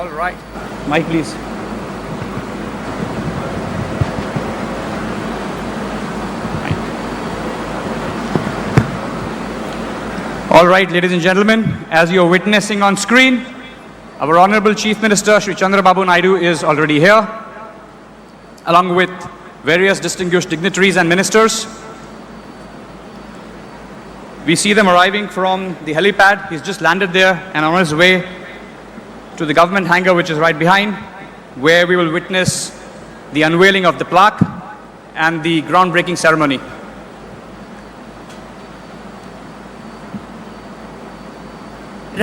All right. Mike, please. All right, ladies and gentlemen, as you're witnessing on screen, our Honorable Chief Minister, Shri Chandrababu Naidu, is already here, along with various distinguished dignitaries and ministers. We see them arriving from the helipad. He's just landed there and on his way to the government hangar, which is right behind, where we will witness the unveiling of the plaque and the groundbreaking ceremony.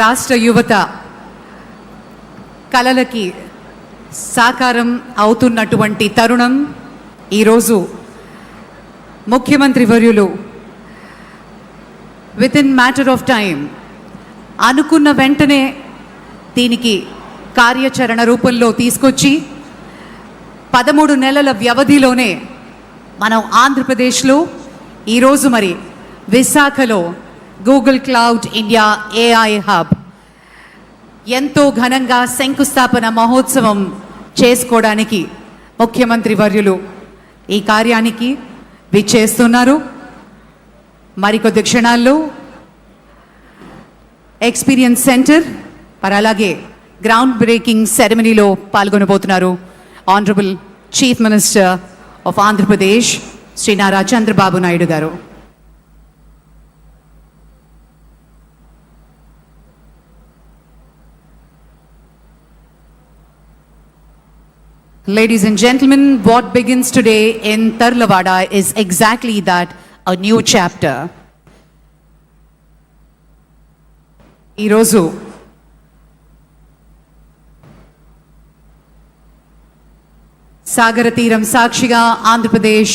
రాష్ట్ర యువత కలలకి సాకారం అవుతున్నటువంటి తరుణం ఈరోజు ముఖ్యమంత్రి వర్యులు with in matter of time అనుకున్న వెంటనే దీనికి కార్యాచరణ రూపంలో తీసుకొచ్చి 13 నెలల వ్యవధిలోనే మనం ఆంధ్రప్రదేశ్లో ఈరోజు మరి విశాఖలో Google cloud India AI hub ఎంతో ఘనంగా శంకుస్థాపన మహోత్సవం చేసుకోవడానికి ముఖ్యమంత్రి వర్యులు ఈ కార్యానికి విచ్చేస్తున్నారు. మరికొద్ది క్షణాల్లో ఎక్స్పీరియన్స్ సెంటర్ మరి అలాగే ground breaking సెరమనీలో పాల్గొనబోతున్నారు honourable chief minister of Andhra Pradesh Shri Nara Chandrababu Naidu గారు. Ladies and gentlemen, what begins today in Tarlavada is exactly that, a new chapter. ఈరోజు సాగర తీరం సాక్షిగా ఆంధ్రప్రదేశ్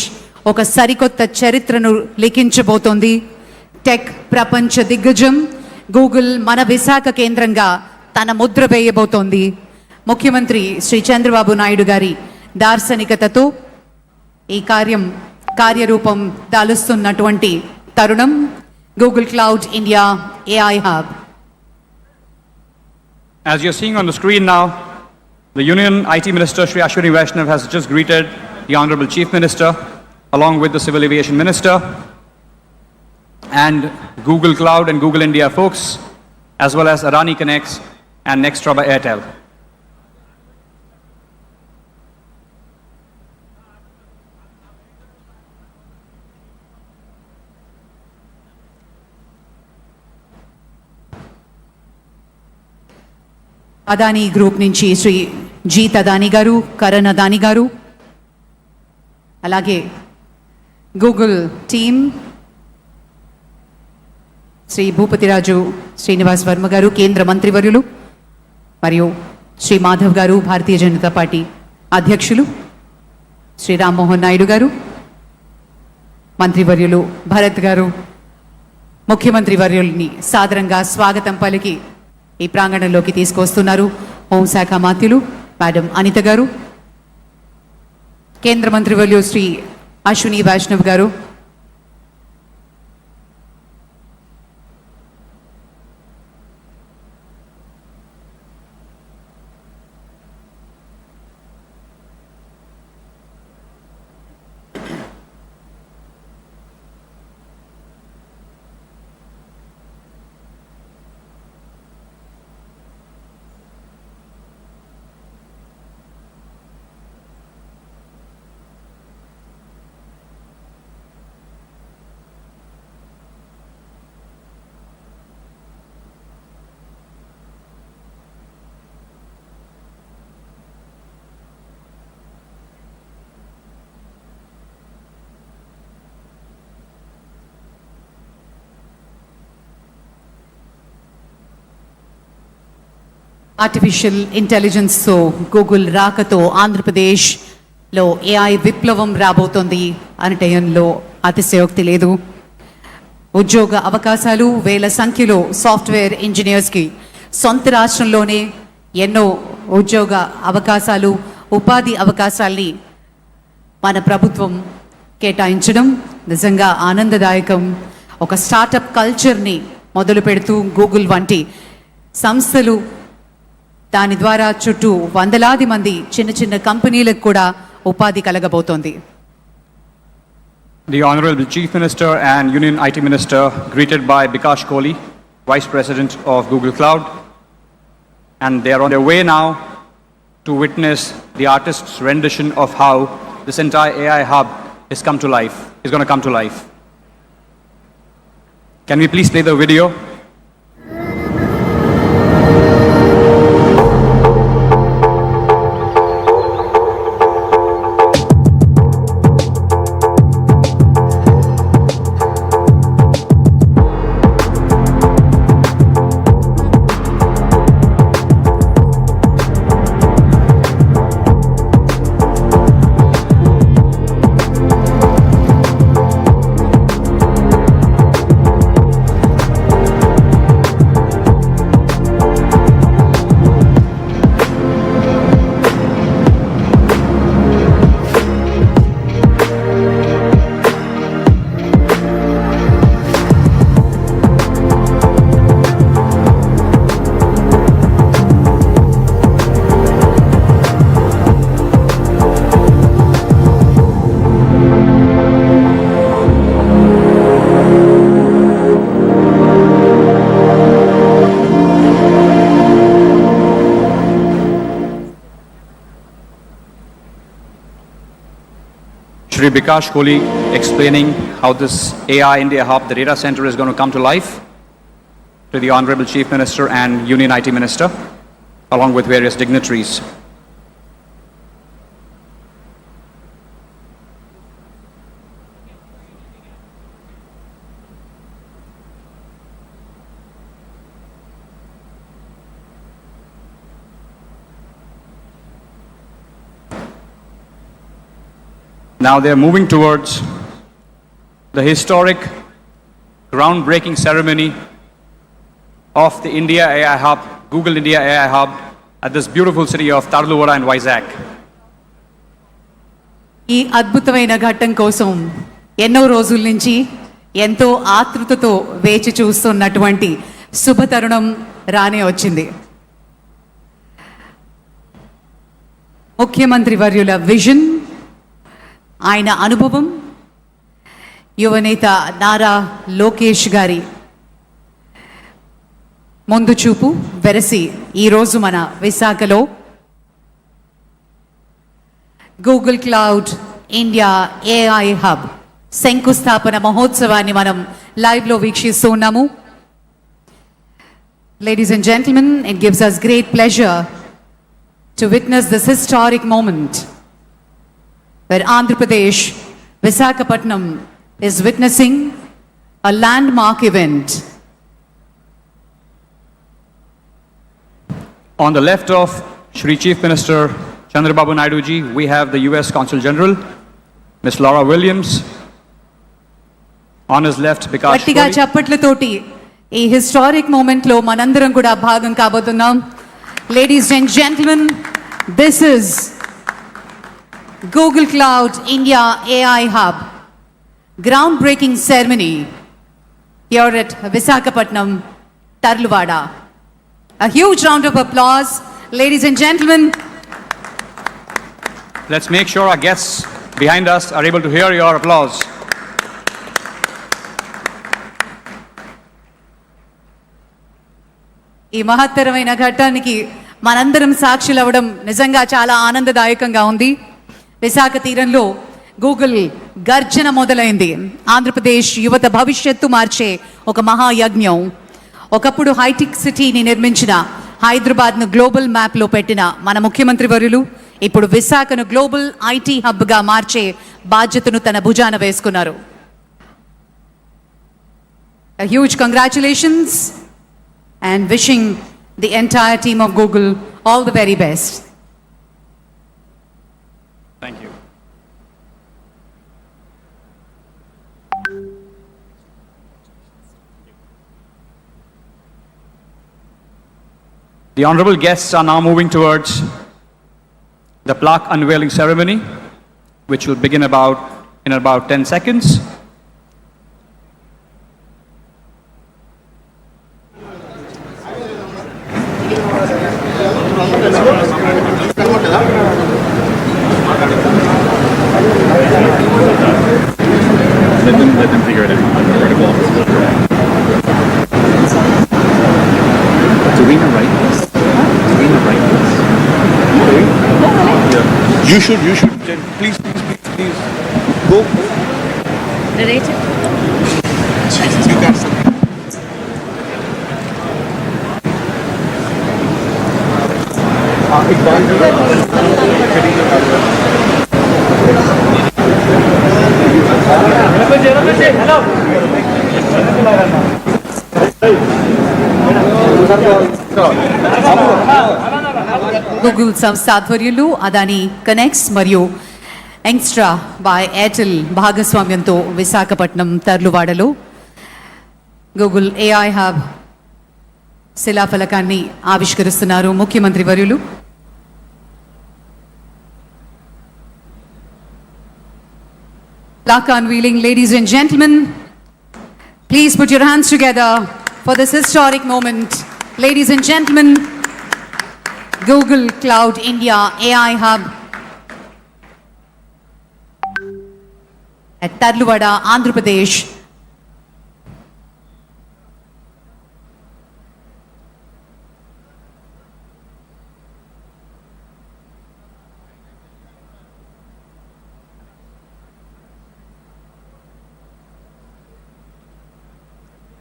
ఒక సరికొత్త చరిత్రను లిఖించబోతోంది. టెక్ ప్రపంచ దిగ్గజం గూగుల్ మన విశాఖ కేంద్రంగా తన ముద్ర వేయబోతోంది. ముఖ్యమంత్రి శ్రీ చంద్రబాబు నాయుడు గారి దార్శనికతతో ఈ కార్యరూపం దాలుస్తున్నటువంటి తరుణం Google cloud India AI hub. As you're seeing on the screen now, the Union IT Minister Shri Ashwini Vaishnav has just greeted the Honorable Chief Minister along with the Civil Aviation Minister and Google Cloud and Google India folks, as well as Adani Connects and Nextra by Airtel. Adani group నుంచి శ్రీ జీత్ అదానీ గారు, కరణ్ అదానీ గారు, అలాగే Google team Shri Bhupathiraju Srinivas Varma గారు, కేంద్ర మంత్రివర్యులు, మరియు శ్రీ మాధవ్ గారు, Bharatiya Janata party అధ్యక్షులు, శ్రీ రామ్మోహన్ నాయుడు గారు, మంత్రివర్యులు భరత్ గారు, ముఖ్యమంత్రి వర్యుల్ని సాదరంగా స్వాగతం పలికి ఈ ప్రాంగణంలోకి తీసుకొస్తున్నారు హోంశాఖ మంత్రులు మేడం అనిత గారు, కేంద్ర మంత్రివర్యులు శ్రీ అశ్విని వైష్ణవ్ గారు, ఆర్టిఫిషియల్ ఇంటెలిజెన్స్తో గూగుల్ రాకతో ఆంధ్రప్రదేశ్లో ఏఐ విప్లవం రాబోతోంది అనటంలో అతిశయోక్తి లేదు. ఉద్యోగ అవకాశాలు వేల సంఖ్యలో సాఫ్ట్వేర్ ఇంజనీర్స్కి సొంత రాష్ట్రంలోనే ఎన్నో ఉద్యోగ అవకాశాలు, ఉపాధి అవకాశాల్ని మన ప్రభుత్వం కేటాయించడం నిజంగా ఆనందదాయకం. ఒక స్టార్టప్ కల్చర్ని మొదలు పెడుతూ గూగుల్ వంటి సంస్థలు దాని ద్వారా చుట్టూ వందలాది మంది చిన్న చిన్న కంపెనీలకు కూడా ఉపాధి కలగబోతోంది. The Honorable Chief Minister and Union IT Minister, greeted by Bikash Kohli, Vice President of Google Cloud, and they are on their way now to witness the artist's rendition of how this entire AI hub is going to come to life. Can we please play the video? Shri Bikash Kohli explaining how this AI India Hub, the data center, is going to come to life, to the Honorable Chief Minister and Union IT Minister, along with various dignitaries. Now they're moving towards the historic groundbreaking ceremony of the India AI Hub, Google India AI Hub, at this beautiful city of Tarluwada and Vizag. ఈ అద్భుతమైన ఘట్టం కోసం ఎన్నో రోజుల నుంచి ఎంతో ఆతృతతో వేచి చూస్తున్నటువంటి శుభతరుణం రానే వచ్చింది. ముఖ్యమంత్రి వర్యుల విజన్, ఆయన అనుభవం, యువనేత నారా లోకేష్ గారి ముందు చూపు వెరసి ఈరోజు మన విశాఖలో Google cloud India AI hub శంకుస్థాపన మహోత్సవాన్ని మనం లైవ్లో వీక్షిస్తూ ఉన్నాము. Ladies and gentlemen, it gives us great pleasure to witness this historic moment where Andhra Pradesh, Visakhapatnam is witnessing a landmark event. On the left of Shri Chief Minister Chandrababu Naidu ji, we have the US Consul General, Ms. Laura Williams. On his left, Bikash గట్టిగా Kohli. చప్పట్లతోటి ఈ historic moment లో మనందరం కూడా భాగం కాబోతున్నాం. Ladies and gentlemen, this is Google Cloud India AI Hub groundbreaking ceremony here at Visakhapatnam, Tarluwada. A huge round of applause, ladies and gentlemen. Let's make sure our guests behind us are able to hear your applause. ఈ మహత్తరమైన ఘట్టానికి మనందరం సాక్షులు అవ్వడం నిజంగా చాలా ఆనందదాయకంగా ఉంది. విశాఖ తీరంలో గూగుల్ గర్జన మొదలైంది. ఆంధ్రప్రదేశ్ యువత భవిష్యత్తు మార్చే ఒక మహాయజ్ఞం. ఒకప్పుడు హైటెక్ సిటీని నిర్మించిన, హైదరాబాద్ను గ్లోబల్ మ్యాప్లో పెట్టిన మన ముఖ్యమంత్రి వర్యులు ఇప్పుడు విశాఖను గ్లోబల్ ఐటీ హబ్గా మార్చే బాధ్యతను తన భుజాన వేసుకున్నారు. A huge congratulations and wishing the entire team of Google all the very best. Thank you. The honorable guests are now moving towards the plaque unveiling ceremony, which will begin in about 10 seconds. Let them figure it out. Vertical office. Do we write this? Do we write this? Yeah. You should, please, go. Narrated. Jesus, you got something. Google సంస్థ ఆధ్వర్యంలో Adani connects మరియు యంగ్స్ట్రా by Airtel భాగస్వామ్యంతో Visakhapatnam తర్లువాడలో Google AI hub శిలాఫలకాన్ని ఆవిష్కరిస్తున్నారు ముఖ్యమంత్రి వర్యులు. Plaque unveiling, ladies and gentlemen. Please put your hands together for this historic moment. Ladies and gentlemen, Google Cloud India AI Hub at Tarluvada, Andhra Pradesh.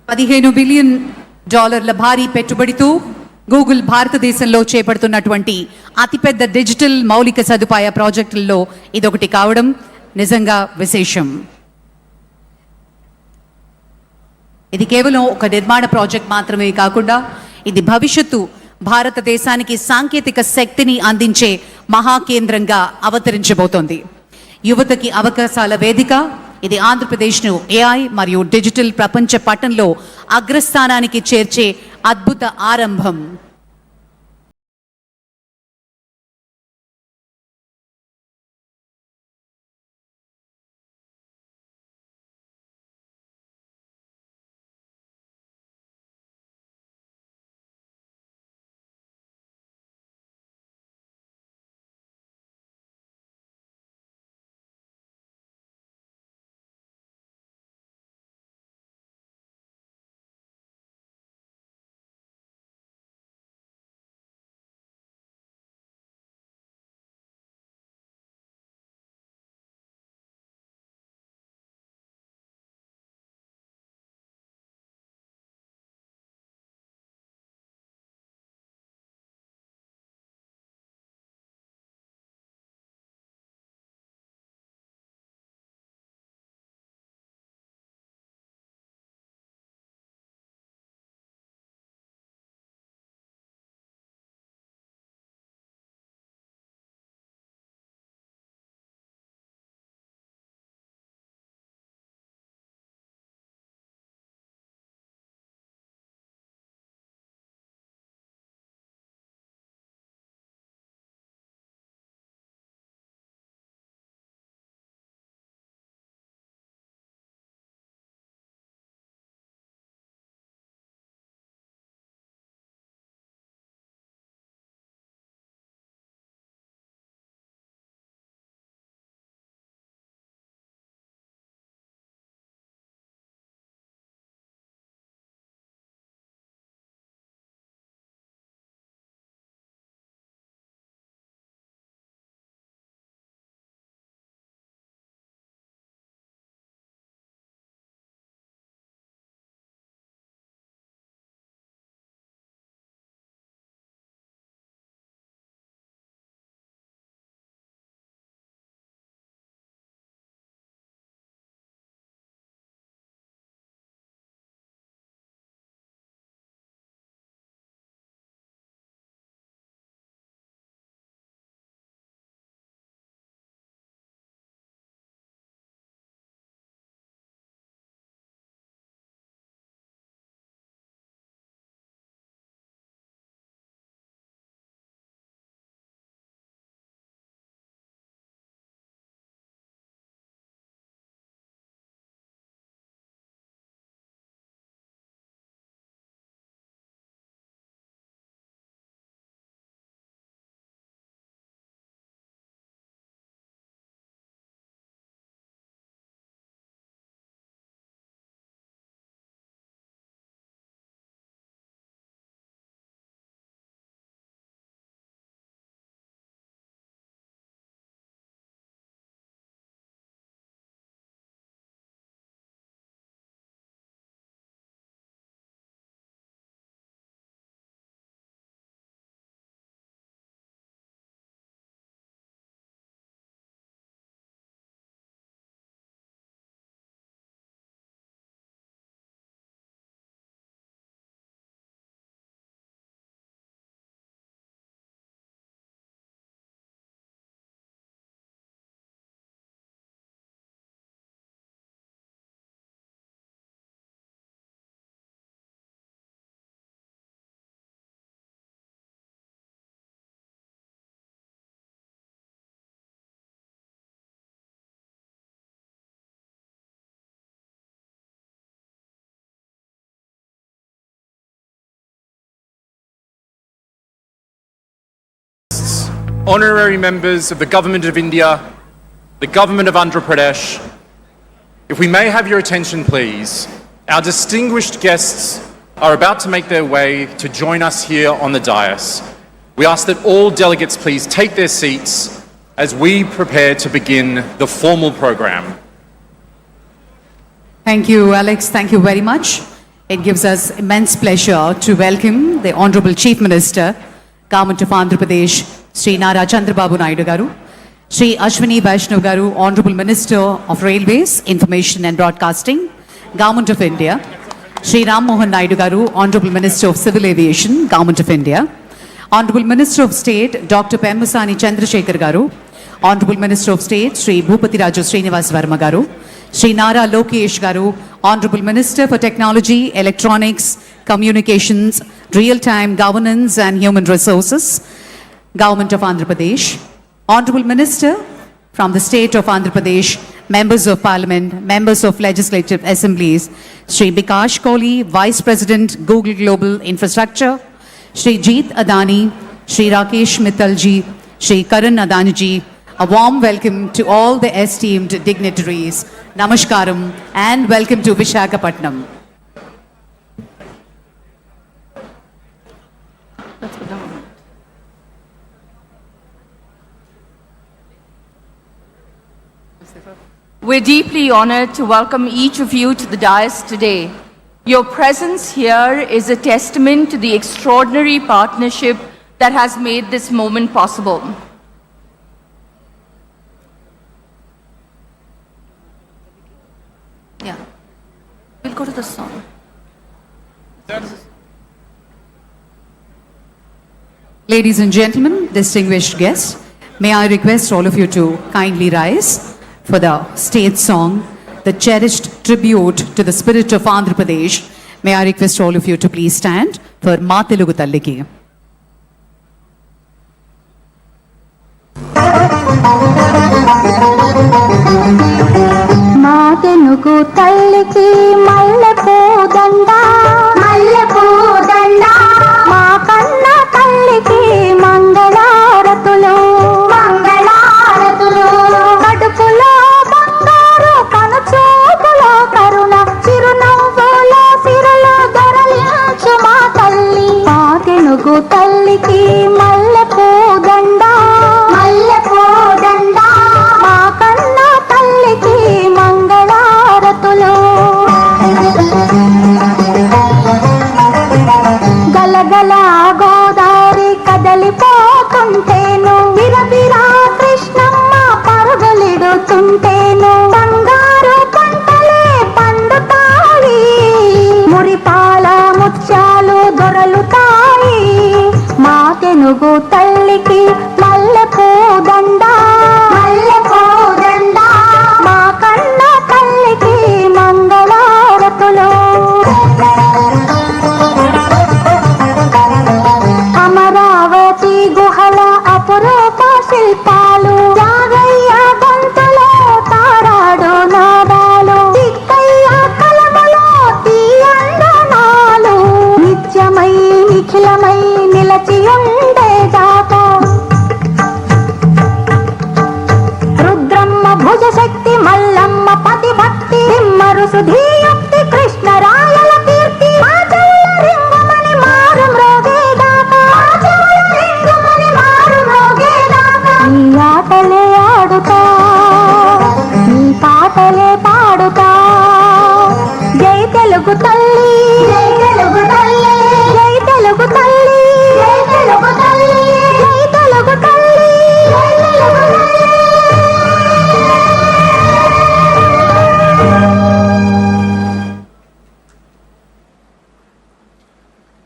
$15 billion భారీ పెట్టుబడితో Google భారతదేశంలో చేపడుతున్నటువంటి అతిపెద్ద digital మౌలిక సదుపాయ ప్రాజెక్టుల్లో ఇదొకటి కావడం నిజంగా విశేషం. ఇది కేవలం ఒక నిర్మాణ ప్రాజెక్ట్ మాత్రమే కాకుండా ఇది భవిష్యత్తు భారతదేశానికి సాంకేతిక శక్తిని అందించే మహాకేంద్రంగా అవతరించబోతోంది. యువతకి అవకాశాల వేదిక. ఇది ఆంధ్రప్రదేశ్ను ఏఐ మరియు డిజిటల్ ప్రపంచ పటంలో అగ్రస్థానానికి చేర్చే అద్భుత ఆరంభం. honorary members of the Government of India, the Government of Andhra Pradesh, if we may have your attention please, our distinguished guests are about to make their way to join us here on the dais. We ask that all delegates please take their seats as we prepare to begin the formal program. Thank you, Alex. Thank you very much. It gives us immense pleasure to welcome the Honorable Chief Minister, Government of Andhra Pradesh, Sri Nara Chandrababu Naidu garu, Sri Ashwini Vaishnav garu, Honorable Minister of Railways, Information and Broadcasting, Government of India, Sri Ram Mohan Naidu garu, Honorable Minister of Civil Aviation, Government of India, Honorable Minister of State, Dr. Pemmasani Chandrasekhar garu, Honorable Minister of State, Sri Bhupati Raju Srinivas Verma garu, Sri Nara Lokesh garu, Honorable Minister for Technology, Electronics, Communications, Real-Time Governance and Human Resources, Government of Andhra Pradesh, Honorable Minister from the State of Andhra Pradesh, Members of Parliament, Members of Legislative Assemblies, Sri Bikash Kohli, Vice President, Google Global Infrastructure, Sri Jeet Adani, Sri Rakesh Mittalji, Sri Karan Adani-ji, a warm welcome to all the esteemed dignitaries. Namaskaram and welcome to Visakhapatnam. We're deeply honored to welcome each of you to the dais today. Your presence here is a testament to the extraordinary partnership that has made this moment possible. Yeah, we'll go to the song. Ladies and gentlemen, distinguished guests, may I request all of you to kindly rise for the state song, the cherished tribute to the spirit of Andhra Pradesh. May I request all of you to please stand for Ma Telugu Talliki. మా తెనుగు తల్లికి మల్లెపూ దండ మల్లెపూ దండ మా కన్న తల్లికి మంగళారతులు మంగళారతులు కడుపులో బంగారు కనుచూపులో కరుణ చిరునవ్వులో సిరులు దొరలించు మా తల్లి మా తెనుగు తల్లికి మల్లెపూ దండ మల్లెపూ దండ మా కన్న తల్లికి మంగళారతులు గలగల గోదావరి కదలిపోతుంటేను బిరబిరా కృష్ణమ్మ పరుగులిడుతుంటేను బంగారు పంటలే పండుతాయి మురిపాల ముత్యాలు దొరలుతాయి మా తెనుగు తల్లికి మల్లెపూ దండ మల్లెపూ దండ మా కన్న తల్లికి మంగళారతులు అమరావతి గుహల అపురూప శిల్పాలు జాగయ్య గొంతులో తారాడు నాదాలు తిక్కయ్య కలములో తీయందనాలు నిత్యమై నిఖిలమై నిలచి ఉండేదాకా రుద్రమ్మ భుజశక్తి మల్లమ్మ పతిభక్తి తిమ్మరు సుధీయుక్తి కృష్ణరాయల కీర్తి మా చెవుల రింగుమని మారు మ్రోగేదాకా మా చెవుల రింగుమని మారు మ్రోగేదాకా నీ ఆటలే ఆడుతా నీ పాటలే పాడుతా జై తెలుగు తల్లి జై తెలుగు తల్లి జై తెలుగు తల్లి జై తెలుగు తల్లి జై తెలుగు తల్లి జై తెలుగు తల్లి.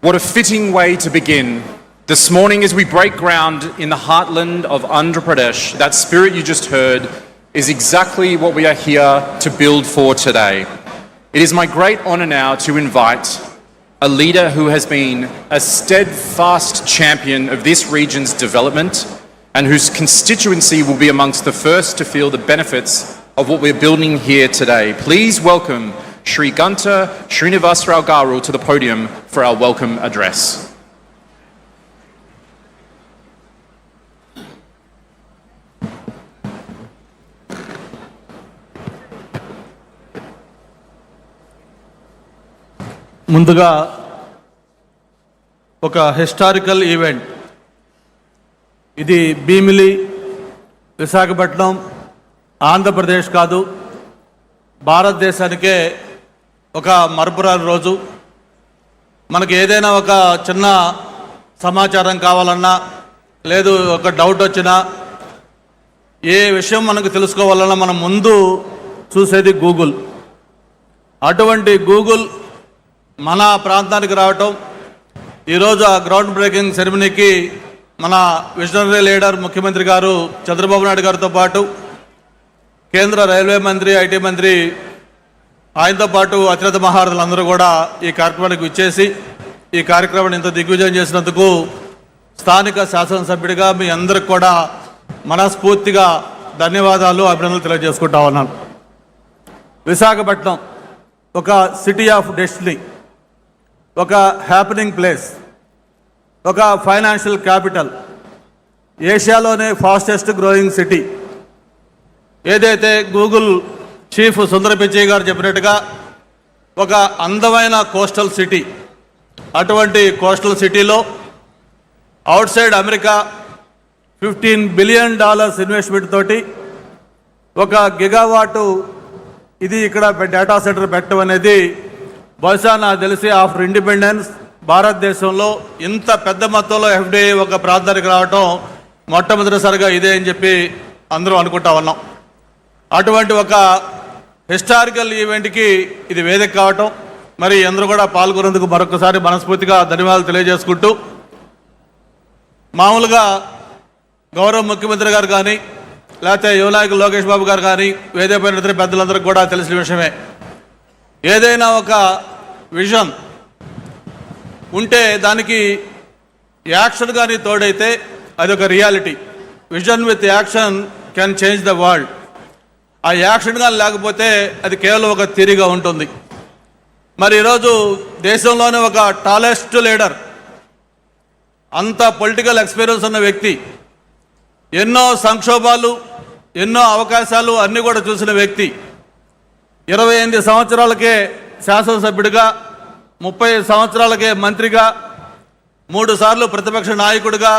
What a fitting way to begin. This morning as we break ground in the heartland of Andhra Pradesh, that spirit you just heard is exactly what we are here to build for today. It is my great honour now to invite a leader who has been a steadfast champion of this region's development and whose constituency will be amongst the first to feel the benefits of what we're building here today. Please welcome Sri Ganta Srinivasrao Garu to the podium for our welcome address. ముందుగా ఒక historical event. ఇది భీమిలి, విశాఖపట్నం, ఆంధ్రప్రదేశ్ కాదు, భారతదేశానికే ఒక మరపురాని రోజు. మనకి ఏదైనా ఒక చిన్న సమాచారం కావాలన్నా, లేదు ఒక డౌట్ వచ్చినా, ఏ విషయం మనకు తెలుసుకోవాలన్నా మనం ముందు చూసేది గూగుల్. అటువంటి గూగుల్ మన ప్రాంతానికి రావటం, ఈరోజు ఆ గ్రౌండ్ బ్రేకింగ్ సెరమనీకి మన విజనరీ లీడర్ ముఖ్యమంత్రి గారు చంద్రబాబు నాయుడు గారితో పాటు కేంద్ర రైల్వే మంత్రి, ఐటీ మంత్రి, ఆయనతో పాటు అతిరథ మహారథులందరూ కూడా ఈ కార్యక్రమానికి విచ్చేసి ఈ కార్యక్రమాన్ని ఇంత దిగ్విజయం చేసినందుకు స్థానిక శాసనసభ్యుడిగా మీ అందరికి కూడా మనస్ఫూర్తిగా ధన్యవాదాలు, అభినందనలు తెలియజేసుకుంటా ఉన్నాను. విశాఖపట్నం ఒక సిటీ ఆఫ్ డెస్టినీ, ఒక హ్యాపెనింగ్ ప్లేస్, ఒక ఫైనాన్షియల్ క్యాపిటల్, ఏషియాలోనే ఫాస్టెస్ట్ గ్రోయింగ్ సిటీ. ఏదైతే గూగుల్ చీఫ్ సుందర పిచ్చయ్య గారు చెప్పినట్టుగా ఒక అందమైన కోస్టల్ సిటీ. అటువంటి కోస్టల్ సిటీలో outside America $15 billion investment తోటి ఒక గిగావాటు ఇది ఇక్కడ డేటా సెంటర్ పెట్టడం అనేది బహుశా నాకు తెలిసి ఆఫ్టర్ ఇండిపెండెన్స్ భారతదేశంలో ఇంత పెద్ద మొత్తంలో ఎఫ్డిఐ ఒక ప్రాంతానికి రావటం మొట్టమొదటిసారిగా ఇదే అని చెప్పి అందరూ అనుకుంటా ఉన్నాం. అటువంటి ఒక హిస్టారికల్ ఈవెంట్కి ఇది వేదిక కావటం, మరి అందరూ కూడా పాల్గొనేందుకు మరొకసారి మనస్ఫూర్తిగా ధన్యవాదాలు తెలియజేసుకుంటూ, మామూలుగా గౌరవ ముఖ్యమంత్రి గారు కానీ, లేకపోతే యువ నాయకులు లోకేష్ బాబు గారు కానీ, వేదిక పైన ఇతర పెద్దలందరికీ కూడా తెలిసిన విషయమే. ఏదైనా ఒక విజన్ ఉంటే దానికి యాక్షన్ కానీ తోడైతే అది ఒక reality. Vision with action can change the world. ఆ యాక్షన్ కానీ లేకపోతే అది కేవలం ఒక థియరీగా ఉంటుంది. మరి ఈరోజు దేశంలోనే ఒక టాలెస్ట్ లీడర్, అంత పొలిటికల్ ఎక్స్పీరియన్స్ ఉన్న వ్యక్తి, ఎన్నో సంక్షోభాలు, ఎన్నో అవకాశాలు అన్నీ కూడా చూసిన వ్యక్తి, 28 సంవత్సరాలకే శాసనసభ్యుడిగా, 30 సంవత్సరాలకే మంత్రిగా, 3 సార్లు ప్రతిపక్ష నాయకుడిగా,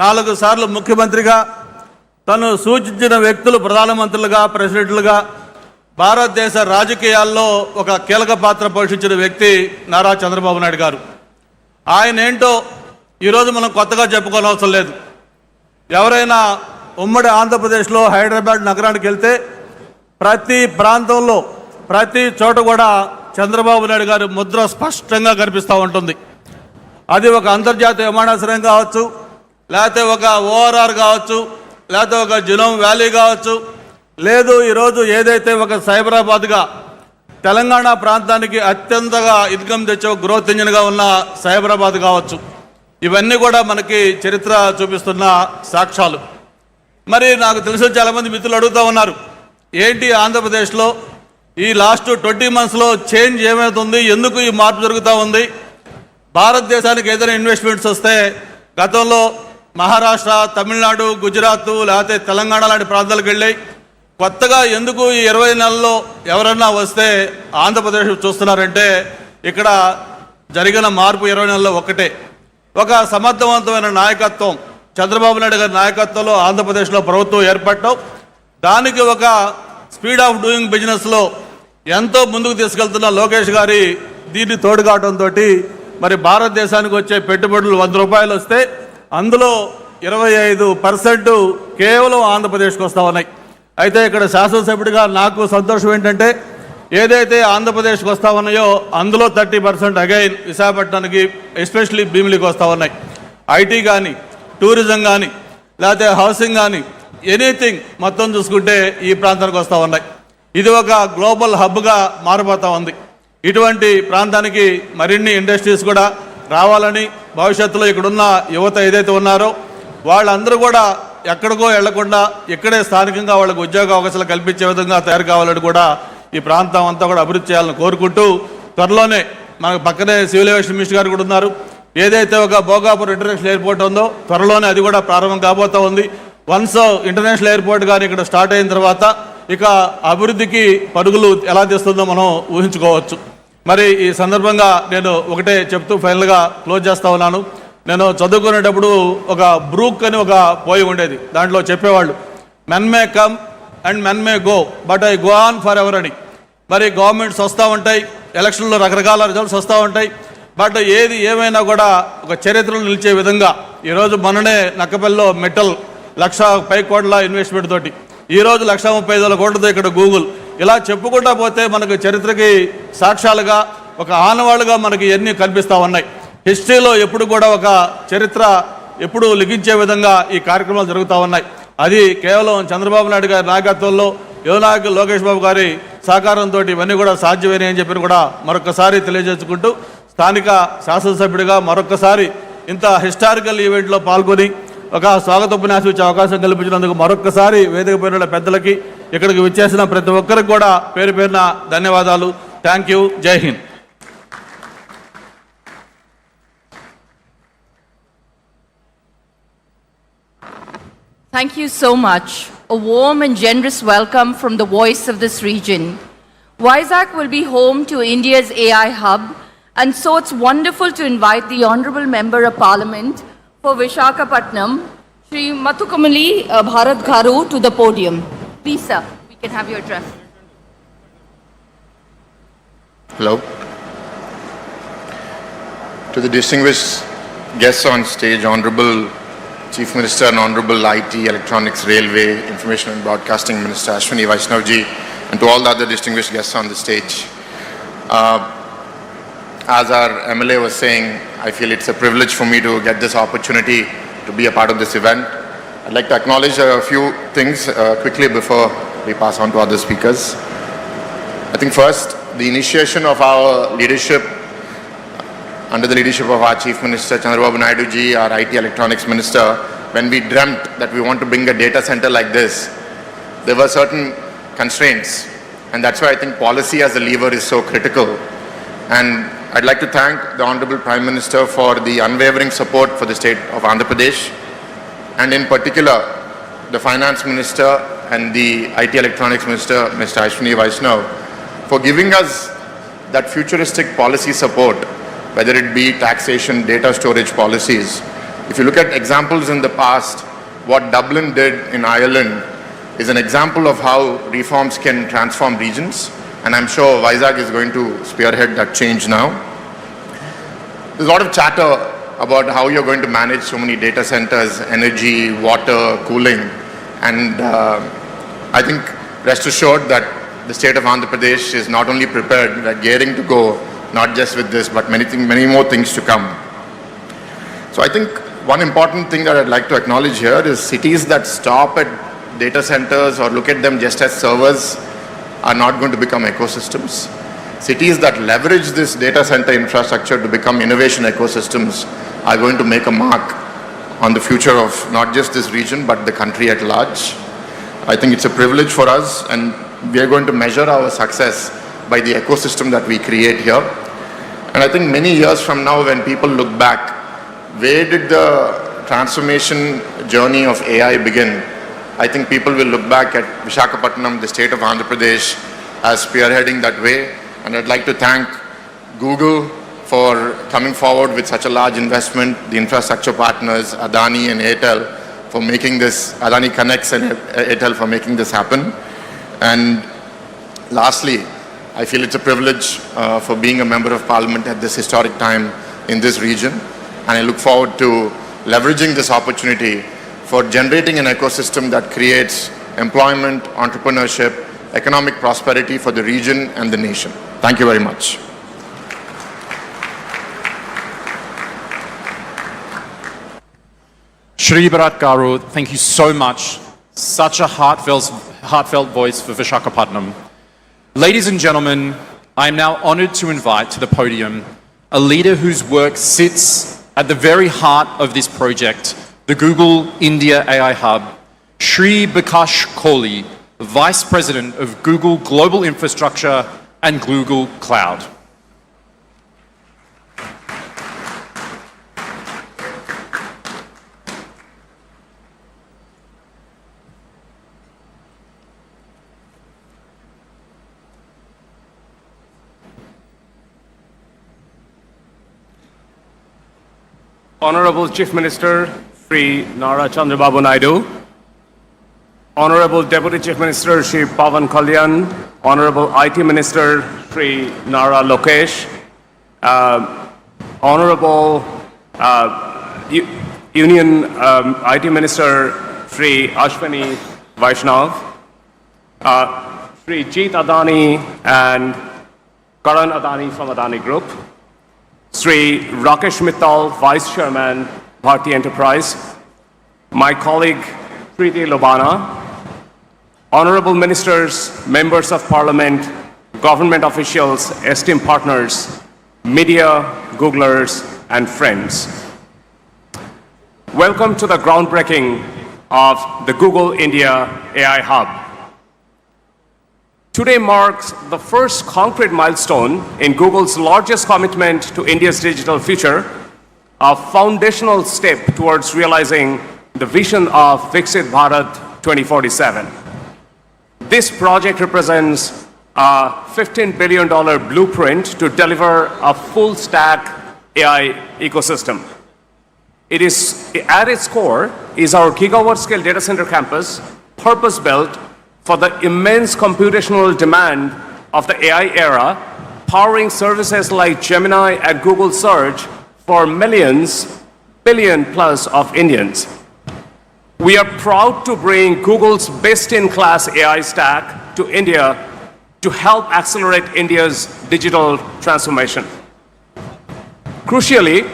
4 సార్లు ముఖ్యమంత్రిగా, తను సూచించిన వ్యక్తులు ప్రధానమంత్రులుగా, ప్రెసిడెంట్లుగా భారతదేశ రాజకీయాల్లో ఒక కీలక పాత్ర పోషించిన వ్యక్తి నారా చంద్రబాబు నాయుడు గారు. ఆయన ఏంటో ఈరోజు మనం కొత్తగా చెప్పుకోనవసరం లేదు. ఎవరైనా ఉమ్మడి ఆంధ్రప్రదేశ్లో హైదరాబాద్ నగరానికి వెళ్తే ప్రతి ప్రాంతంలో, ప్రతి చోట కూడా చంద్రబాబు నాయుడు గారి ముద్ర స్పష్టంగా కనిపిస్తూ ఉంటుంది. అది ఒక అంతర్జాతీయ విమానాశ్రయం కావచ్చు, లేకపోతే ఒక ఓఆర్ఆర్ కావచ్చు, లేకపోతే ఒక జినోమ్ వ్యాలీ కావచ్చు, లేదు ఈరోజు ఏదైతే ఒక సైబరాబాద్గా తెలంగాణ ప్రాంతానికి అత్యంతగా ఇన్కమ్ తెచ్చే గ్రోత్ ఇంజిన్గా ఉన్న సైబరాబాద్ కావచ్చు. ఇవన్నీ కూడా మనకి చరిత్ర చూపిస్తున్న సాక్ష్యాలు. మరి నాకు తెలిసిన చాలామంది మిత్రులు అడుగుతూ ఉన్నారు, ఏంటి ఆంధ్రప్రదేశ్లో ఈ లాస్ట్ 20 monthsలో చేంజ్ ఏమవుతుంది, ఎందుకు ఈ మార్పు జరుగుతూ ఉంది? భారతదేశానికి ఏదైనా ఇన్వెస్ట్మెంట్స్ వస్తే గతంలో మహారాష్ట్ర, తమిళనాడు, గుజరాత్, లేకపోతే తెలంగాణ లాంటి ప్రాంతాలకు వెళ్ళాయి. కొత్తగా ఎందుకు ఈ 20 నెలల్లో ఎవరన్నా వస్తే ఆంధ్రప్రదేశ్ చూస్తున్నారంటే ఇక్కడ జరిగిన మార్పు 20 నెలల్లో ఒకటే. ఒక సమర్థవంతమైన నాయకత్వం, చంద్రబాబు నాయుడు గారి నాయకత్వంలో ఆంధ్రప్రదేశ్లో ప్రభుత్వం ఏర్పడటం, దానికి ఒక స్పీడ్ ఆఫ్ డూయింగ్ బిజినెస్లో ఎంతో ముందుకు తీసుకెళ్తున్న లోకేష్ గారి దీన్ని తోడు కావడంతో మరి భారతదేశానికి వచ్చే పెట్టుబడులు 100 రూపాయలు వస్తే అందులో 25% కేవలం ఆంధ్రప్రదేశ్కి వస్తూ ఉన్నాయి. అయితే ఇక్కడ శాసనసభ్యుడిగా నాకు సంతోషం ఏంటంటే ఏదైతే ఆంధ్రప్రదేశ్కి వస్తూ ఉన్నాయో అందులో 30% అగైన్ విశాఖపట్నానికి, ఎస్పెషలీ భీమిలికి వస్తూ ఉన్నాయి. ఐటీ కానీ, టూరిజం కానీ, లేకపోతే హౌసింగ్ కానీ, ఎనీథింగ్ మొత్తం చూసుకుంటే ఈ ప్రాంతానికి వస్తూ ఉన్నాయి. ఇది ఒక గ్లోబల్ హబ్గా మారిపోతూ ఉంది. ఇటువంటి ప్రాంతానికి మరిన్ని ఇండస్ట్రీస్ కూడా రావాలని, భవిష్యత్తులో ఇక్కడున్న యువత ఏదైతే ఉన్నారో వాళ్ళందరూ కూడా ఎక్కడికో వెళ్లకుండా ఇక్కడే స్థానికంగా వాళ్ళకు ఉద్యోగ అవకాశాలు కల్పించే విధంగా తయారు కావాలని కూడా ఈ ప్రాంతం అంతా కూడా అభివృద్ధి చేయాలని కోరుకుంటూ, త్వరలోనే మనకు పక్కనే సివిల్ ఏవియేషన్ మినిస్టర్ గారు కూడా ఉన్నారు. ఏదైతే ఒక భోగాపురం ఇంటర్నేషనల్ ఎయిర్పోర్ట్ ఉందో త్వరలోనే అది కూడా ప్రారంభం కాబోతూ ఉంది. వన్స్ ఇంటర్నేషనల్ ఎయిర్పోర్ట్ కానీ ఇక్కడ స్టార్ట్ అయిన తర్వాత ఇక అభివృద్ధికి పరుగులు ఎలా తీస్తుందో మనం ఊహించుకోవచ్చు. మరి ఈ సందర్భంగా నేను ఒకటే చెప్తూ ఫైనల్గా క్లోజ్ చేస్తా ఉన్నాను. నేను చదువుకునేటప్పుడు ఒక బ్రూక్ అని ఒక పోయి ఉండేది. దాంట్లో చెప్పేవాళ్ళు, men may come and men may go but I go on for ever అని. మరి గవర్నమెంట్స్ వస్తూ ఉంటాయి, ఎలక్షన్లో రకరకాల రిజల్ట్స్ వస్తూ ఉంటాయి, బట్ ఏది ఏమైనా కూడా ఒక చరిత్రలో నిలిచే విధంగా ఈరోజు మొన్ననే నక్కపల్లిలో మెటల్ 1,00,000 కోట్ల ఇన్వెస్ట్మెంట్ తోటి, ఈరోజు 1,35,000 కోట్లతో ఇక్కడ గూగుల్, ఇలా చెప్పుకుంటా పోతే మనకు చరిత్రకి సాక్ష్యాలుగా ఒక ఆనవాళ్ళుగా మనకి ఎన్ని కనిపిస్తూ ఉన్నాయి. హిస్టరీలో ఎప్పుడు కూడా ఒక చరిత్ర ఎప్పుడు లిఖించే విధంగా ఈ కార్యక్రమాలు జరుగుతూ ఉన్నాయి. అది కేవలం చంద్రబాబు నాయుడు గారి నాయకత్వంలో, యువనాయకులు లోకేష్ బాబు గారి సహకారంతో ఇవన్నీ కూడా సాధ్యమేనని అని చెప్పి కూడా మరొకసారి తెలియజేసుకుంటూ, స్థానిక శాసనసభ్యుడిగా మరొకసారి ఇంత హిస్టారికల్ ఈవెంట్లో పాల్గొని ఒక స్వాగతోపన్యాసం ఇచ్చే అవకాశం కల్పించినందుకు మరొకసారి వేదిక పైన పెద్దలకి, ఇక్కడికి విచ్చేసిన ప్రతి ఒక్కరికి కూడా పేరు పేరున ధన్యవాదాలు. Thank you. జై Hind. Thank you so much. A warm and generous welcome from the voice of this region. Vizag will be home to India's AI hub, and so it's wonderful to invite the Honorable Member of Parliament for Visakhapatnam, Shri Mathukamali Bharat Garu, to the podium. Please, sir, we can have your address. Hello. To the distinguished guests on stage, Honorable Chief Minister and Honorable IT, Electronics, Railway, Information and Broadcasting Minister Ashwini Vaishnavji, and to all the other distinguished guests on the stage. As our MLA was saying, I feel it's a privilege for me to get this opportunity to be a part of this event. I'd like to acknowledge a few things quickly before we pass on to other speakers. I think first, the initiation of our leadership under the leadership of our Chief Minister Chandrababu Naidu ji, our IT Electronics Minister, when we dreamt that we want to bring a data center like this, there were certain constraints, and that's why I think policy as a lever is so critical. And I'd like to thank the Honorable Prime Minister for the unwavering support for the state of Andhra Pradesh, and in particular the Finance Minister and the IT Electronics Minister, Mr. Ashwini Vaishnav, for giving us that futuristic policy support, whether it be taxation, data storage policies. If you look at examples in the past, what Dublin did in Ireland is an example of how reforms can transform regions, and I'm sure Vizag is going to spearhead that change now. There's a lot of chatter about how you're going to manage so many data centers, energy, water, cooling, and I think rest assured that the state of Andhra Pradesh is not only prepared, we're gearing to go, not just with this, but many more things to come. So I think one important thing that I'd like to acknowledge here is cities that stop at data centers or look at them just as servers are not going to become ecosystems. Cities that leverage this data center infrastructure to become innovation ecosystems are going to make a mark on the future of not just this region, but the country at large. I think it's a privilege for us, and we are going to measure our success by the ecosystem that we create here. And I think many years from now, when people look back, where did the transformation journey of AI begin? I think people will look back at Visakhapatnam, the state of Andhra Pradesh, as spearheading that way. And I'd like to thank Google for coming forward with such a large investment, the infrastructure partners, Adani and Airtel, for making this, Adani Connects and Airtel for making this happen. And lastly, I feel it's a privilege for being a member of parliament at this historic time in this region, and I look forward to leveraging this opportunity for generating an ecosystem that creates employment, entrepreneurship, economic prosperity for the region and the nation. Thank you very much. Shri Bharat Garu, thank you so much. Such a heartfelt voice for Visakhapatnam. Ladies and gentlemen, I am now honoured to invite to the podium a leader whose work sits at the very heart of this project, the Google India AI Hub, Shri Bikash Kohli, Vice President of Google Global Infrastructure and Google Cloud. Honorable Chief Minister Sri Nara Chandrababu Naidu, Honorable Deputy Chief Minister Sri Pavan Kalyan, Honorable IT Minister Sri Nara Lokesh, Honorable Union IT Minister Sri Ashwini Vaishnav, Sri Jeet Adani and Karan Adani from Adani Group, Sri Rakesh Mittal, Vice Chairman, Bharti Enterprise, my colleague Preeti Lobana, Honorable Ministers, Members of Parliament, government officials, esteemed partners, media, Googlers, and friends. Welcome to the groundbreaking of the Google India AI Hub. Today marks the first concrete milestone in Google's largest commitment to India's digital future, a foundational step towards realizing the vision of Viksit Bharat 2047. This project represents a $15 billion blueprint to deliver a full-stack AI ecosystem. It is, at its core, is our gigawatt-scale data center campus, purpose-built for the immense computational demand of the AI era, powering services like Gemini and Google Search for millions, billion plus of Indians. We are proud to bring Google's best-in-class AI stack to India to help accelerate India's digital transformation. Crucially,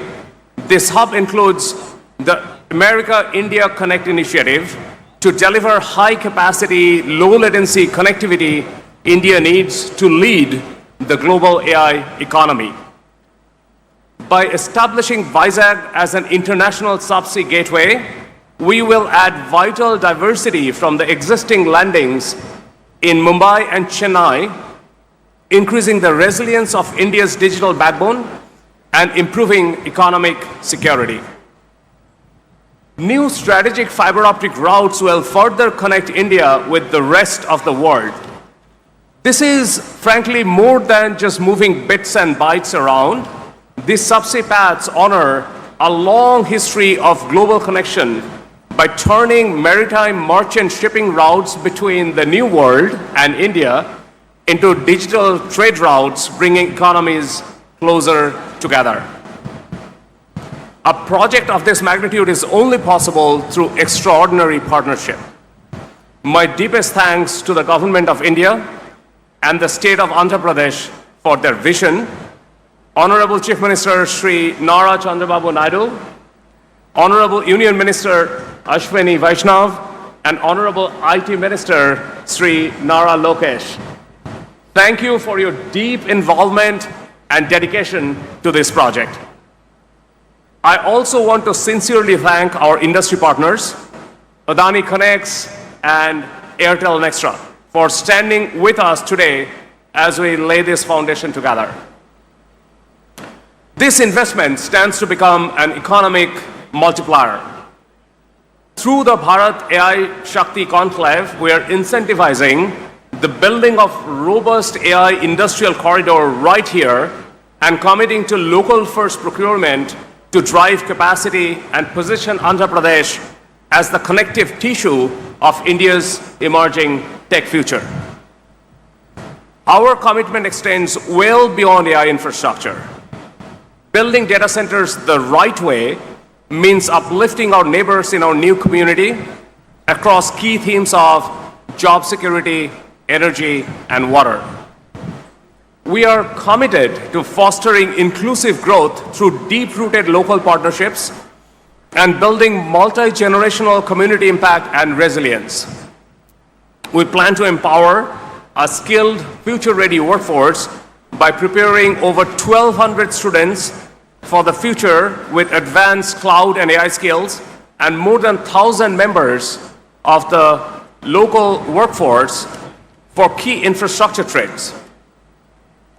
this hub includes the America-India Connect initiative to deliver high-capacity, low-latency connectivity India needs to lead the global AI economy. By establishing Vizag as an international subsea gateway, we will add vital diversity from the existing landings in Mumbai and Chennai, increasing the resilience of India's digital backbone and improving economic security. New strategic fiber optic routes will further connect India with the rest of the world. This is, frankly, more than just moving bits and bytes around. These subsea paths honor a long history of global connection by turning maritime merchant shipping routes between the New World and India into digital trade routes, bringing economies closer together. A project of this magnitude is only possible through extraordinary partnership. My deepest thanks to the Government of India and the State of Andhra Pradesh for their vision. Honorable Chief Minister Sri Nara Chandrababu Naidu, Honorable Union Minister Ashwini Vaishnav, and Honorable IT Minister Sri Nara Lokesh. Thank you for your deep involvement and dedication to this project. I also want to sincerely thank our industry partners, Adani Connects and Airtel Nextra, for standing with us today as we lay this foundation together. This investment stands to become an economic multiplier. Through the Bharat AI Shakti Conclave, we are incentivizing the building of robust AI industrial corridor right here and committing to local first procurement to drive capacity and position Andhra Pradesh as the connective tissue of India's emerging tech future. Our commitment extends well beyond AI infrastructure. Building data centers the right way means uplifting our neighbors in our new community across key themes of job security, energy, and water. We are committed to fostering inclusive growth through deep-rooted local partnerships and building multi-generational community impact and resilience. We plan to empower a skilled, future-ready workforce by preparing over 1,200 students for the future with advanced cloud and AI skills and more than 1,000 members of the local workforce for key infrastructure trades.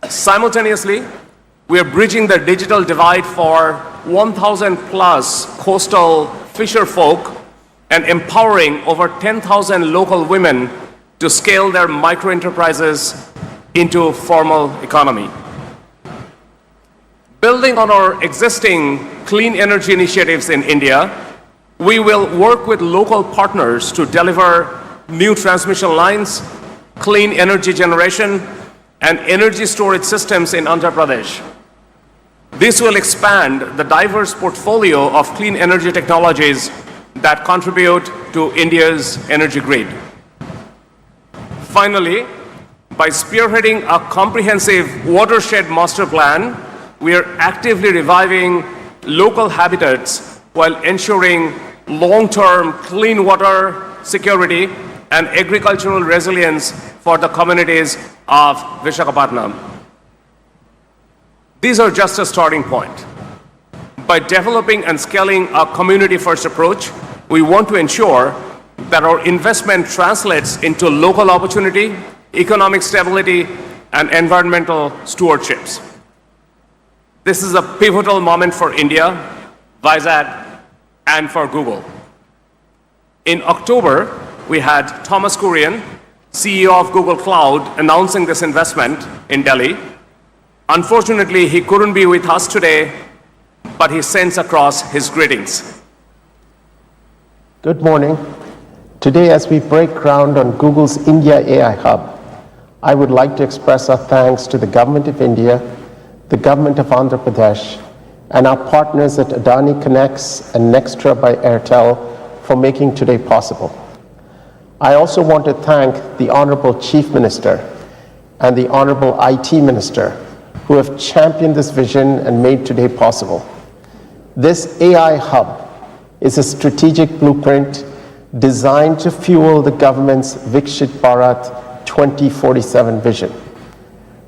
Simultaneously, we are bridging the digital divide for 1,000 plus coastal fisher folk and empowering over 10,000 local women to scale their micro enterprises into formal economy. Building on our existing clean energy initiatives in India, we will work with local partners to deliver new transmission lines, clean energy generation, and energy storage systems in Andhra Pradesh. This will expand the diverse portfolio of clean energy technologies that contribute to India's energy grid. Finally, by spearheading a comprehensive watershed master plan, we are actively reviving local habitats while ensuring long-term clean water security and agricultural resilience for the communities of Visakhapatnam. These are just a starting point. By developing and scaling a community-first approach, we want to ensure that our investment translates into local opportunity, economic stability, and environmental stewardships. This is a pivotal moment for India, Vizag, and for Google. In October, we had Thomas Kurian, CEO of Google Cloud, announcing this investment in Delhi. Unfortunately, he couldn't be with us today, but he sends across his greetings. Good morning. Today, as we break ground on Google's India AI Hub, I would like to express our thanks to the Government of India, the Government of Andhra Pradesh, and our partners at Adani Connects and Nextra by Airtel for making today possible. I also want to thank the Honorable Chief Minister and the Honorable IT Minister who have championed this vision and made today possible. This AI hub is a strategic blueprint designed to fuel the government's Vikshit Bharat 2047 vision.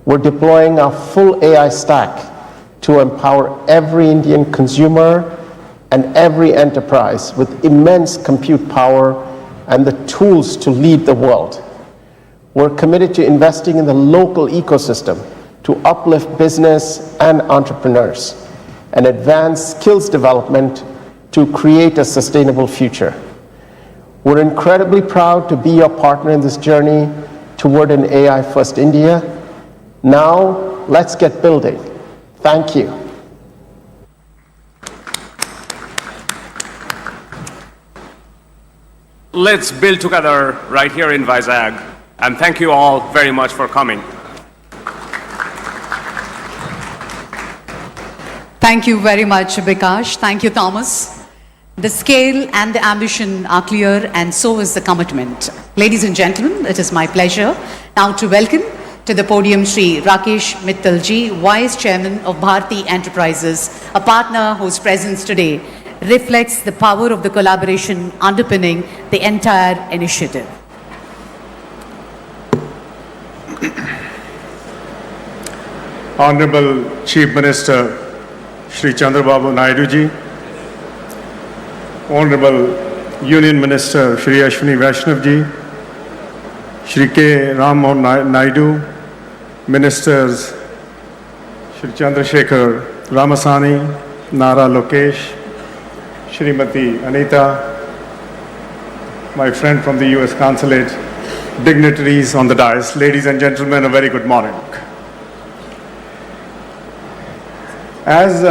We're deploying our full AI stack to empower every Indian consumer and every enterprise with immense compute power and the tools to lead the world. We're committed to investing in the local ecosystem to uplift business and entrepreneurs and advance skills development to create a sustainable future. We're incredibly proud to be your partner in this journey toward an AI-first India. Now, let's get building. Thank you. Let's build together right here in Vizag, and thank you all very much for coming. Thank you very much, Bikash. Thank you, Thomas. The scale and the ambition are clear, and so is the commitment. Ladies and gentlemen, it is my pleasure now to welcome to the podium Sri Rakesh Mittalji, Vice Chairman of Bharti Enterprises, a partner whose presence today reflects the power of the collaboration underpinning the entire initiative. Honorable Chief Minister Shri Chandrababu Naidu ji, Honorable Union Minister Shri Ashwini Vaishnav ji, Shri K. Ram Mohan Naidu, Ministers Shri Chandrasekhar Ramasani, Nara Lokesh, Shrimati Anita, my friend from the US Consulate, dignitaries on the dais, ladies and gentlemen, a very good morning. As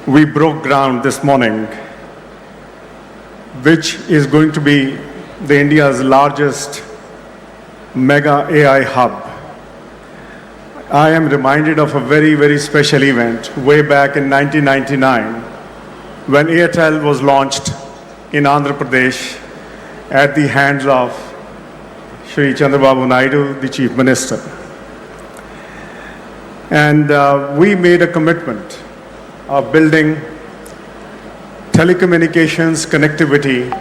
we broke ground this morning, which is going to be the India's largest mega AI hub, I am reminded of a very, very special event way back in 1999 when Airtel was launched in Andhra Pradesh at the hands of Shri Chandrababu Naidu, the Chief Minister. And we made a commitment of building telecommunications connectivity,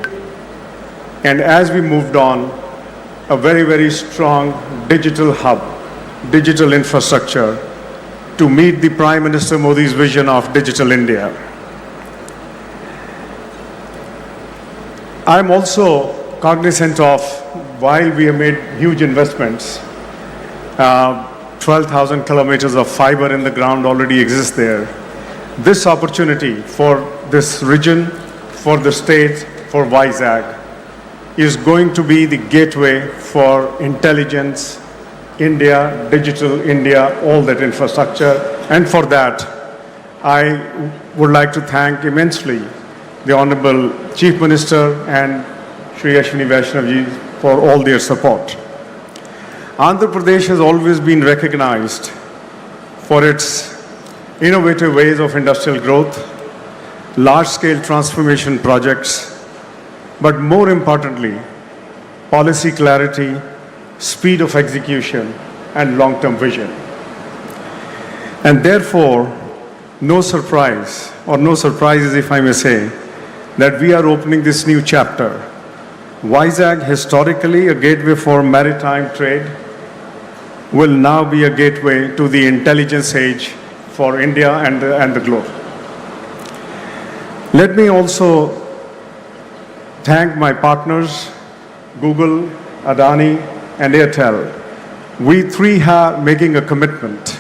and as we moved on, a very, very strong digital hub, digital infrastructure to meet the Prime Minister Modi's vision of Digital India. I'm also cognizant of, while we have made huge investments, 12,000 kilometers of fiber in the ground already exists there. This opportunity for this region, for the state, for Vizag, is going to be the gateway for intelligence, India, digital India, all that infrastructure. And for that, I would like to thank immensely the Honorable Chief Minister and Shri Ashwini Vaishnavji for all their support. Andhra Pradesh has always been recognized for its innovative ways of industrial growth, large-scale transformation projects, but more importantly, policy clarity, speed of execution, and long-term vision. And therefore, no surprises, if I may say, that we are opening this new chapter. Vizag, historically a gateway for maritime trade, will now be a gateway to the intelligence age for India and the globe. Let me also thank my partners, Google, Adani, and Airtel. We three are making a commitment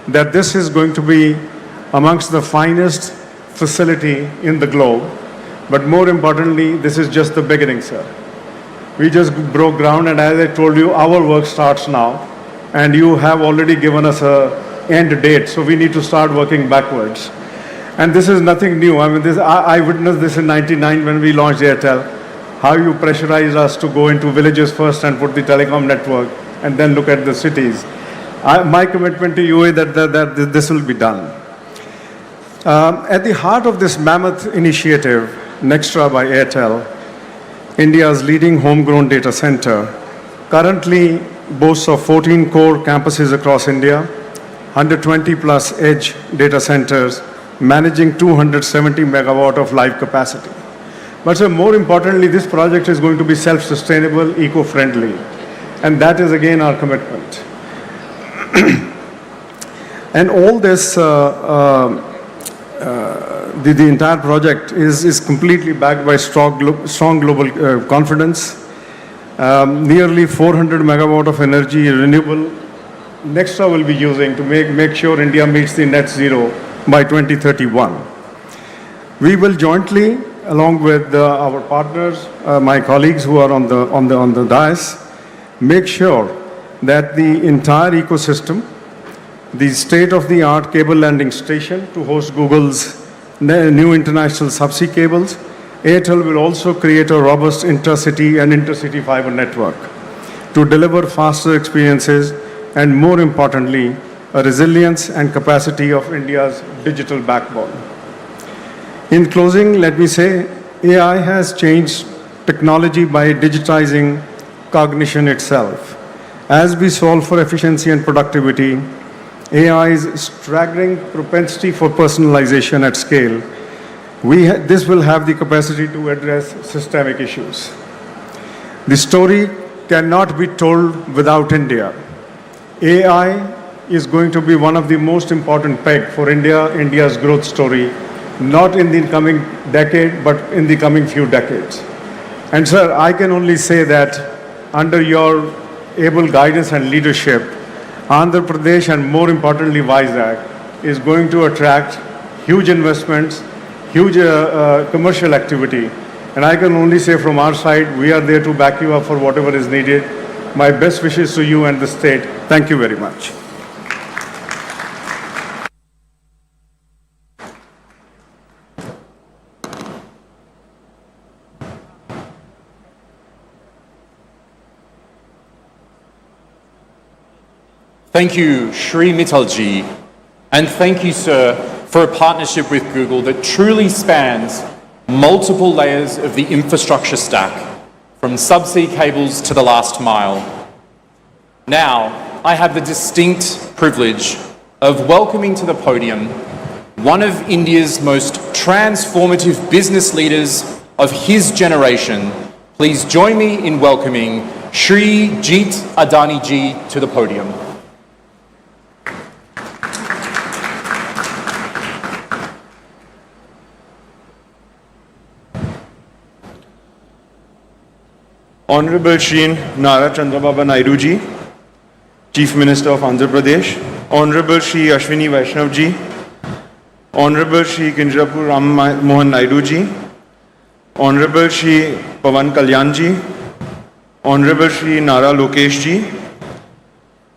that this is going to be amongst the finest facility in the globe. But more importantly, this is just the beginning, sir. We just broke ground, and as I told you, our work starts now. And you have already given us an end date, so we need to start working backwards. And this is nothing new. I mean, I witnessed this in '99 when we launched Airtel, how you pressurized us to go into villages first and put the telecom network, and then look at the cities. My commitment to you is that this will be done. At the heart of this mammoth initiative, Nextra by Airtel, India's leading homegrown data center, currently boasts of 14 core campuses across India, 120 plus edge data centers, managing 270 megawatt of live capacity. But sir, more importantly, this project is going to be self-sustainable, eco-friendly. And that is again our commitment. And all this, the entire project is completely backed by strong global confidence. Nearly 400 megawatt of energy renewable Nextra will be using to make sure India meets the net zero by 2031. We will jointly, along with our partners, my colleagues who are on the dais, make sure that the entire ecosystem, the state-of-the-art cable landing station to host Google's new international subsea cables, Airtel will also create a robust intercity and intercity fiber network to deliver faster experiences and, more importantly, a resilience and capacity of India's digital backbone. In closing, let me say, AI has changed technology by digitizing cognition itself. As we solve for efficiency and productivity, AI's staggering propensity for personalization at scale, this will have the capacity to address systemic issues. The story cannot be told without India. AI is going to be one of the most important peg for India's growth story, not in the coming decade, but in the coming few decades. And sir, I can only say that under your able guidance and leadership, Andhra Pradesh and more importantly Vizag is going to attract huge investments, huge commercial activity. And I can only say from our side, we are there to back you up for whatever is needed. My best wishes to you and the state. Thank you very much. Thank you, Shri Mittalji, and thank you, sir, for a partnership with Google that truly spans multiple layers of the infrastructure stack, from subsea cables to the last mile. Now, I have the distinct privilege of welcoming to the podium one of India's most transformative business leaders of his generation. Please join me in welcoming Shri Jeet Adani ji to the podium. Honorable Shri Chandrababu Naidu ji, Chief Minister of Andhra Pradesh, Honorable Shri Ashwini Vaishnav ji, Honorable Shri Chandrababu Ram Mohan Naidu ji, Honorable Shri Pawan Kalyan ji, Honorable Shri Nara Lokesh ji,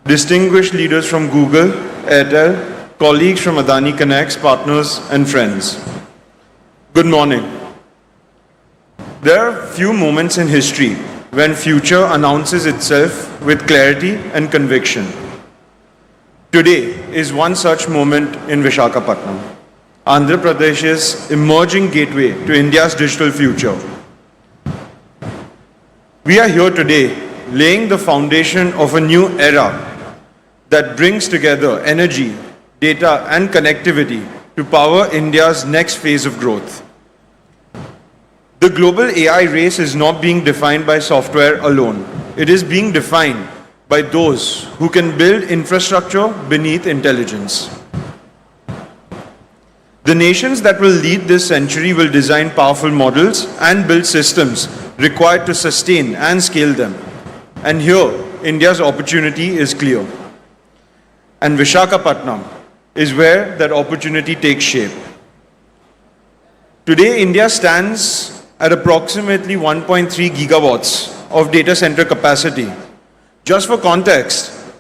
distinguished leaders from Google, Airtel, colleagues from Adani Connects, partners and friends. Good morning. There are few moments in history when future announces itself with clarity and conviction. Today is one such moment in Visakhapatnam, Andhra Pradesh's emerging gateway to India's digital future. We are here today laying the foundation of a new era that brings together energy, data and connectivity to power India's next phase of growth. The global AI race is not being defined by software alone. It is being defined by those who can build infrastructure beneath intelligence. The nations that will lead this century will design powerful models and build systems required to sustain and scale them. And here, India's opportunity is clear. And Visakhapatnam is where that opportunity takes shape. Today, India stands at approximately 1.3 gigawatts of data center capacity. Just for context,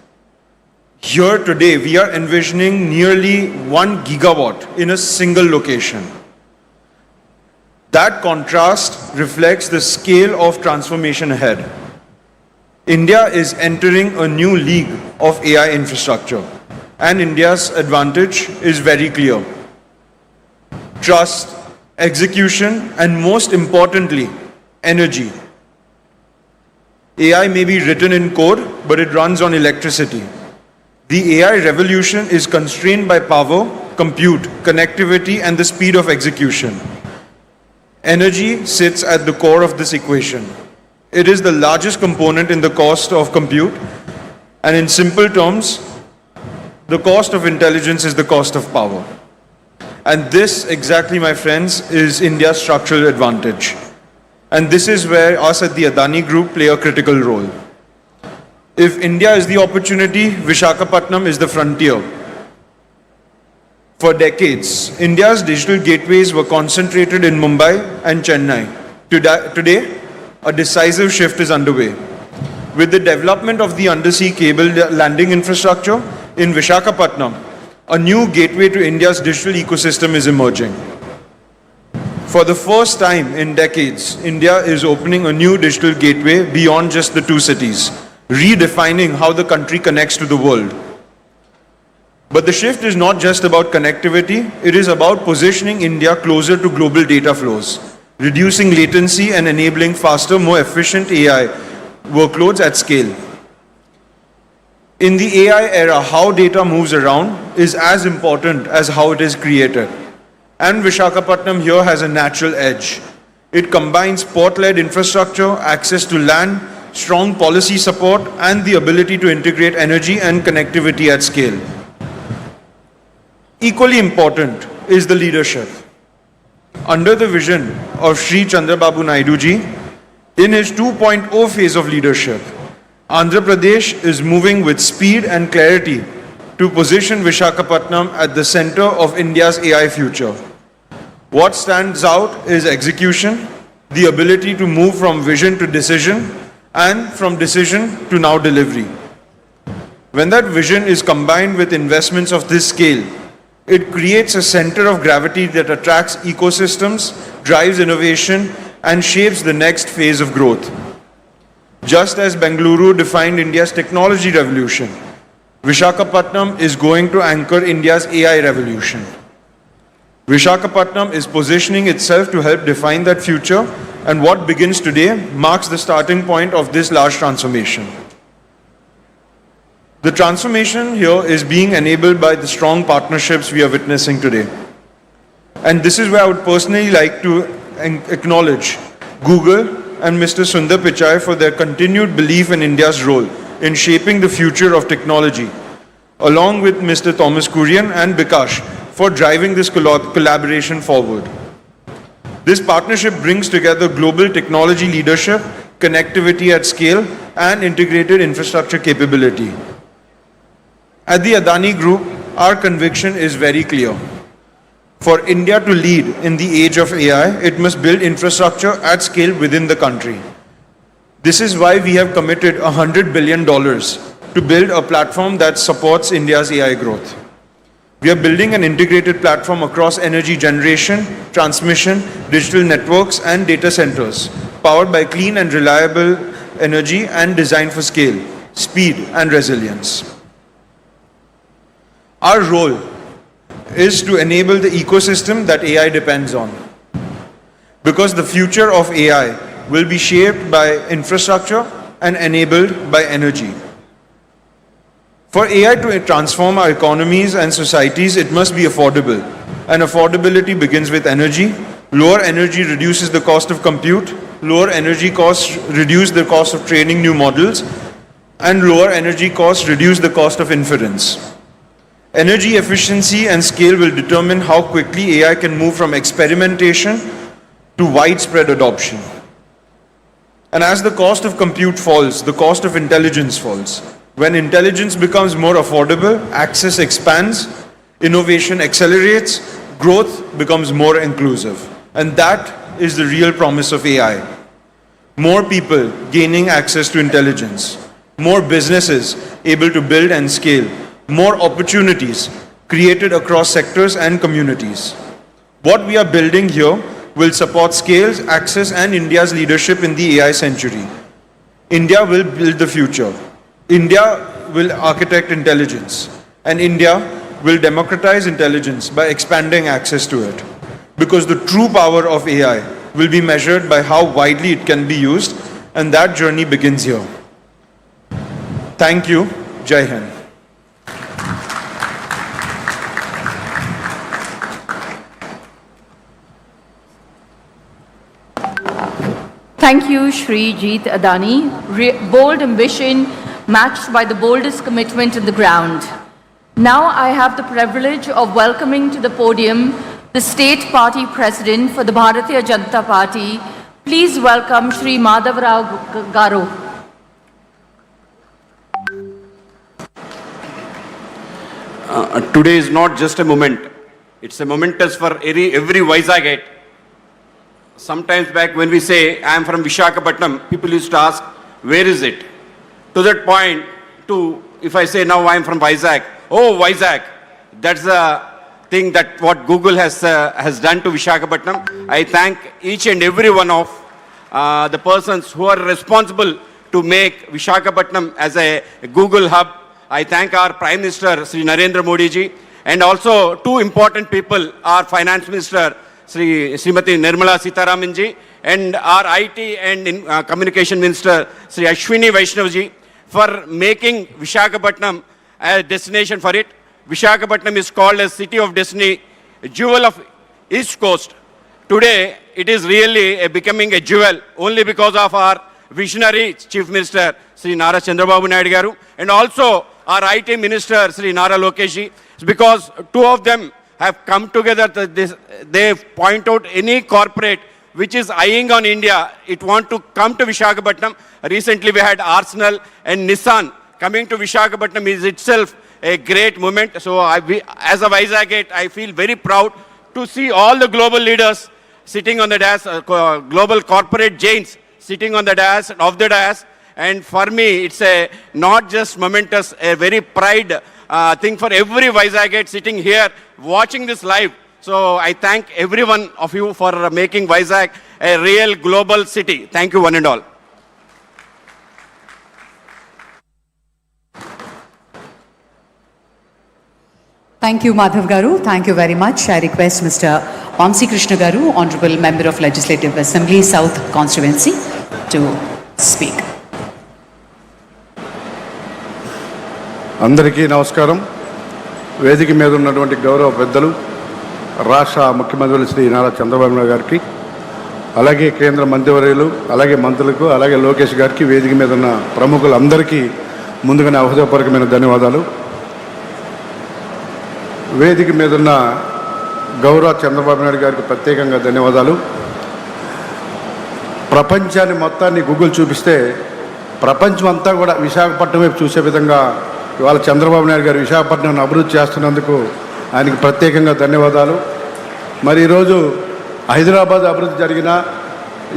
here today we are envisioning nearly 1 gigawatt in a single location. That contrast reflects the scale of transformation ahead. India is entering a new league of AI infrastructure, and India's advantage is very clear. Trust, execution, and most importantly, energy. AI may be written in code, but it runs on electricity. The AI revolution is constrained by power, compute, connectivity, and the speed of execution. Energy sits at the core of this equation. It is the largest component in the cost of compute, and in simple terms, the cost of intelligence is the cost of power. And this exactly, my friends, is India's structural advantage. And this is where us at the Adani Group play a critical role. If India is the opportunity, Visakhapatnam is the frontier. For decades, India's digital gateways were concentrated in Mumbai and Chennai. Today, a decisive shift is underway. With the development of the undersea cable landing infrastructure in Visakhapatnam, a new gateway to India's digital ecosystem is emerging. For the first time in decades, India is opening a new digital gateway beyond just the two cities, redefining how the country connects to the world. But the shift is not just about connectivity, it is about positioning India closer to global data flows, reducing latency and enabling faster, more efficient AI workloads at scale. In the AI era, how data moves around is as important as how it is created. And Visakhapatnam here has a natural edge. It combines port-led infrastructure, access to land, strong policy support, and the ability to integrate energy and connectivity at scale. Equally important is the leadership. Under the vision of Shri Chandrababu Naidu ji, in his 2.0 phase of leadership, Andhra Pradesh is moving with speed and clarity to position Visakhapatnam at the center of India's AI future. What stands out is execution, the ability to move from vision to decision, and from decision to now delivery. When that vision is combined with investments of this scale, it creates a center of gravity that attracts ecosystems, drives innovation, and shapes the next phase of growth. Just as Bengaluru defined India's technology revolution, Visakhapatnam is going to anchor India's AI revolution. Visakhapatnam is positioning itself to help define that future, and what begins today marks the starting point of this large transformation. The transformation here is being enabled by the strong partnerships we are witnessing today. And this is where I would personally like to acknowledge Google and Mr. Sundar Pichai for their continued belief in India's role in shaping the future of technology, along with Mr. Thomas Kurian and Bikash for driving this collaboration forward. This partnership brings together global technology leadership, connectivity at scale, and integrated infrastructure capability. At the Adani Group, our conviction is very clear. For India to lead in the age of AI, it must build infrastructure at scale within the country. This is why we have committed $100 billion to build a platform that supports India's AI growth. We are building an integrated platform across energy generation, transmission, digital networks, and data centers, powered by clean and reliable energy and designed for scale, speed, and resilience. Our role is to enable the ecosystem that AI depends on. Because the future of AI will be shaped by infrastructure and enabled by energy. For AI to transform our economies and societies, it must be affordable. And affordability begins with energy. Lower energy reduces the cost of compute. Lower energy costs reduce the cost of training new models. And lower energy costs reduce the cost of inference. Energy efficiency and scale will determine how quickly AI can move from experimentation to widespread adoption. And as the cost of compute falls, the cost of intelligence falls. When intelligence becomes more affordable, access expands, innovation accelerates, growth becomes more inclusive. And that is the real promise of AI. More people gaining access to intelligence, more businesses able to build and scale, more opportunities created across sectors and communities. What we are building here will support scale, access, and India's leadership in the AI century. India will build the future. India will architect intelligence, and India will democratize intelligence by expanding access to it. Because the true power of AI will be measured by how widely it can be used, and that journey begins here. Thank you. Jai Hind. Thank you, Shri Jeet Adani. Bold ambition matched by the boldest commitment on the ground. Now I have the privilege of welcoming to the podium the State Party President for the Bharatiya Janata Party. Please welcome Shri Madhav Rao Garu. Today is not just a moment. It's a momentous for every Vizagite. Sometimes back when we say, I am from Visakhapatnam, people used to ask, where is it? To that point, if I say now I am from Vizag, oh, Vizag, that's the thing that what Google has done to Visakhapatnam. I thank each and every one of the persons who are responsible to make Visakhapatnam as a Google hub. I thank our Prime Minister, Sri Narendra Modi ji, and also two important people, our Finance Minister, Srimati Nirmala Sitharaman ji, and our IT and Communication Minister, Sri Ashwini Vaishnav ji, for making Visakhapatnam a destination for it. Visakhapatnam is called as City of Destiny, a jewel of East Coast. Today, it is really becoming a jewel only because of our visionary Chief Minister, Sri Nara Chandrababu Naidu garu, and also our IT Minister, Sri Nara Lokesh ji, because two of them have come together. They point out any corporate which is eyeing on India, it want to come to Visakhapatnam. Recently we had Arsenal and Nissan coming to Visakhapatnam is itself a great moment. So as a Vizagite, I feel very proud to see all the global leaders sitting on the dais, global corporate giants sitting on the dais, of the dais. And for me, it's a not just momentous, a very pride thing for every Vizagite sitting here watching this live. So I thank every one of you for making Vizag a real global city. Thank you one and all. Thank you, Madhav Garu. Thank you very much. I request Mr. Vamsi Krishna Garu, Honorable Member of Legislative Assembly, South Constituency, to speak. అందరికీ నమస్కారం. వేదిక మీద ఉన్నటువంటి గౌరవ పెద్దలు రాష్ట్ర ముఖ్యమంత్రి శ్రీ నారా చంద్రబాబు నాయుడు గారికి, అలాగే కేంద్ర మంత్రివర్యులు, అలాగే మంత్రులకు, అలాగే లోకేష్ గారికి, వేదిక మీద ఉన్న ప్రముఖులందరికీ ముందుగానే హృదయపూర్వకమైన ధన్యవాదాలు. వేదిక మీద ఉన్న గౌరవ చంద్రబాబు నాయుడు గారికి ప్రత్యేకంగా ధన్యవాదాలు. ప్రపంచాన్ని మొత్తాన్ని గూగుల్ చూపిస్తే ప్రపంచం అంతా కూడా విశాఖపట్నం వైపు చూసే విధంగా ఇవాళ చంద్రబాబు నాయుడు గారు విశాఖపట్నాన్ని అభివృద్ధి చేస్తున్నందుకు ఆయనకి ప్రత్యేకంగా ధన్యవాదాలు. మరి ఈరోజు హైదరాబాద్ అభివృద్ధి జరిగినా,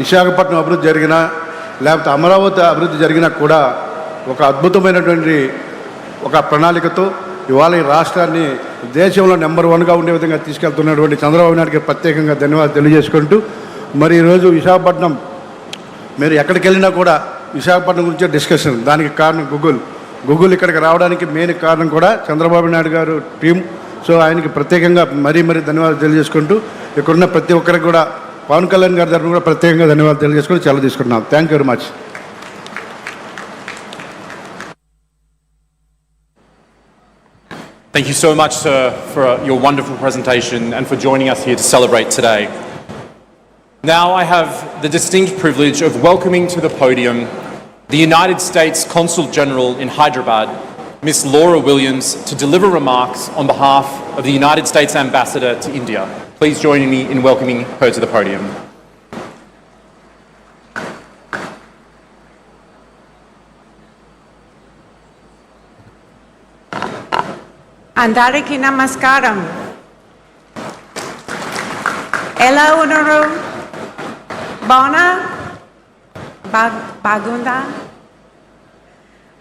విశాఖపట్నం అభివృద్ధి జరిగినా, లేకపోతే అమరావతి అభివృద్ధి జరిగినా కూడా ఒక అద్భుతమైనటువంటి ఒక ప్రణాళికతో ఇవాళ ఈ రాష్ట్రాన్ని దేశంలో నెంబర్ 1గా ఉండే విధంగా తీసుకెళ్తున్నటువంటి చంద్రబాబు నాయుడుకి ప్రత్యేకంగా ధన్యవాదాలు తెలియజేసుకుంటూ మరి ఈరోజు విశాఖపట్నం మీరు ఎక్కడికి వెళ్ళినా కూడా విశాఖపట్నం గురించే డిస్కషన్. దానికి కారణం గూగుల్ ఇక్కడికి రావడానికి మెయిన్ కారణం కూడా చంద్రబాబు నాయుడు గారు టీం. సో ఆయనకి ప్రత్యేకంగా మరీ ధన్యవాదాలు తెలియజేసుకుంటూ ఇక్కడున్న ప్రతి ఒక్కరికి కూడా పవన్ కళ్యాణ్ గారి తరఫున కూడా ప్రత్యేకంగా ధన్యవాదాలు తెలియజేసుకుంటూ సెలవు తీసుకుంటున్నాం. Thank you very much. Thank you so much, sir, for your wonderful presentation and for joining us here to celebrate today. Now I have the distinct privilege of welcoming to the podium the United States Consul General in Hyderabad, Miss Laura Williams, to deliver remarks on behalf of the United States Ambassador to India. Please join me in welcoming her to the podium. Andariki namaskaram. Ela unaru Bona Bagunda.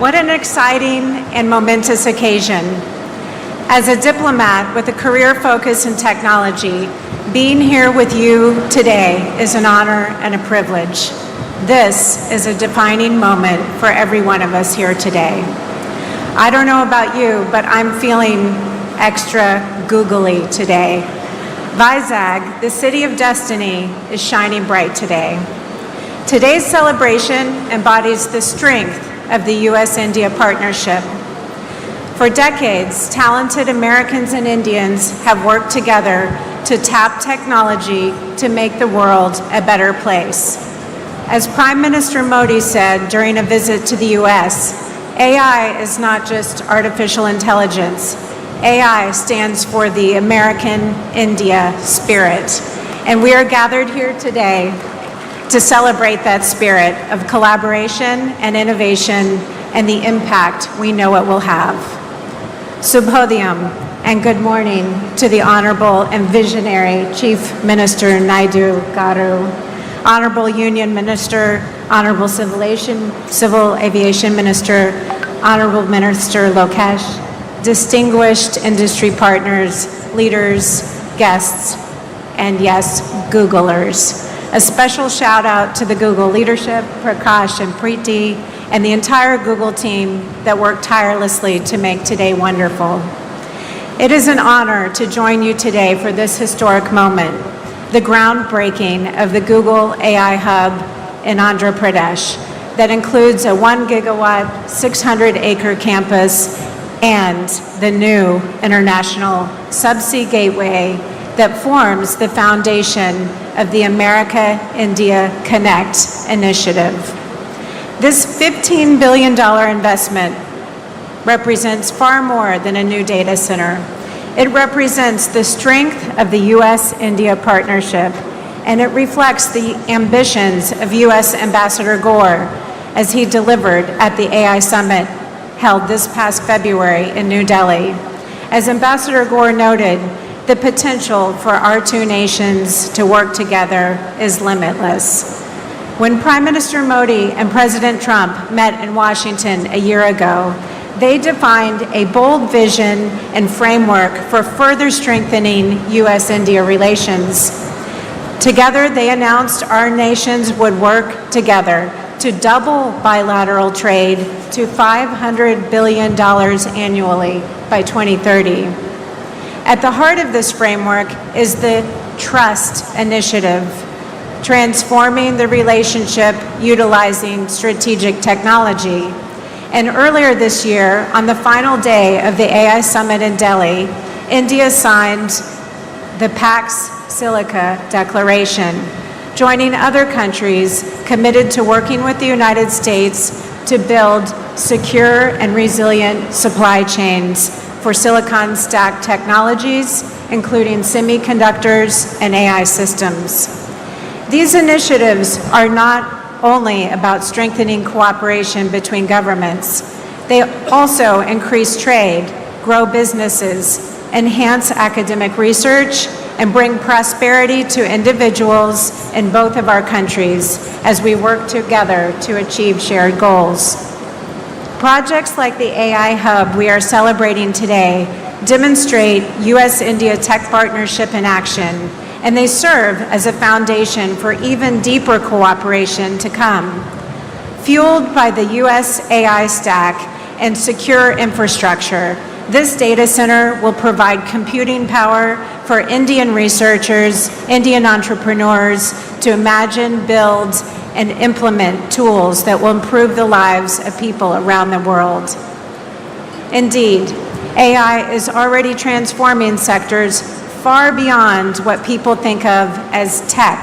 What an exciting and momentous occasion. As a diplomat with a career focus in technology, being here with you today is an honor and a privilege. This is a defining moment for every one of us here today. I don't know about you, but I'm feeling extra googly today. Vizag, the city of destiny, is shining bright today. Today's celebration embodies the strength of the U.S.-India partnership. For decades, talented Americans and Indians have worked together to tap technology to make the world a better place. As Prime Minister Modi said during a visit to the U.S., AI is not just artificial intelligence. AI stands for the American India spirit. And we are gathered here today to celebrate that spirit of collaboration and innovation and the impact we know it will have. Subhodhyam and good morning to the Honorable and Visionary Chief Minister Naidu Garu, Honorable Union Minister, Honorable Civil Aviation Minister, Honorable Minister Lokesh, distinguished industry partners, leaders, guests, and yes, Googlers. A special shout out to the Google leadership, Prakash and Preeti, and the entire Google team that worked tirelessly to make today wonderful. It is an honor to join you today for this historic moment, the groundbreaking of the Google AI Hub in Andhra Pradesh that includes a 1 gigawatt, 600-acre campus and the new international subsea gateway that forms the foundation of the America-India Connect initiative. This $15 billion investment represents far more than a new data center. It represents the strength of the U.S.-India partnership, and it reflects the ambitions of U.S. Ambassador Gore as he delivered at the AI Summit held this past February in New Delhi. As Ambassador Gore noted, the potential for our two nations to work together is limitless. When Prime Minister Modi and President Trump met in Washington a year ago, they defined a bold vision and framework for further strengthening U.S.-India relations. Together, they announced our nations would work together to double bilateral trade to $500 billion annually by 2030. At the heart of this framework is the Trust Initiative, transforming the relationship utilizing strategic technology. And earlier this year, on the final day of the AI Summit in Delhi, India signed the Pax Silica Declaration, joining other countries committed to working with the United States to build secure and resilient supply chains for silicon stack technologies, including semiconductors and AI systems. These initiatives are not only about strengthening cooperation between governments, they also increase trade, grow businesses, enhance academic research, and bring prosperity to individuals in both of our countries as we work together to achieve shared goals. Projects like the AI Hub we are celebrating today demonstrate U.S.-India tech partnership in action, and they serve as a foundation for even deeper cooperation to come. Fueled by the U.S. AI stack and secure infrastructure, this data center will provide computing power for Indian researchers, Indian entrepreneurs to imagine, build, and implement tools that will improve the lives of people around the world. Indeed, AI is already transforming sectors far beyond what people think of as tech.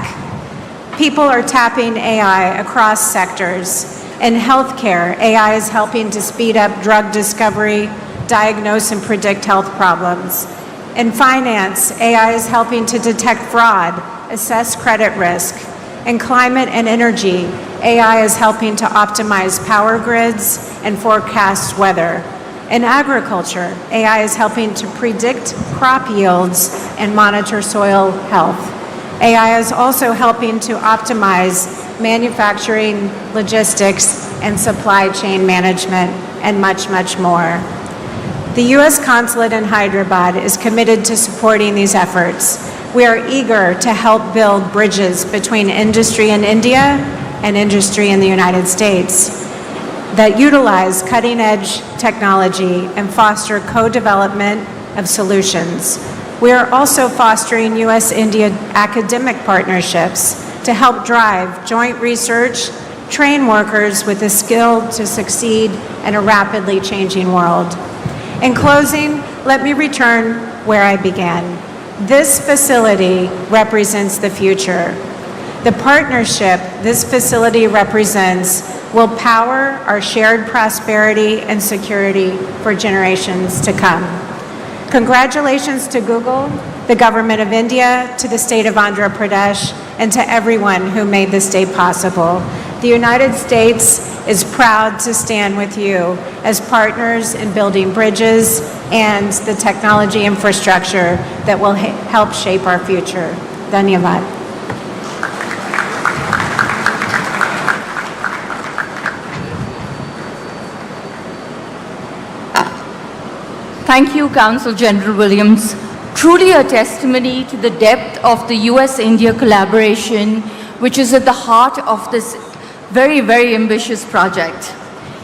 People are tapping AI across sectors. In healthcare, AI is helping to speed up drug discovery, diagnose and predict health problems. In finance, AI is helping to detect fraud, assess credit risk. In climate and energy, AI is helping to optimize power grids and forecast weather. In agriculture, AI is helping to predict crop yields and monitor soil health. AI is also helping to optimize manufacturing, logistics, and supply chain management, and much, much more. The U.S. Consulate in Hyderabad is committed to supporting these efforts. We are eager to help build bridges between industry in India and industry in the United States that utilize cutting-edge technology and foster co-development of solutions. We are also fostering U.S.-India academic partnerships to help drive joint research, train workers with the skill to succeed in a rapidly changing world. In closing, let me return where I began. This facility represents the future. The partnership this facility represents will power our shared prosperity and security for generations to come. Congratulations to Google, the Government of India, to the State of Andhra Pradesh, and to everyone who made this day possible. The United States is proud to stand with you as partners in building bridges and the technology infrastructure that will help shape our future. Dhanyavad. Thank you, Counsel General Williams. Truly a testimony to the depth of the US-India collaboration, which is at the heart of this very, very ambitious project.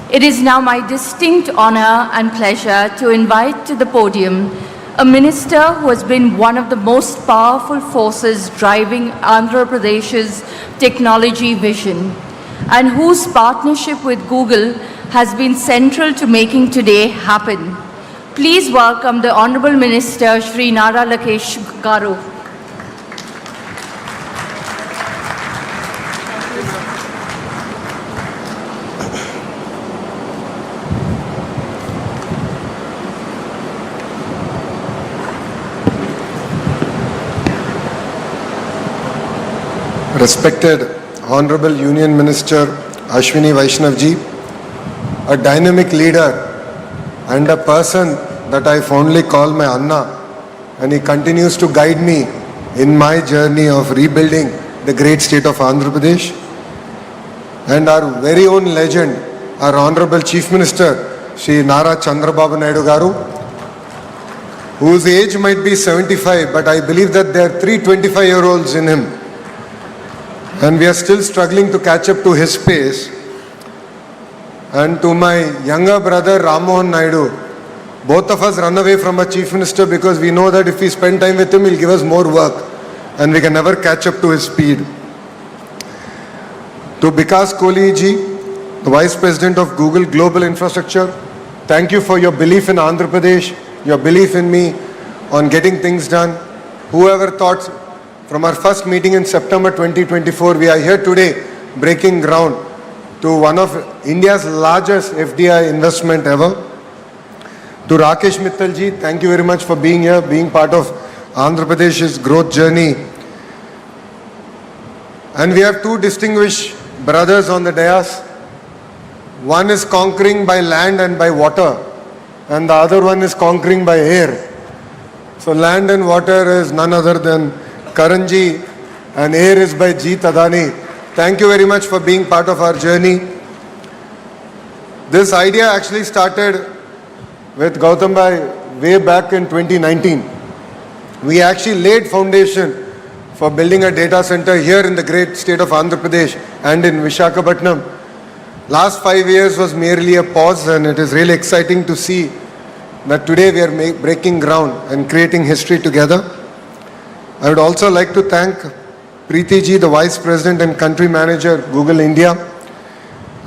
It is now my distinct honor and pleasure to invite to the podium a minister who has been one of the most powerful forces driving Andhra Pradesh's technology vision, and whose partnership with Google has been central to making today happen. Please welcome the Honorable Minister, Shri Nara Lakesh Garu. Respected Honorable Union Minister Ashwini Vaishnav ji, a dynamic leader and a person that I fondly call my Anna, and he continues to guide me in my journey of rebuilding the great state of Andhra Pradesh. And our very own legend, our Honorable Chief Minister, Shri Nara Chandrababu Naidu Garu, whose age might be 75, but I believe that there are 3 25-year-olds in him. And we are still struggling to catch up to his pace. And to my younger brother Rammohan Naidu, both of us run away from a chief minister because we know that if we spend time with him, he'll give us more work and we can never catch up to his speed. To Bikas Kohli ji, the Vice President of Google Global Infrastructure, thank you for your belief in Andhra Pradesh, your belief in me on getting things done. Whoever thought from our first meeting in September 2024, we are here today breaking ground to one of India's largest FDI investment ever. To Rakesh Mittal ji, thank you very much for being here, being part of Andhra Pradesh's growth journey. And we have 2 distinguished brothers on the dais. One is conquering by land and by water, and the other one is conquering by air. So land and water is none other than Karan ji, and air is by Jeet Adani. Thank you very much for being part of our journey. This idea actually started with Gautam Bhai way back in 2019. We actually laid foundation for building a data center here in the great state of Andhra Pradesh and in Visakhapatnam. Last 5 years was merely a pause, and it is really exciting to see that today we are breaking ground and creating history together. I would also like to thank Preeti ji, the Vice President and Country Manager, Google India.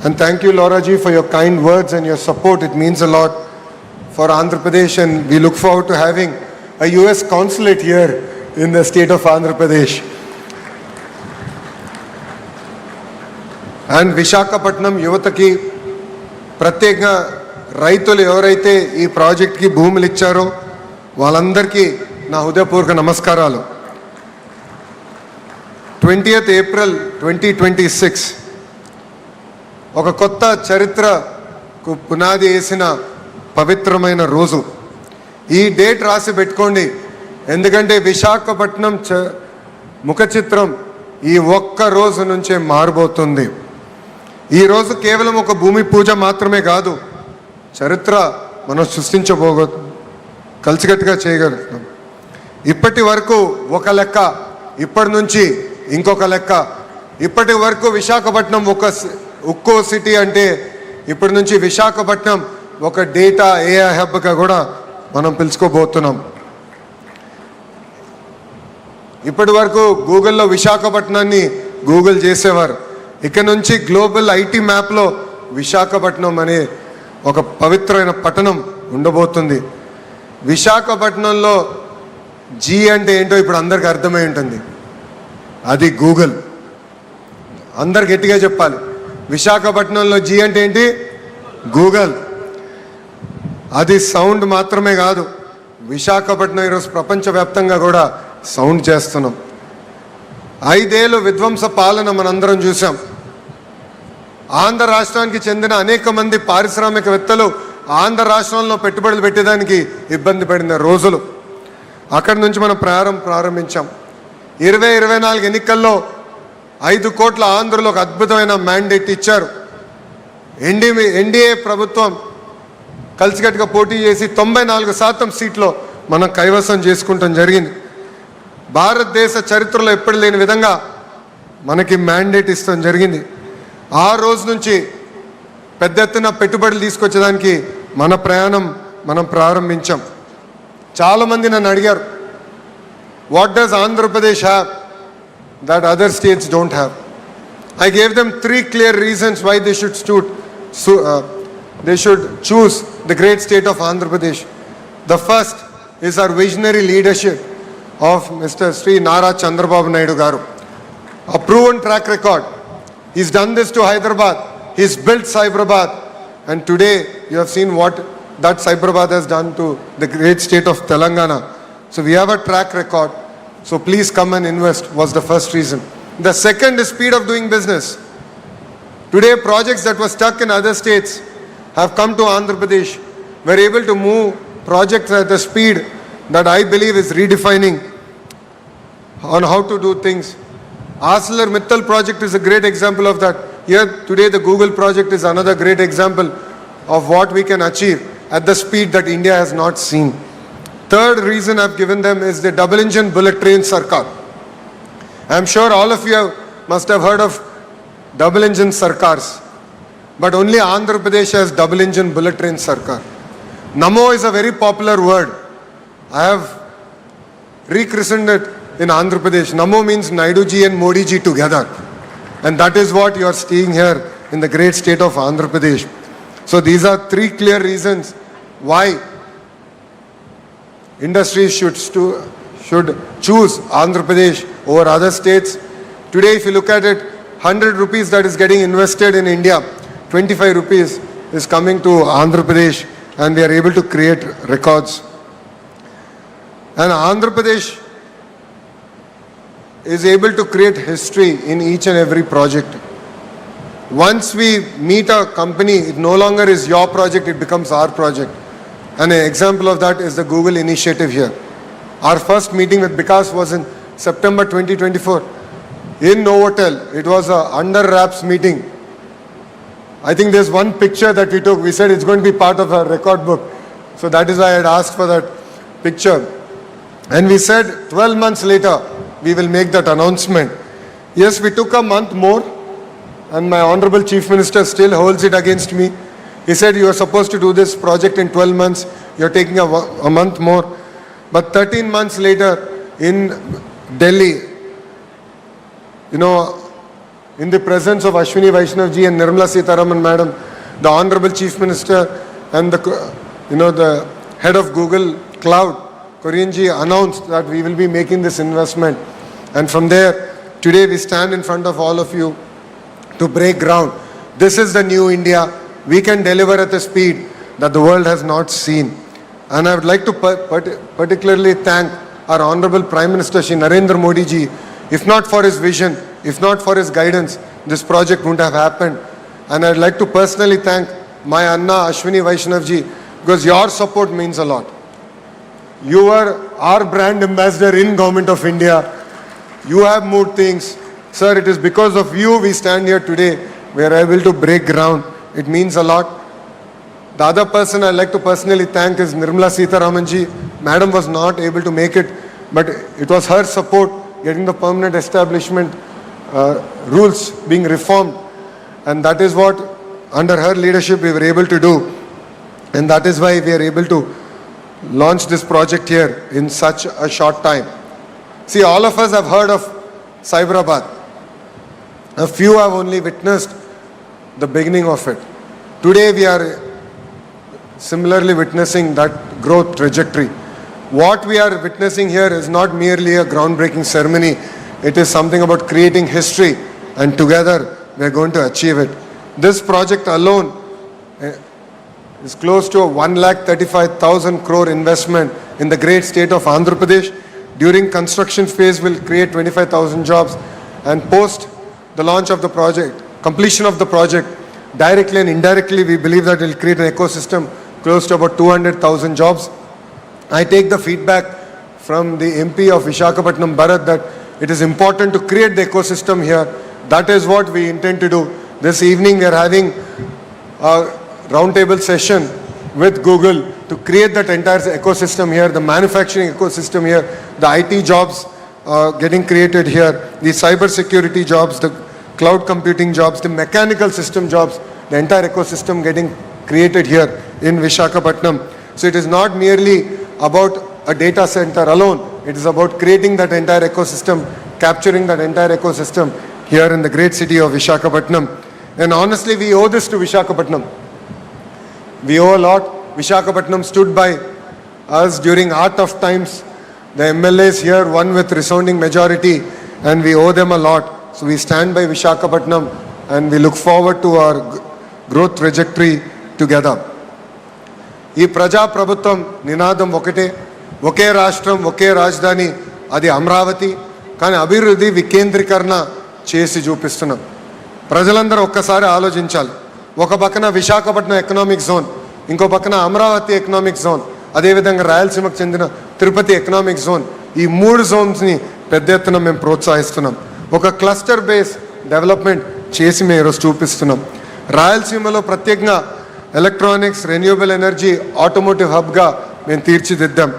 And thank you, Laura ji, for your kind words and your support. It means a lot for Andhra Pradesh, and we look forward to having a US consulate here in the state of Andhra Pradesh. And Visakhapatnam యువతకి ప్రత్యేకంగా రైతులు ఎవరైతే ఈ ప్రాజెక్ట్కి భూములు ఇచ్చారో వాళ్ళందరికీ నా హృదయపూర్వక నమస్కారాలు. 20th April 2026 ఒక కొత్త చరిత్రకు పునాది వేసిన పవిత్రమైన రోజు. ఈ డేట్ రాసి పెట్టుకోండి, ఎందుకంటే విశాఖపట్నం ముఖ చిత్రం ఈ ఒక్క రోజు నుంచే మారబోతుంది. ఈ రోజు కేవలం ఒక భూమి పూజ మాత్రమే కాదు, చరిత్ర మనం కలిసికట్టుగా చేయగలుగుతాం. ఇప్పటి వరకు ఒక లెక్క, ఇప్పటి నుంచి ఇంకొక లెక్క. ఇప్పటి వరకు విశాఖపట్నం ఒక ఉక్కో సిటీ అంటే ఇప్పటి నుంచి విశాఖపట్నం ఒక డేటా ఏఐ హబ్గా కూడా మనం పిలుచుకోబోతున్నాం. ఇప్పటి వరకు గూగుల్లో విశాఖపట్నాన్ని గూగుల్ చేసేవారు. ఇక్కడ నుంచి గ్లోబల్ ఐటీ మ్యాప్లో విశాఖపట్నం అనే ఒక పవిత్రమైన పట్టణం ఉండబోతుంది. విశాఖపట్నంలో జీ అంటే ఏంటో ఇప్పుడు అందరికి అర్థమై ఉంటుంది, అది గూగుల్. అందరు గట్టిగా చెప్పాలి, విశాఖపట్నంలో జీ అంటే ఏంటి? గూగుల్. అది సౌండ్ మాత్రమే కాదు, విశాఖపట్నం ఈరోజు ప్రపంచవ్యాప్తంగా కూడా సౌండ్ చేస్తున్నాం. 5 ఏళ్ళు విధ్వంస పాలన మనందరం చూసాం. ఆంధ్ర రాష్ట్రానికి చెందిన అనేక మంది పారిశ్రామికవేత్తలు ఆంధ్ర రాష్ట్రంలో పెట్టుబడులు పెట్టేదానికి ఇబ్బంది పడిన రోజులు. అక్కడి నుంచి మనం ప్రారంభించాం. 2024 ఎన్నికల్లో 5 కోట్ల ఆంధ్రులు ఒక అద్భుతమైన మ్యాండేట్ ఇచ్చారు. ఎన్డీఏ ప్రభుత్వం కలిసికట్టుగా పోటీ చేసి 94% సీట్లో మనం కైవసం చేసుకుంటాం జరిగింది. భారతదేశ చరిత్రలో ఎప్పుడు లేని విధంగా మనకి మ్యాండేట్ ఇస్తాం జరిగింది. ఆ రోజు నుంచి పెద్ద ఎత్తున పెట్టుబడులు తీసుకొచ్చేదానికి మన ప్రయాణం మనం ప్రారంభించాం. చాలామంది నన్ను అడిగారు, what does Andhra Pradesh have that other states don't have? I gave them 3 clear reasons why they should choose the great state of Andhra Pradesh. The first is our visionary leadership of Mr. Sri Nara Chandrababu Naidu garu. A proven track record. He's done this to Hyderabad. He's built Cyberabad. And today you have seen what that Cyberabad has done to the great state of Telangana. So we have a track record. So please come and invest was the first reason. The second is speed of doing business. Today projects that were stuck in other states have come to Andhra Pradesh. We're able to move projects at the speed that I believe is redefining on how to do things. ArcelorMittal project is a great example of that. Here today the Google project is another great example of what we can achieve at the speed that India has not seen. Third reason I've given them is the double engine bullet train Sarkar. I'm sure all of you must have heard of double engine Sarkars, but only Andhra Pradesh has double engine bullet train Sarkar. Namo is a very popular word. I have rechristened it in Andhra Pradesh. Namo means Naidu ji and Modi ji together, and that is what you are seeing here in the great state of Andhra Pradesh. So these are 3 clear reasons why industries should choose Andhra Pradesh over other states. Today, if you look at it, 100 rupees that is getting invested in India, 25 rupees is coming to Andhra Pradesh, and they are able to create records. And Andhra Pradesh is able to create history in each and every project. Once we meet a company, it no longer is your project, it becomes our project. And an example of that is the Google initiative here. Our first meeting with Vikas was in September 2024 in Novotel. It was a under wraps meeting. I think there's one picture that we took. We said it's going to be part of our record book. So that is why I had asked for that picture. And we said 12 months later, we will make that announcement. Yes, we took a month more, and my Honorable Chief Minister still holds it against me. He said, you are supposed to do this project in 12 months. You're taking a month more. But 13 months later, in Delhi, you know, in the presence of Ashwini Vaishnav ji and Nirmala Sitharaman madam, the Honorable Chief Minister and the head of Google Cloud, Korean ji, announced that we will be making this investment. And from there, today we stand in front of all of you to break ground. This is the new India. We can deliver at a speed that the world has not seen. And I would like to particularly thank our Honorable Prime Minister Shri Narendra Modi ji. If not for his vision, if not for his guidance, this project wouldn't have happened. And I'd like to personally thank my Anna Ashwini Vaishnav ji, because your support means a lot. You are our brand ambassador in Government of India. You have moved things. Sir, it is because of you we stand here today. We are able to break ground. It means a lot. The other person I'd like to personally thank is Nirmala Sitharaman ji. Madam was not able to make it, but it was her support getting the permanent establishment rules being reformed. And that is what, under her leadership, we were able to do. And that is why we are able to launch this project here in such a short time. See, all of us have heard of Cyberabad. A few have only witnessed the beginning of it. Today we are similarly witnessing that growth trajectory. What we are witnessing here is not merely a groundbreaking ceremony. It is something about creating history, and together we are going to achieve it. This project alone is close to a 1,35,000 crore investment in the great state of Andhra Pradesh. During construction phase will create 25,000 jobs, and post the launch of the project, completion of the project, directly and indirectly we believe that it will create an ecosystem close to about 200,000 jobs. I take the feedback from the MP of Visakhapatnam Bharat that it is important to create the ecosystem here. That is what we intend to do. This evening we are having a roundtable session with Google to create that entire ecosystem here, the manufacturing ecosystem here, the IT jobs getting created here, the cyber security jobs, the cloud computing jobs, the mechanical system jobs, the entire ecosystem getting created here in Visakhapatnam. So it is not merely about a data center alone. It is about creating that entire ecosystem, capturing that entire ecosystem here in the great city of Visakhapatnam. And honestly, we owe this to Visakhapatnam. We owe a lot. Visakhapatnam stood by us during our tough times. The MLAs here won with resounding majority, and we owe them a lot. So we stand by Visakhapatnam, and we look forward to our growth trajectory together. ఈ ప్రజాప్రభుత్వం నినాదం ఒకటే, ఒకే రాష్ట్రం ఒకే రాజధాని, అది అమరావతి. కానీ అభివృద్ధి వికేంద్రీకరణ చేసి చూపిస్తున్నాం. ప్రజలందరూ ఒక్కసారి ఆలోచించాలి. ఒక పక్కన విశాఖపట్నం ఎకనామిక్ జోన్, ఇంకో పక్కన అమరావతి ఎకనామిక్ జోన్, అదేవిధంగా రాయలసీమకు చెందిన తిరుపతి ఎకనామిక్ జోన్. ఈ 3 జోన్స్ని పెద్ద ఎత్తున మేము ప్రోత్సహిస్తున్నాం. ఒక క్లస్టర్ బేస్ డెవలప్మెంట్ చేసి మేము ఈరోజు చూపిస్తున్నాం. రాయలసీమలో ప్రత్యేకంగా ఎలక్ట్రానిక్స్, రెన్యూవబుల్ ఎనర్జీ, ఆటోమోటివ్ హబ్గా మేము తీర్చిదిద్దాం.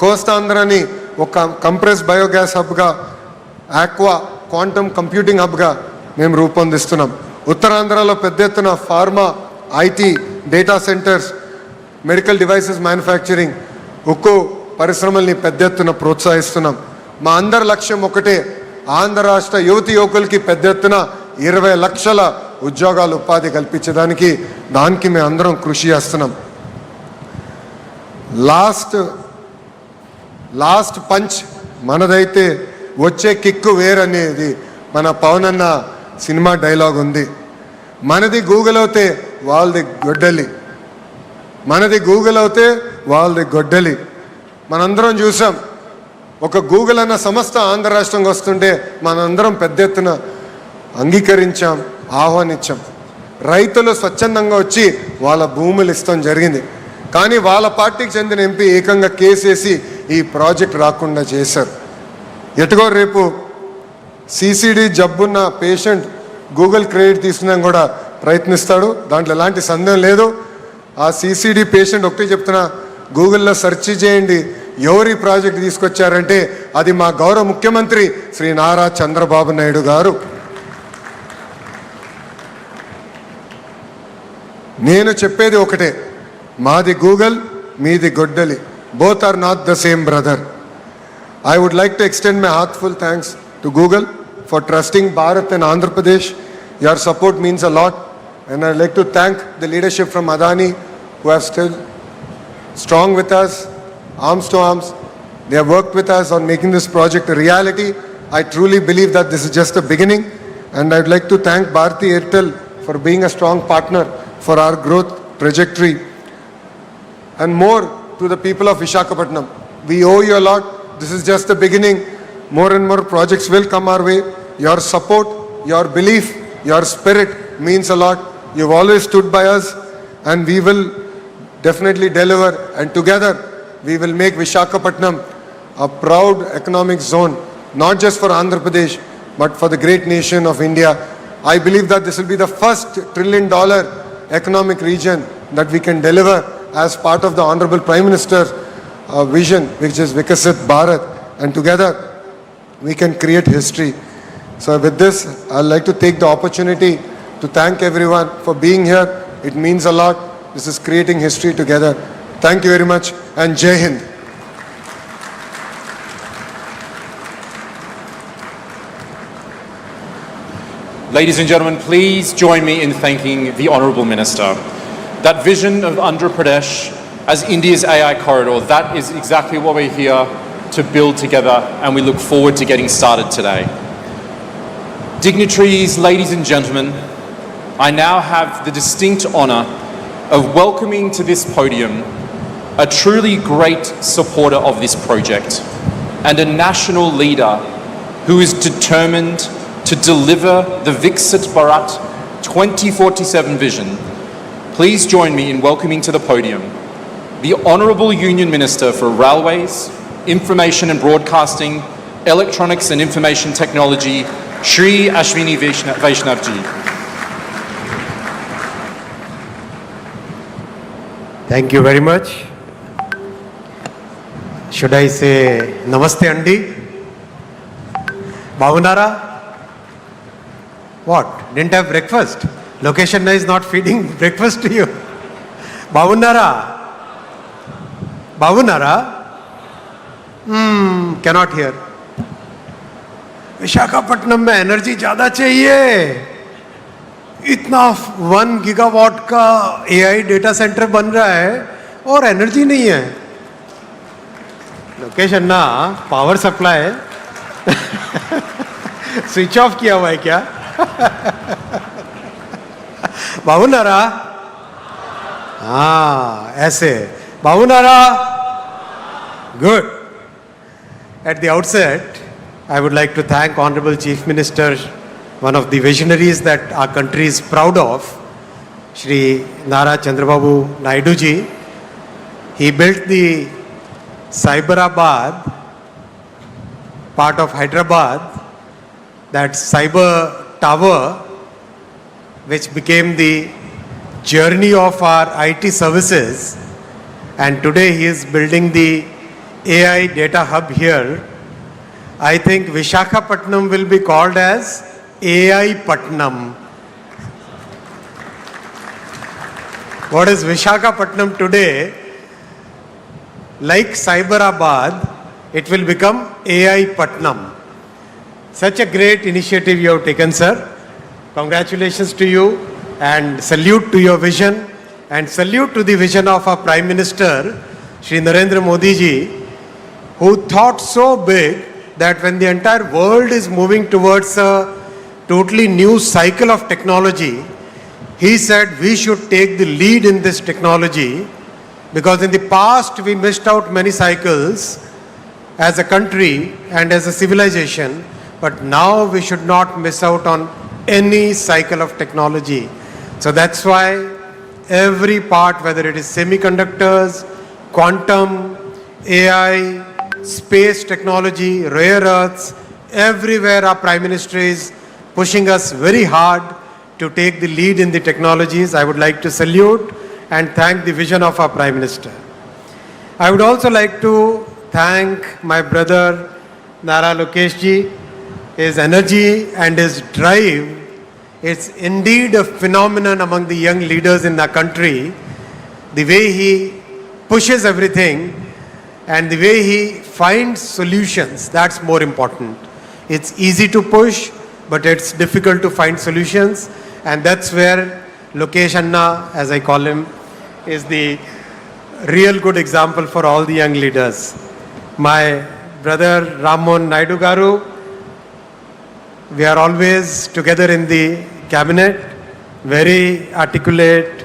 కోస్తాంధ్రని ఒక కంప్రెస్ బయోగ్యాస్ హబ్గా, ఆక్వా క్వాంటమ్ కంప్యూటింగ్ హబ్గా మేము రూపొందిస్తున్నాం. ఉత్తరాంధ్రలో పెద్ద ఎత్తున pharma, IT, data centres, medical devices manufacturing, ఉక్కు పరిశ్రమల్ని పెద్ద ఎత్తున ప్రోత్సహిస్తున్నాం. మా అందరి లక్ష్యం ఒకటే, ఆంధ్ర రాష్ట్ర యువతి యువకులకి పెద్ద ఎత్తున 20 లక్షల ఉద్యోగాలు, ఉపాధి కల్పించడానికి దానికి మేము అందరం కృషి చేస్తున్నాం. లాస్ట్ పంచ్ మనదైతే వచ్చే కిక్కు వేరనేది మన పవన్ అన్న సినిమా డైలాగ్ ఉంది. మనది గూగుల్ అవుతే వాళ్ళది గొడ్డలి, మనది గూగుల్ అవుతే వాళ్ళది గొడ్డలి. మనందరం చూసాం, ఒక గూగుల్ అన్న సంస్థ ఆంధ్ర రాష్ట్రంగా వస్తుంటే మనందరం పెద్ద ఎత్తున అంగీకరించాం, ఆహ్వానించాం. రైతులు స్వచ్ఛందంగా వచ్చి వాళ్ళ భూములు ఇస్తాం జరిగింది. కానీ వాళ్ళ పార్టీకి చెందిన ఎంపీ ఏకంగా కేసేసి ఈ ప్రాజెక్ట్ రాకుండా చేశారు. ఎటుగో రేపు సిసిడి జబ్బున్న పేషెంట్ గూగుల్ క్రెడిట్ తీసుకున్నా కూడా ప్రయత్నిస్తాడు, దాంట్లో ఎలాంటి సందేహం లేదు. ఆ సిసిడి పేషెంట్ ఒకటే చెప్తున్నా, గూగుల్లో సెర్చ్ చేయండి ఎవరి ప్రాజెక్ట్ తీసుకొచ్చారంటే అది మా గౌరవ ముఖ్యమంత్రి శ్రీ నారా చంద్రబాబు నాయుడు గారు. నేను చెప్పేది ఒకటే, మాది గూగుల్, మీది గొడ్డలి. Both are not the same brother. I would like to extend my heartfelt thanks to Google for trusting Bharat and Andhra Pradesh. Your support means a lot, and I'd like to thank the leadership from Adani who have still strong with us, arms to arms. They have worked with us on making this project a reality. I truly believe that this is just the beginning, and I'd like to thank Bharti Airtel for being a strong partner for our growth trajectory. And more to the people of Visakhapatnam, we owe you a lot. This is just the beginning. More and more projects will come our way. Your support, your belief, your spirit means a lot. You've always stood by us, and we will definitely deliver. And together, we will make Visakhapatnam a proud economic zone, not just for Andhra Pradesh, but for the great nation of India. I believe that this will be the first $1 trillion economic region that we can deliver as part of the Honorable Prime Minister's vision, which is Vikasit Bharat, and together we can create history. So with this, I'd like to take the opportunity to thank everyone for being here. It means a lot. This is creating history together. Thank you very much, and Jai Hind. Ladies and gentlemen, please join me in thanking the Honourable Minister. That vision of Andhra Pradesh as India's AI corridor, that is exactly what we're here to build together, and we look forward to getting started today. Dignitaries, ladies and gentlemen, I now have the distinct honour of welcoming to this podium a truly great supporter of this project and a national leader who is determined to deliver the Viksit Bharat 2047 vision. Please join me in welcoming to the podium the Honourable Union Minister for Railways, Information and Broadcasting, Electronics and Information Technology, Shri Ashwini Vaishnav ji. Thank you very much. Should I say Namaste Andi? Bhavunara? What? Didn't have breakfast? Location is not feeding breakfast to you. Bhavunara? Bhavunara? Cannot hear. Visakhapatnam में energy ज़्यादा चाहिए. इतना 1 gigawatt का AI data centre बन रहा है और energy नहीं है. लोकेशन ना पावर सप्लाई स्विच ऑफ किया हुआ है क्या? बाबूनारा? हाँ ऐसे. बाबूनारा? Good. At the outset, I would like to thank Honorable Chief Minister, one of the visionaries that our country is proud of, Shri Nara Chandrababu Naidu ji. He built the Cyberabad, part of Hyderabad, that cyber tower, which became the journey of our IT services. And today he is building the AI data hub here. I think Visakhapatnam will be called as AI Patnam. What is Visakhapatnam today? Like Cyberabad, it will become AI Patnam. Such a great initiative you have taken, sir. Congratulations to you and salute to your vision and salute to the vision of our Prime Minister, Shri Narendra Modi ji, who thought so big that when the entire world is moving towards a totally new cycle of technology, he said we should take the lead in this technology, because in the past we missed out many cycles as a country and as a civilization, but now we should not miss out on any cycle of technology. So that's why every part, whether it is semiconductors, quantum, AI, space technology, rare earths, everywhere our Prime Minister is pushing us very hard to take the lead in the technologies, I would like to salute and thank the vision of our Prime Minister. I would also like to thank my brother Nara Lokesh ji. His energy and his drive is indeed a phenomenon among the young leaders in the country. The way he pushes everything and the way he finds solutions, that's more important. It's easy to push, but it's difficult to find solutions, and that's where Lokesh Anna, as I call him, is the real good example for all the young leaders. My brother Ramon Naidu Garu, we are always together in the cabinet, very articulate,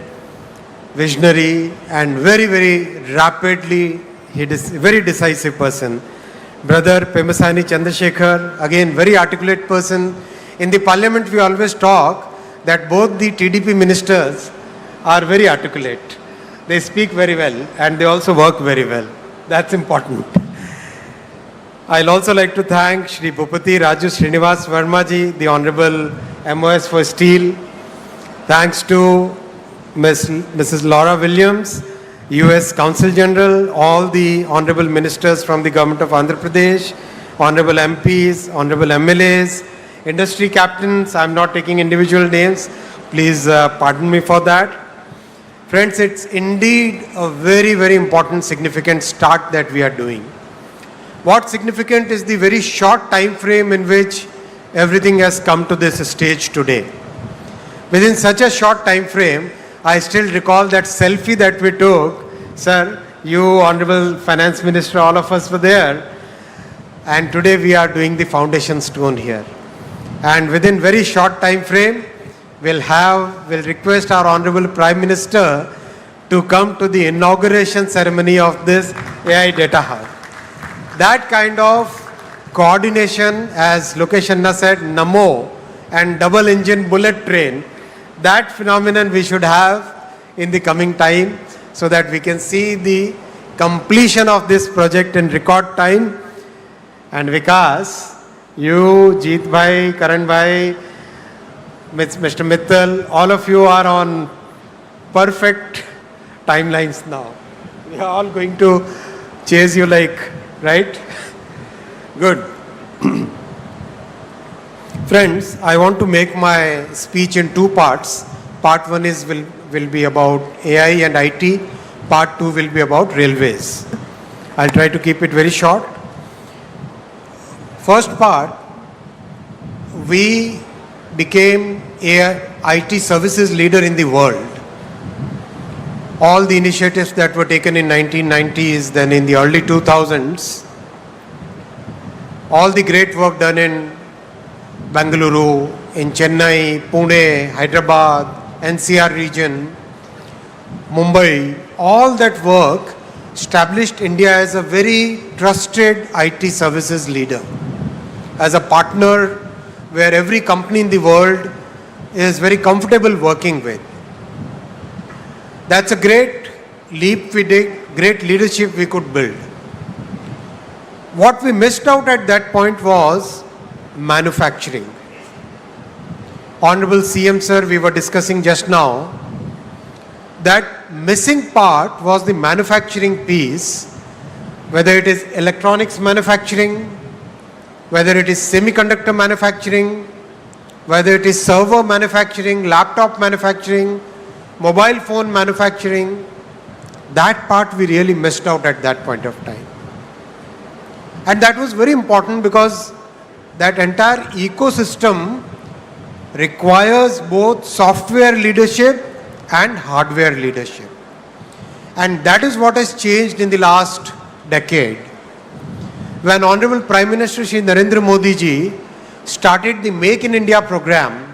visionary, and very, very rapidly, he is a very decisive person. Brother Pemasani Chandrasekhar, again, very articulate person. In the parliament, we always talk that both the TDP ministers are very articulate. They speak very well and they also work very well. That's important. I'll also like to thank Shri Bhupati Raju Srinivas Verma ji, the Honorable MOS for Steel. Thanks to Mrs. Laura Williams, US Consul General, all the Honorable Ministers from the Government of Andhra Pradesh, Honorable MPs, Honorable MLAs, Industry Captains. I'm not taking individual names. Please pardon me for that. Friends, it's indeed a very, very important, significant start that we are doing. What's significant is the very short time frame in which everything has come to this stage today. Within such a short time frame, I still recall that selfie that we took. Sir, you, Honorable Finance Minister, all of us were there. And today we are doing the foundation stone here. And within very short time frame, we'll request our Honorable Prime Minister to come to the inauguration ceremony of this AI Data Hub. That kind of coordination, as Lokesh Anna said, Namo, and double engine bullet train, that phenomenon we should have in the coming time so that we can see the completion of this project in record time. And Vikas, you, Jeet Bhai, Karan Bhai, Mr. Mittal, all of you are on perfect timelines now. We are all going to chase you like, right? Good. Friends, I want to make my speech in two parts. Part one will be about AI and IT. Part two will be about railways. I'll try to keep it very short. First part, we became IT services leader in the world. All the initiatives that were taken in 1990s, then in the early 2000s, all the great work done in Bengaluru, in Chennai, Pune, Hyderabad, NCR region, Mumbai, all that work established India as a very trusted IT services leader, as a partner where every company in the world is very comfortable working with. That's a great leap we did, great leadership we could build. What we missed out at that point was manufacturing. Honorable CM sir, we were discussing just now, that missing part was the manufacturing piece, whether it is electronics manufacturing, whether it is semiconductor manufacturing, whether it is server manufacturing, laptop manufacturing, mobile phone manufacturing. That part we really missed out at that point of time. And that was very important because that entire ecosystem requires both software leadership and hardware leadership. And that is what has changed in the last decade. When Honorable Prime Minister Shri Narendra Modi ji started the Make in India program,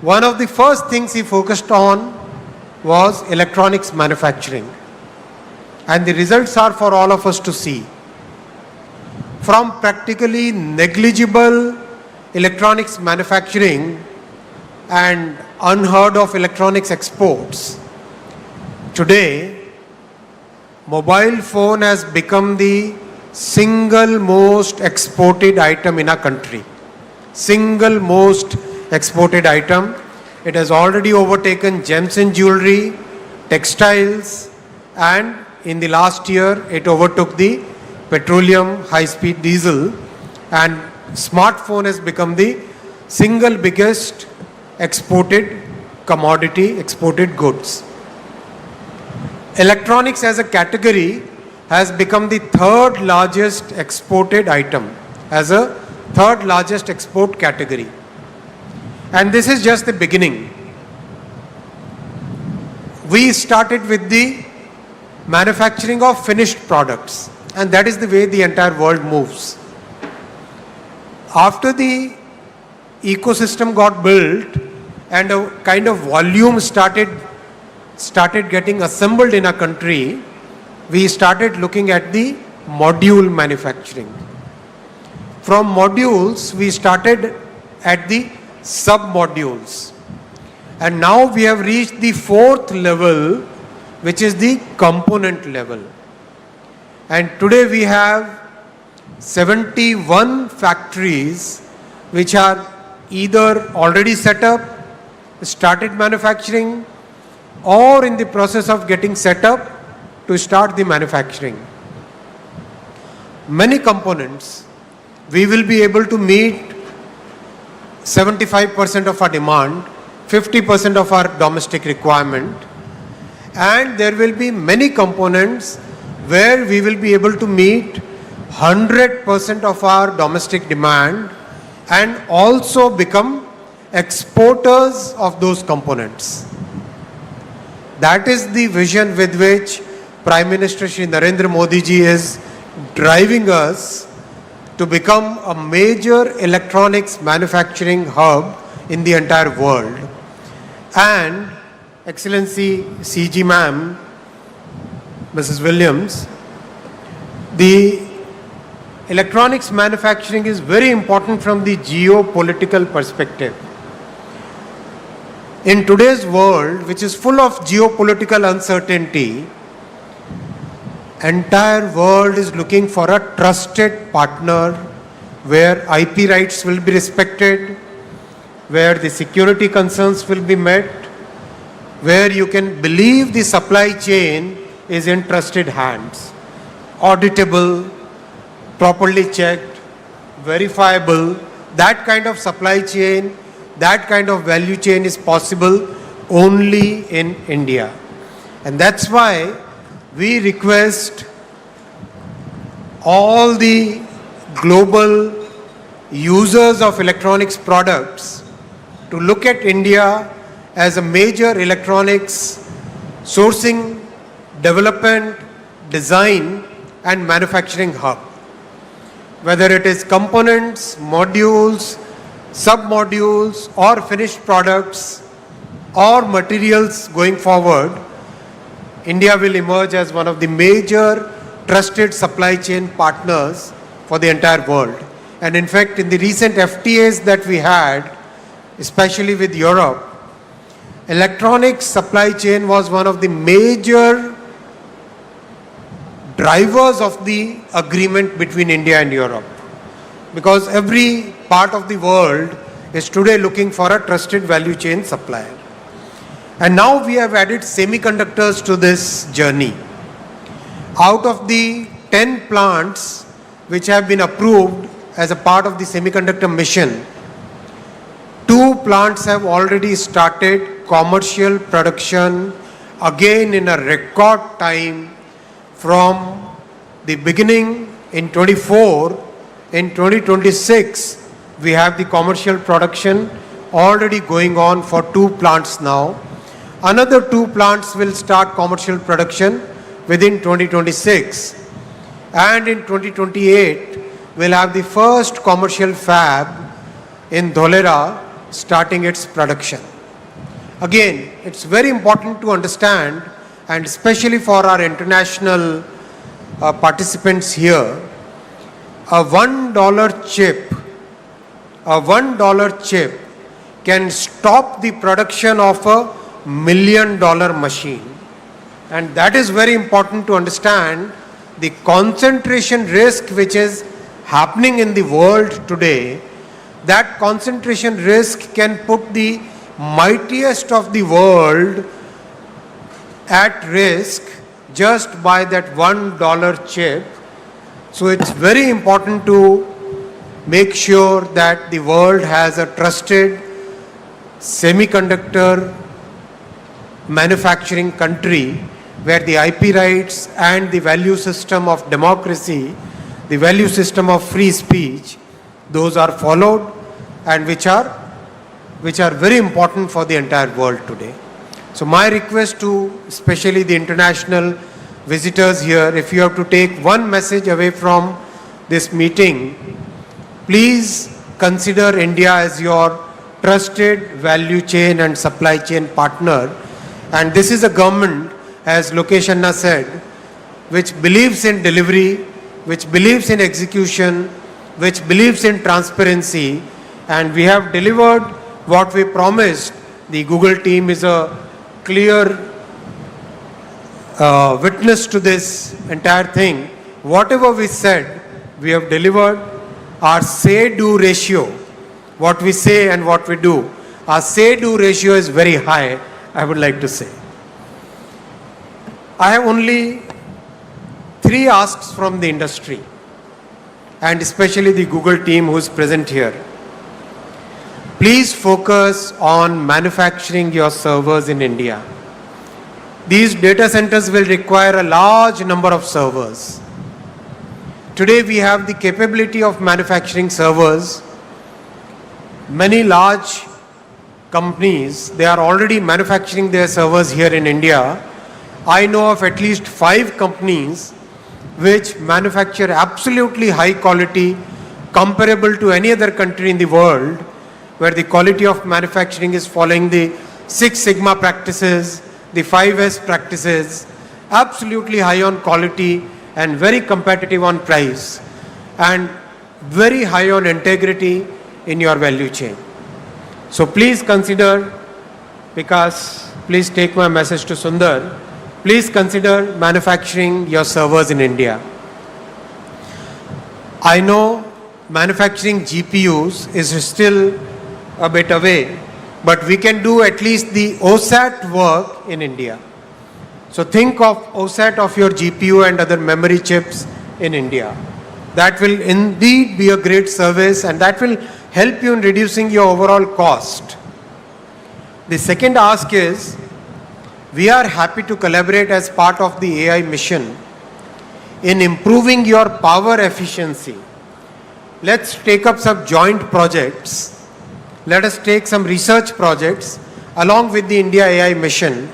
one of the first things he focused on was electronics manufacturing. And the results are for all of us to see. From practically negligible electronics manufacturing and unheard of electronics exports, today mobile phone has become the single most exported item in our country. Single most exported item. It has already overtaken gems and jewelry, textiles, and in the last year it overtook the petroleum high-speed diesel, and smartphone has become the single biggest exported commodity, exported goods. Electronics as a category has become the third largest exported item, as a third largest export category. And this is just the beginning. We started with the manufacturing of finished products, and that is the way the entire world moves. After the ecosystem got built and a kind of volume started getting assembled in a country, we started looking at the module manufacturing. From modules, we started at the sub-modules. And now we have reached the fourth level, which is the component level. And today we have 71 factories which are either already set up, started manufacturing, or in the process of getting set up to start the manufacturing. Many components, we will be able to meet 75% of our demand, 50% of our domestic requirement, and there will be many components where we will be able to meet 100% of our domestic demand and also become exporters of those components. That is the vision with which Prime Minister Shri Narendra Modi ji is driving us to become a major electronics manufacturing hub in the entire world. And Excellency CG Ma'am, Mrs. Williams, the electronics manufacturing is very important from the geopolitical perspective. In today's world, which is full of geopolitical uncertainty, entire world is looking for a trusted partner where IP rights will be respected, where the security concerns will be met, where you can believe the supply chain is in trusted hands, auditable, properly checked, verifiable. That kind of supply chain, that kind of value chain is possible only in India. And that's why we request all the global users of electronics products to look at India as a major electronics sourcing, development, design and manufacturing hub. Whether it is components, modules, sub-modules or finished products or materials going forward, India will emerge as one of the major trusted supply chain partners for the entire world. And in fact, in the recent FTAs that we had, especially with Europe, electronics supply chain was one of the major drivers of the agreement between India and Europe. Because every part of the world is today looking for a trusted value chain supplier. And now we have added semiconductors to this journey. Out of the 10 plants which have been approved as a part of the semiconductor mission, 2 plants have already started commercial production again in a record time from the beginning in 24. In 2026, we have the commercial production already going on for 2 plants now. Another 2 plants will start commercial production within 2026. And in 2028, we'll have the first commercial fab in Dholera starting its production. Again, it's very important to understand, and especially for our international participants here, a $1 chip can stop the production of a $1 million machine. And that is very important to understand the concentration risk which is happening in the world today. That concentration risk can put the mightiest of the world at risk just by that $1 chip. So it's very important to make sure that the world has a trusted semiconductor manufacturing country where the IP rights and the value system of democracy, the value system of free speech, those are followed and which are very important for the entire world today. So my request to especially the international visitors here, if you have to take one message away from this meeting, please consider India as your trusted value chain and supply chain partner. And this is a government, as Lokesh Anna said, which believes in delivery, which believes in execution, which believes in transparency, and we have delivered what we promised. The Google team is a clear witness to this entire thing. Whatever we said, we have delivered. Our say-do ratio, what we say and what we do, our say-do ratio is very high, I would like to say. I have only 3 asks from the industry, and especially the Google team who is present here. Please focus on manufacturing your servers in India. These data centers will require a large number of servers. Today we have the capability of manufacturing servers. Many large companies, they are already manufacturing their servers here in India. I know of at least 5 companies which manufacture absolutely high quality, comparable to any other country in the world, where the quality of manufacturing is following the 6 Sigma practices, the 5S practices, absolutely high on quality and very competitive on price, and very high on integrity in your value chain. So please consider, because please take my message to Sundar, please consider manufacturing your servers in India. I know manufacturing GPUs is still a bit away, but we can do at least the OSAT work in India. So think of OSAT of your GPU and other memory chips in India. That will indeed be a great service, and that will help you in reducing your overall cost. The second ask is, we are happy to collaborate as part of the AI mission in improving your power efficiency. Let's take up some joint projects. Let us take some research projects along with the India AI mission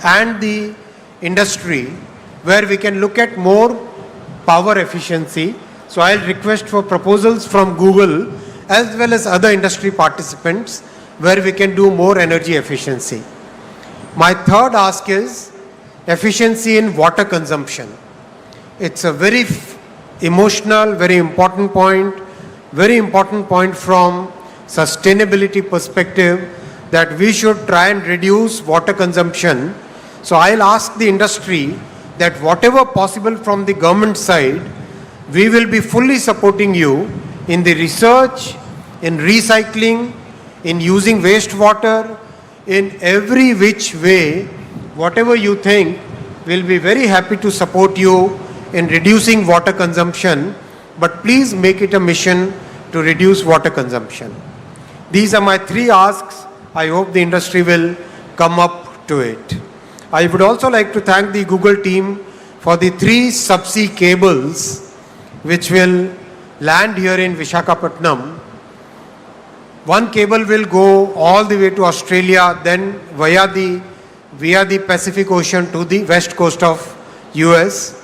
and the industry, where we can look at more power efficiency. So I'll request for proposals from Google as well as other industry participants where we can do more energy efficiency. My third ask is efficiency in water consumption. It's a very emotional, very important point from sustainability perspective, that we should try and reduce water consumption. So I'll ask the industry that whatever possible from the government side, we will be fully supporting you in the research, in recycling, in using wastewater, in every which way. Whatever you think, we'll be very happy to support you in reducing water consumption, but please make it a mission to reduce water consumption. These are my 3 asks. I hope the industry will come up to it. I would also like to thank the Google team for the 3 subsea cables which will land here in Visakhapatnam. One cable will go all the way to Australia, then via the Pacific Ocean to the west coast of US.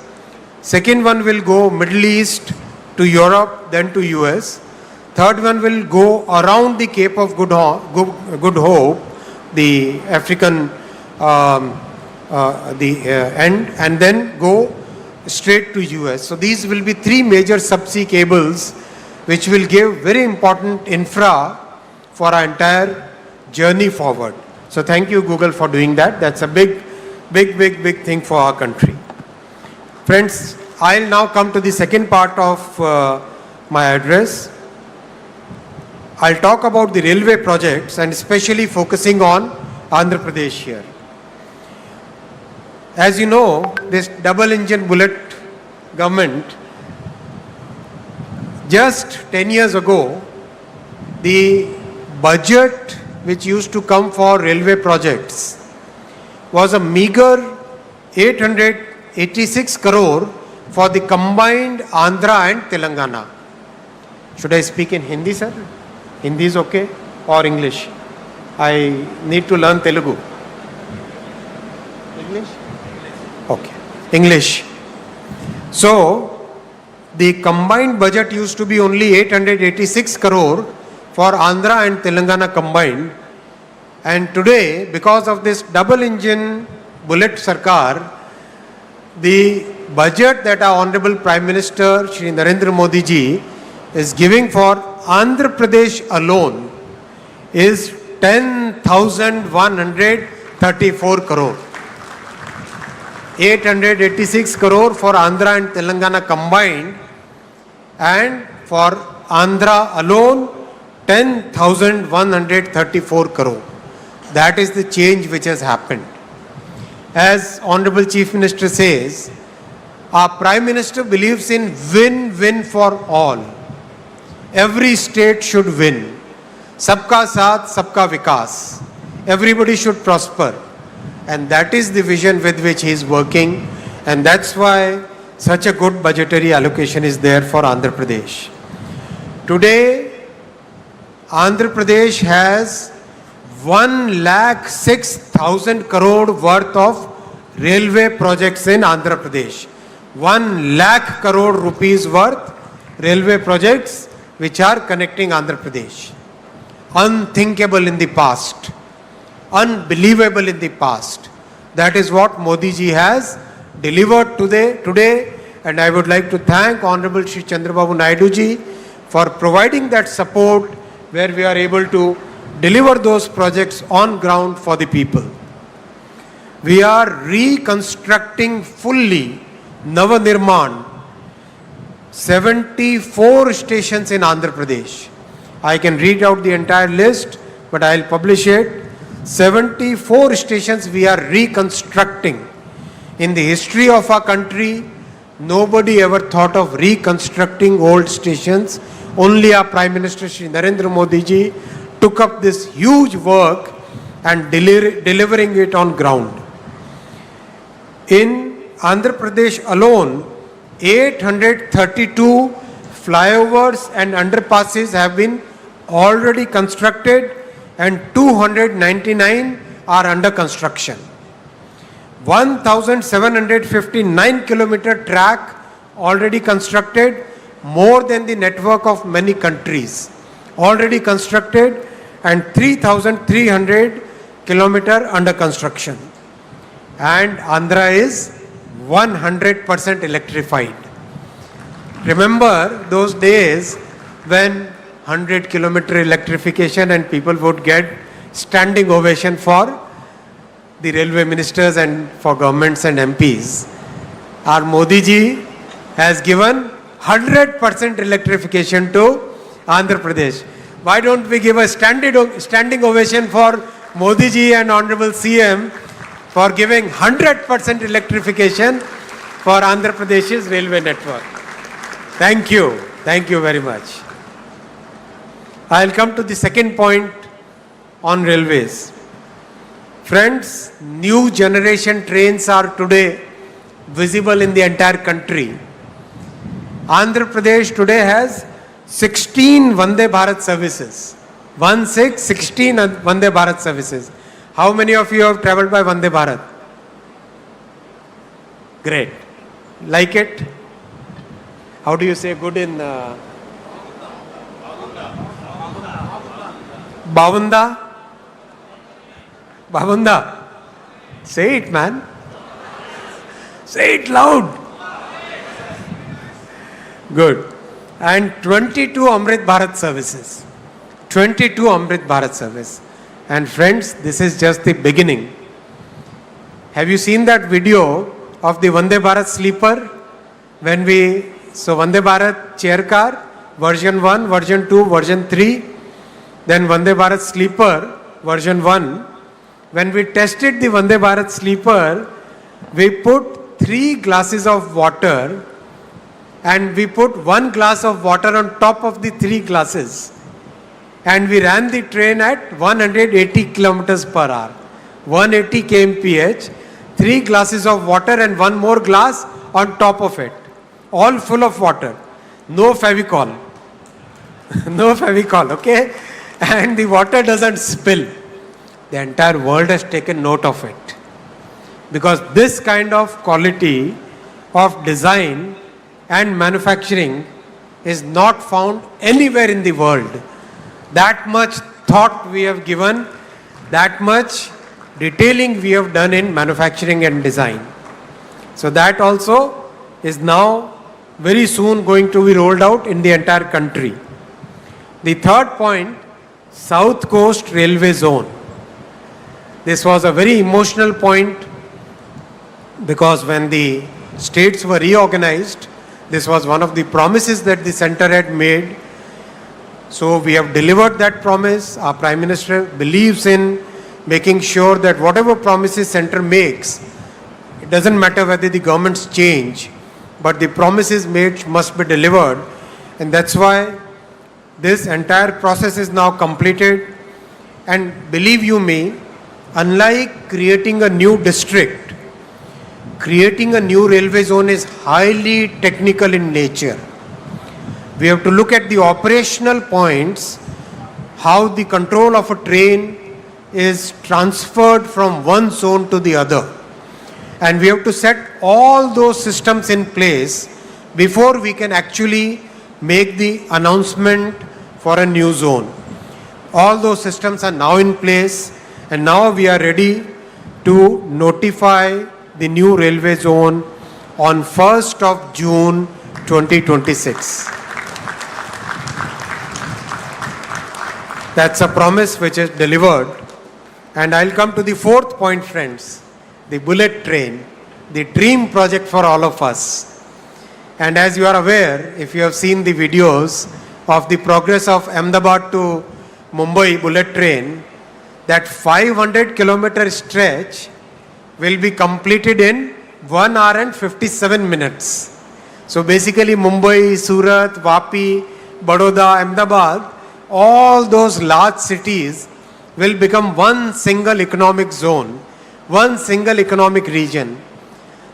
Second one will go Middle East to Europe, then to US. Third one will go around the Cape of Good Hope, the African end, and then go straight to US. So these will be 3 major subsea cables which will give very important infra for our entire journey forward. So thank you, Google, for doing that. That's a big thing for our country. Friends, I'll now come to the second part of my address. I'll talk about the railway projects and especially focusing on Andhra Pradesh here. As you know, this double engine bullet government, just 10 years ago, the budget which used to come for railway projects was a meager 886 crore for the combined Andhra and Telangana. Should I speak in Hindi, sir? Hindi is okay? Or English? I need to learn Telugu. English? Okay. English. So, the combined budget used to be only 886 crore for Andhra and Telangana combined. And today, because of this double engine bullet Sarkar, the budget that our Honorable Prime Minister Shri Narendra Modi ji is giving for Andhra Pradesh alone is 10,134 crore. 886 crore for Andhra and Telangana combined, and for Andhra alone 10,134 crore. That is the change which has happened. As Honorable Chief Minister says, our Prime Minister believes in win-win for all. Every state should win. Sabka saath, sabka vikas. Everybody should prosper. And that is the vision with which he is working. And that's why such a good budgetary allocation is there for Andhra Pradesh. Today, Andhra Pradesh has 1,06,000 crore worth of railway projects in Andhra Pradesh. 1 lakh crore rupees worth railway projects which are connecting Andhra Pradesh. Unthinkable in the past. Unbelievable in the past. That is what Modi ji has delivered today, and I would like to thank Honorable Shri Chandrababu Naidu ji for providing that support where we are able to deliver those projects on ground for the people. We are reconstructing fully Navanirman 74 stations in Andhra Pradesh. I can read out the entire list, but I'll publish it. 74 stations we are reconstructing. In the history of our country, nobody ever thought of reconstructing old stations. Only our Prime Minister Shri Narendra Modi ji took up this huge work and delivering it on ground. In Andhra Pradesh alone, 832 flyovers and underpasses have been already constructed and 299 are under construction. 1,759 kilometer track already constructed, more than the network of many countries already constructed, and 3,300 kilometer under construction. And Andhra is 100% electrified. Remember those days when 100 kilometer electrification and people would get standing ovation for the railway ministers and for governments and MPs. Our Modi ji has given 100% electrification to Andhra Pradesh. Why don't we give a standing ovation for Modi ji and Honorable CM for giving 100% electrification for Andhra Pradesh's railway network. Thank you. Thank you very much. I'll come to the second point on railways. Friends, new generation trains are today visible in the entire country. Andhra Pradesh today has 16 Vande Bharat services. 16 Vande Bharat services. How many of you have traveled by Vande Bharat? Great. Like it? How do you say good in Bavunda? Bavunda. Say it, man. Say it loud. Good. And 22 Amrit Bharat services. 22 Amrit Bharat service. And friends, this is just the beginning. Have you seen that video of the Vande Bharat sleeper? So Vande Bharat chair car, version 1, version 2, version 3. Then Vande Bharat Sleeper version 1. When we tested the Vande Bharat Sleeper, we put 3 glasses of water and we put 1 glass of water on top of the 3 glasses. And we ran the train at 180 kilometers per hour. 180 kmph, 3 glasses of water and 1 more glass on top of it. All full of water. No Fevicol. No Fevicol, okay? And the water doesn't spill. The entire world has taken note of it. Because this kind of quality of design and manufacturing is not found anywhere in the world. That much thought we have given, that much detailing we have done in manufacturing and design. So that also is now very soon going to be rolled out in the entire country. The third point, South Coast Railway Zone. This was a very emotional point because when the states were reorganized, this was one of the promises that the center had made. So we have delivered that promise. Our Prime Minister believes in making sure that whatever promises center makes, it doesn't matter whether the governments change, but the promises made must be delivered. And that's why this entire process is now completed. And believe you me, unlike creating a new district, creating a new railway zone is highly technical in nature. We have to look at the operational points, how the control of a train is transferred from one zone to the other. And we have to set all those systems in place before we can actually make the announcement for a new zone. All those systems are now in place, and now we are ready to notify the new railway zone on 1st of June 2026. That's a promise which is delivered. And I'll come to the fourth point, friends, the bullet train, the dream project for all of us. And as you are aware, if you have seen the videos of the progress of Ahmedabad to Mumbai bullet train, that 500-kilometer stretch will be completed in 1 hour and 57 minutes. So basically Mumbai, Surat, Vapi, Baroda, Ahmedabad, all those large cities will become one single economic zone, one single economic region.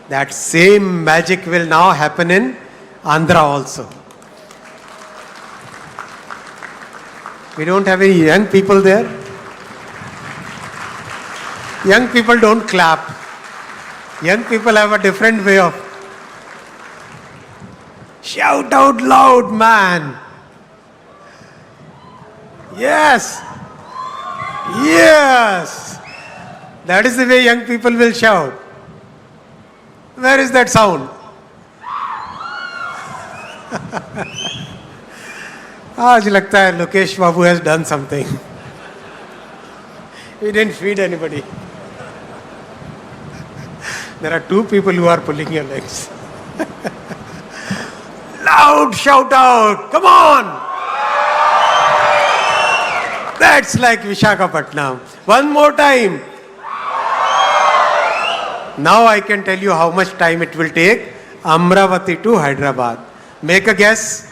That same magic will now happen in Andhra also. We don't have any young people there. Young people don't clap. Young people have a different way of shout out loud, man. Yes. Yes. That is the way young people will shout. Where is that sound? आज लगता है लोकेश बाबू has done something. He didn't feed anybody. There are 2 people who are pulling your legs. Loud shout out, come on! That's like Visakhapatnam. One more time. Now I can tell you how much time it will take. Amravati to Hyderabad. Make a guess.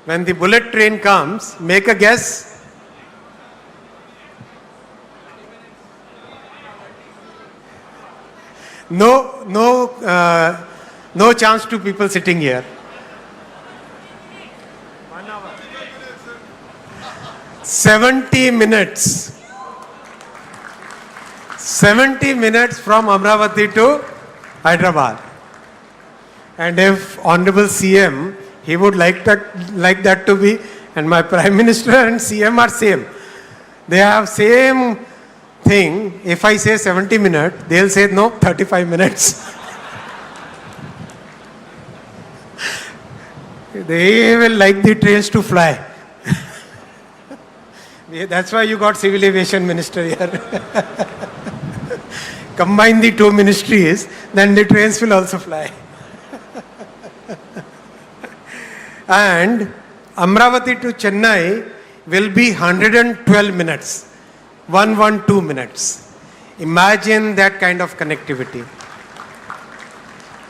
When the bullet train comes, make a guess. No chance to people sitting here. 70 minutes. 70 minutes from Amravati to Hyderabad. And if Honorable CM, he would like that to be, and my Prime Minister and CM are same. They have same thing. If I say 70 minutes, they'll say no, 35 minutes. They will like the trains to fly. That's why you got Civil Aviation Minister here. Combine the 2 ministries, then the trains will also fly. And Amravati to Chennai will be 112 minutes, 112 minutes. Imagine that kind of connectivity.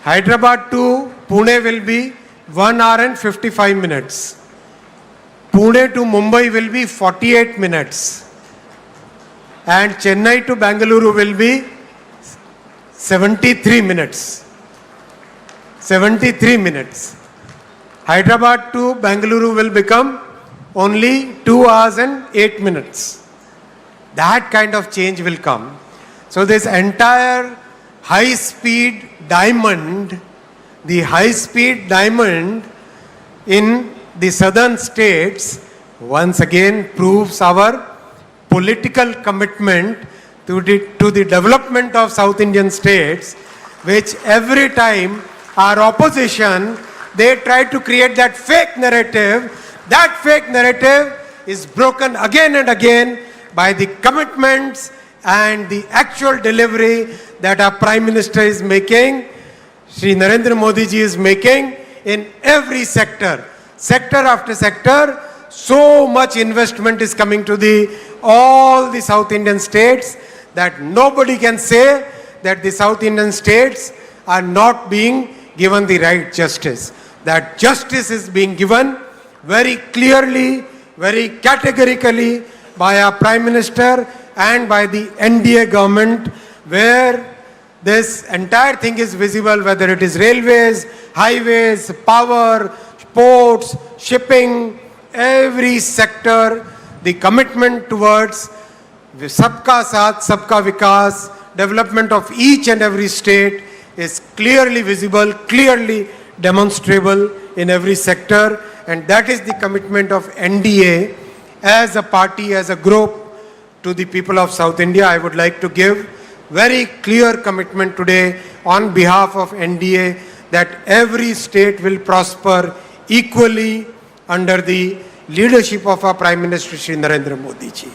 Hyderabad to Pune will be 1 hour and 55 minutes. Pune to Mumbai will be 48 minutes. And Chennai to Bangalore will be 73 minutes. 73 minutes. Hyderabad to Bangalore will become only 2 hours and 8 minutes. That kind of change will come. So this entire high-speed diamond, the high-speed diamond in the southern states once again proves our political commitment to the development of South Indian states, which every time our opposition, they try to create that fake narrative. That fake narrative is broken again and again by the commitments and the actual delivery that our Prime Minister is making, Shri Narendra Modi ji is making in every sector. Sector after sector, so much investment is coming to all the South Indian states that nobody can say that the South Indian states are not being given the right justice. That justice is being given very clearly, very categorically by our Prime Minister and by the NDA government, where this entire thing is visible, whether it is railways, highways, power, ports, shipping, every sector, the commitment towards Sabka Saath, Sabka Vikas, development of each and every state is clearly visible, clearly demonstrable in every sector, and that is the commitment of NDA as a party, as a group to the people of South India. I would like to give very clear commitment today on behalf of NDA that every state will prosper equally under the leadership of our Prime Minister Shri Narendra Modi ji.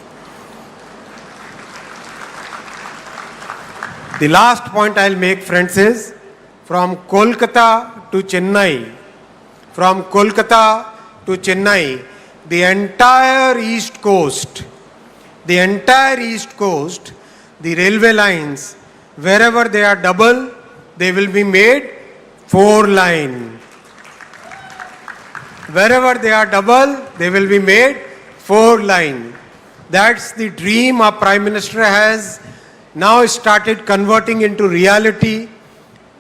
The last point I'll make, friends, is from Kolkata to Chennai, from Kolkata to Chennai, the entire East Coast, the railway lines, wherever they are double, they will be made 4-line. Wherever they are double, they will be made 4-line. That's the dream our Prime Minister has now started converting into reality.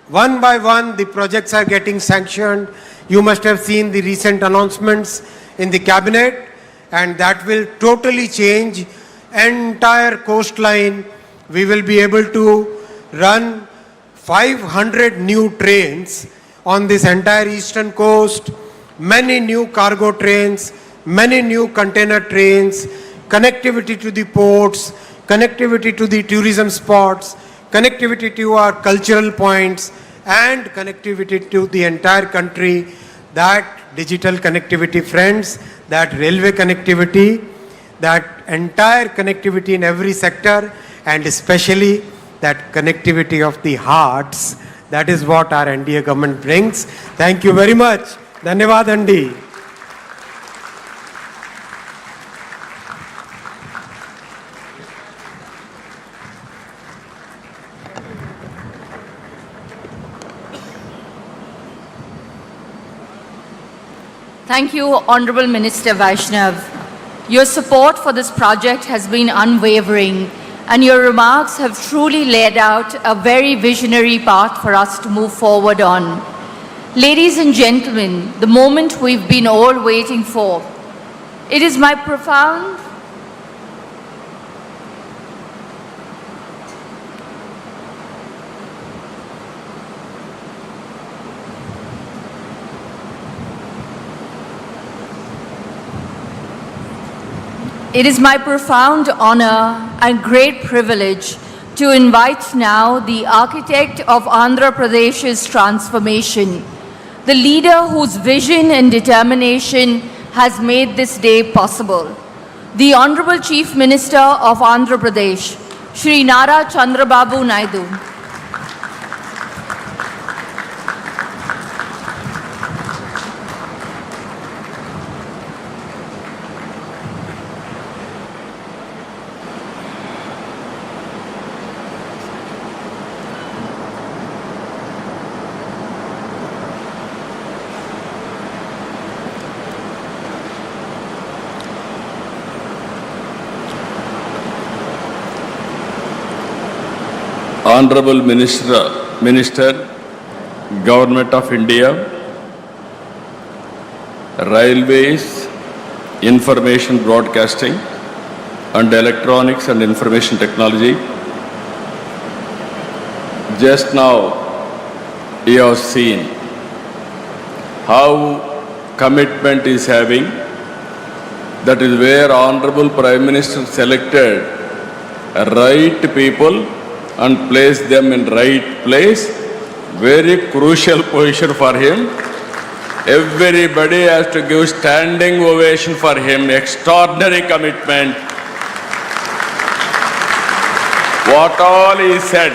One by one, the projects are getting sanctioned. You must have seen the recent announcements in the cabinet, and that will totally change entire coastline. We will be able to run 500 new trains on this entire eastern coast, many new cargo trains, many new container trains, connectivity to the ports, connectivity to the tourism spots, connectivity to our cultural points, and connectivity to the entire country. That digital connectivity, friends, that railway connectivity, that entire connectivity in every sector, and especially that connectivity of the hearts, that is what our NDA government brings. Thank you very much. Dhanyavad Andi. Thank you, Honorable Minister Vaishnav. Your support for this project has been unwavering, and your remarks have truly laid out a very visionary path for us to move forward on. Ladies and gentlemen, the moment we've been all waiting for. It is my profound It is my profound honor and great privilege to invite now the architect of Andhra Pradesh's transformation, the leader whose vision and determination has made this day possible, the Honorable Chief Minister of Andhra Pradesh, Shri Nara Chandrababu Naidu. Honorable Minister, Government of India, Railways, Information Broadcasting and Electronics and Information Technology. Just now, you have seen how commitment is having. That is where Honorable Prime Minister selected right people and placed them in right place. Very crucial position for him. Everybody has to give standing ovation for him. Extraordinary commitment. What all he said,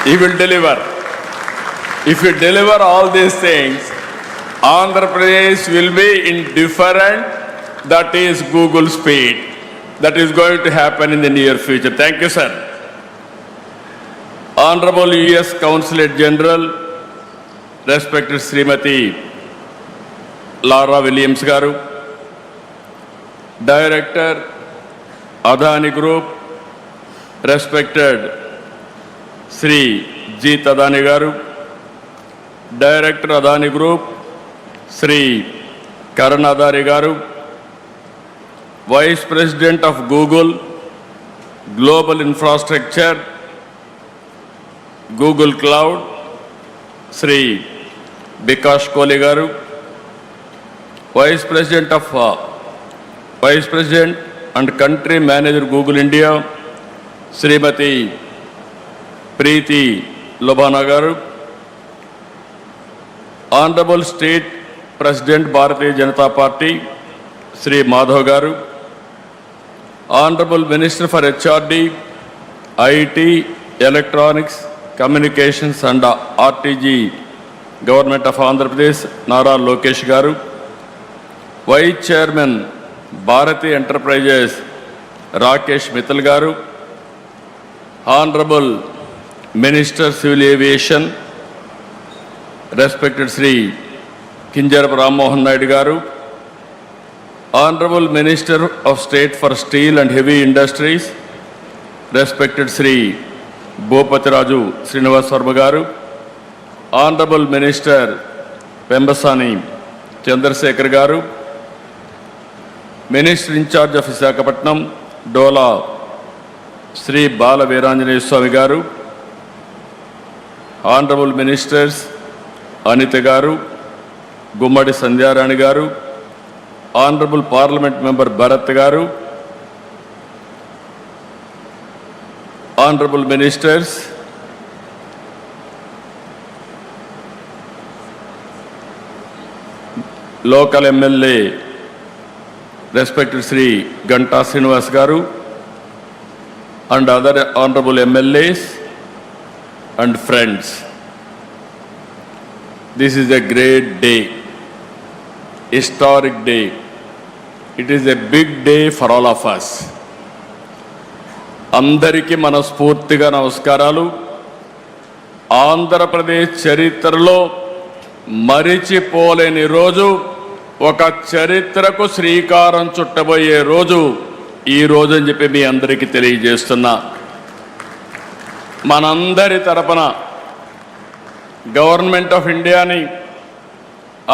he will deliver. If you deliver all these things, Andhra Pradesh will be indifferent. That is Google speed. That is going to happen in the near future. Thank you, sir. Honorable U.S. Consulate General, respected Srimati Lara Williams Garu, Director, Adani Group, respected Sri G. Adani Garu, Director Adani Group, Sri Karan Adani Garu, Vice President of Google, Global Infrastructure, Google Cloud, Sri Bikash Kohli Garu, Vice President and Country Manager Google India, Srimati Preeti Lobana Garu, Honorable State President Bharatiya Janata Party, Sri Madhav Garu, Honorable Minister for HRD, IT, Electronics, Communications and RTG, Government of Andhra Pradesh, Nara Lokesh Garu, Vice Chairman, Bharati Enterprises, Rakesh Mittal Garu, Honorable Minister Civil Aviation, respected Sri Kinjarapu Ram Mohan Naidu Garu, Honorable Minister of State for Steel and Heavy Industries, respected Sri Bhupati Raju Srinivas Varma Garu, Honorable Minister Pembasani Chandrasekhar Garu, Minister in charge of Visakhapatnam, Dola Sri Bala Veeranjaneya Swami Garu, Honorable Ministers Anita Garu, Gummadi Sandhyarani Garu, Honorable Parliament Member Bharat Garu, Honorable Ministers, Local MLA, respected Sri Ganta Srinivas Garu, and other Honorable MLAs and friends. This is a great day, historic day. It is a big day for all of us. అందరికీ మనస్ఫూర్తిగా నమస్కారాలు. ఆంధ్రప్రదేశ్ చరిత్రలో మరిచిపోలేని రోజు, ఒక చరిత్రకు శ్రీకారం చుట్టబోయే రోజు ఈ రోజు అని చెప్పి మీ అందరికీ తెలియజేస్తున్నా. మనందరి తరపున గవర్నమెంట్ ఆఫ్ ఇండియాని,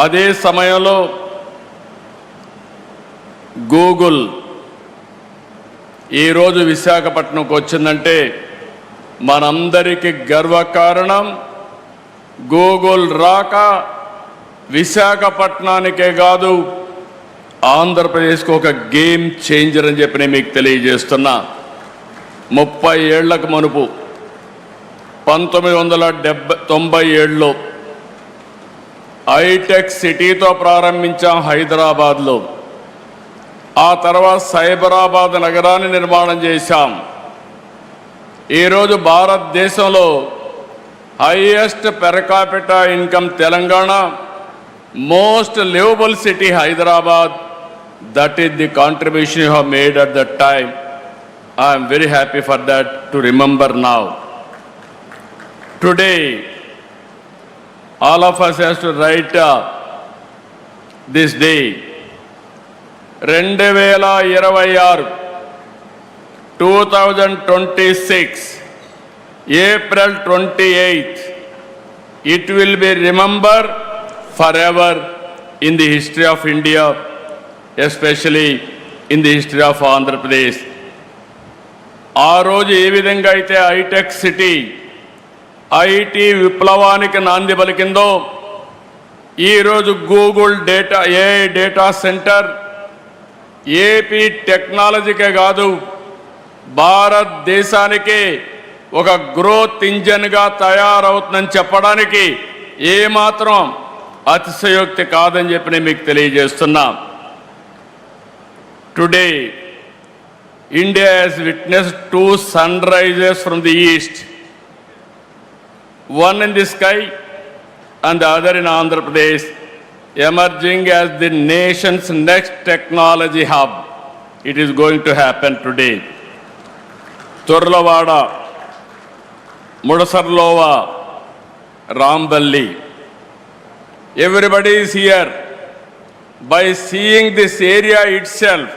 అదే సమయంలో గూగుల్ ఈరోజు విశాఖపట్నంకు వచ్చిందంటే మనందరికీ గర్వకారణం. గూగుల్ రాక విశాఖపట్నానికే కాదు, ఆంధ్రప్రదేశ్కు ఒక గేమ్ చేంజర్ అని చెప్పి నేను మీకు తెలియజేస్తున్నా. 30 ఏళ్లకు మునుపు 1997లో హైటెక్ సిటీతో ప్రారంభించాం హైదరాబాద్లో. ఆ తర్వాత సైబరాబాద్ నగరాన్ని నిర్మాణం చేశాం. ఈరోజు భారతదేశంలో highest per capita income Telangana, most livable city Hyderabad. That is the contribution you have made at that time. I'm very happy for that to remember now. Today, all of us has to write this day. 2026 April 28th, it will be remembered forever in the history of India, especially in the history of Andhra Pradesh. ఆ రోజు ఏ విధంగా అయితే hitech city IT విప్లవానికి నాంది పలికిందో ఈరోజు Google AI data centre AP టెక్నాలజీకే కాదు భారతదేశానికి ఒక గ్రోత్ ఇంజన్గా తయారవుతుందని చెప్పడానికి ఏమాత్రం అతిశయోక్తి కాదని చెప్పి నేను మీకు తెలియజేస్తున్నా. Today India has witnessed two sunrises from the east, one in the sky and the other in Andhra Pradesh, emerging as the nation's next technology hub. It is going to happen today. Turlavada, Mudasarlova, Ramballi. Everybody is here. By seeing this area itself,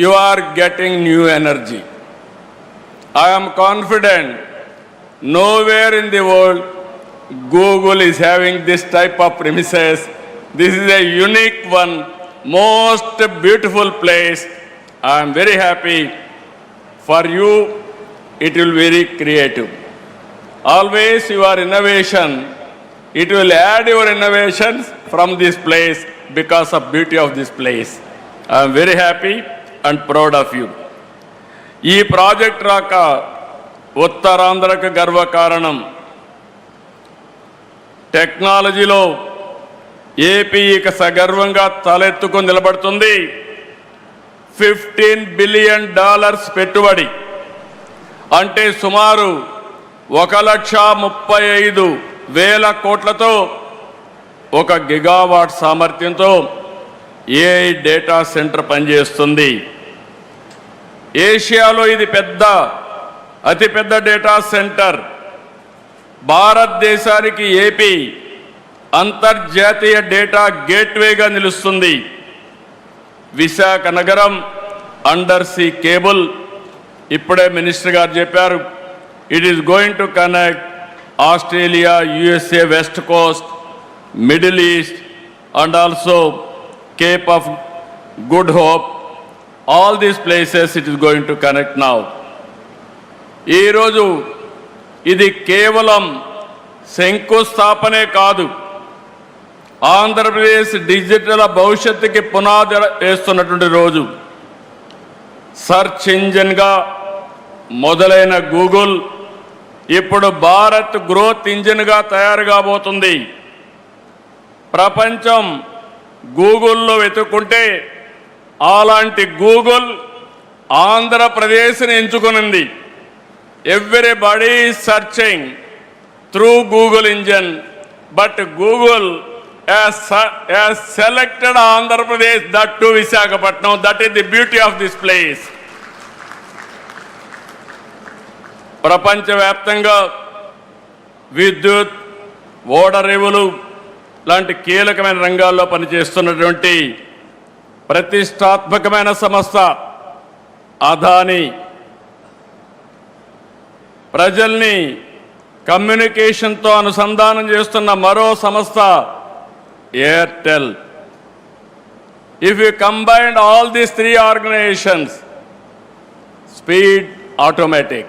you are getting new energy. I am confident nowhere in the world Google is having this type of premises. This is a unique one, most beautiful place. I am very happy. For you, it will be very creative. Always your innovation, it will add your innovations from this place because of beauty of this place. I am very happy and proud of you. ఈ project రాక ఉత్తరాంధ్రకు గర్వకారణం. టెక్నాలజీలో AP ఇక సగర్వంగా తలెత్తుకొని నిలబడుతుంది. $15 billion పెట్టుబడి అంటే సుమారు 1,35,000 కోట్లతో 1 గిగావాట్ సామర్థ్యంతో ఏఐ డేటా సెంటర్ పనిచేస్తుంది. ఏషియాలో ఇది అతిపెద్ద డేటా సెంటర్. భారతదేశానికి ఏపీ అంతర్జాతీయ డేటా గేట్వేగా నిలుస్తుంది. విశాఖ నగరం అండర్ సీ కేబుల్, ఇప్పుడే మినిస్టర్ గారు చెప్పారు, it is going to connect Australia, USA west Coast, middle east and also Cape of Good Hope. All these places it is going to connect now. ఈ రోజు ఇది కేవలం శంకుస్థాపనే కాదు, ఆంధ్రప్రదేశ్ డిజిటల్ భవిష్యత్తుకి పునాది వేస్తున్నటువంటి రోజు. సర్చ్ ఇంజిన్గా మొదలైన గూగుల్ ఇప్పుడు భారత్ గ్రోత్ ఇంజిన్గా తయారు కాబోతుంది. ప్రపంచం గూగుల్లో వెతుక్కుంటే అలాంటి గూగుల్ ఆంధ్రప్రదేశ్ని ఎంచుకునింది. Everybody is searching through Google engine, but Google has selected Andhra Pradesh, that too Visakhapatnam. That is the beauty of this place. ప్రపంచవ్యాప్తంగా విద్యుత్, ఓడర్ రేవులు లాంటి కీలకమైన రంగాల్లో పనిచేస్తున్నటువంటి ప్రతిష్టాత్మకమైన సంస్థ అదాని. ప్రజల్ని కమ్యూనికేషన్తో అనుసంధానం చేస్తున్న మరో సంస్థ Airtel. If you combine all these three organizations, speed, automatic.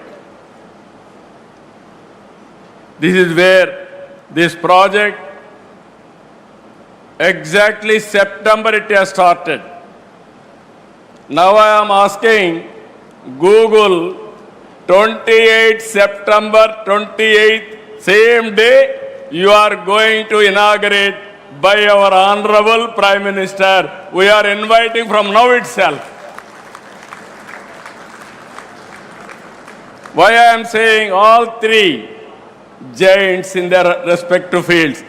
This is where this project, exactly September it has started. Now I am asking Google, 28 September 28th, same day, you are going to inaugurate by our Honorable Prime Minister. We are inviting from now itself. Why I am saying all three giants in their respective fields.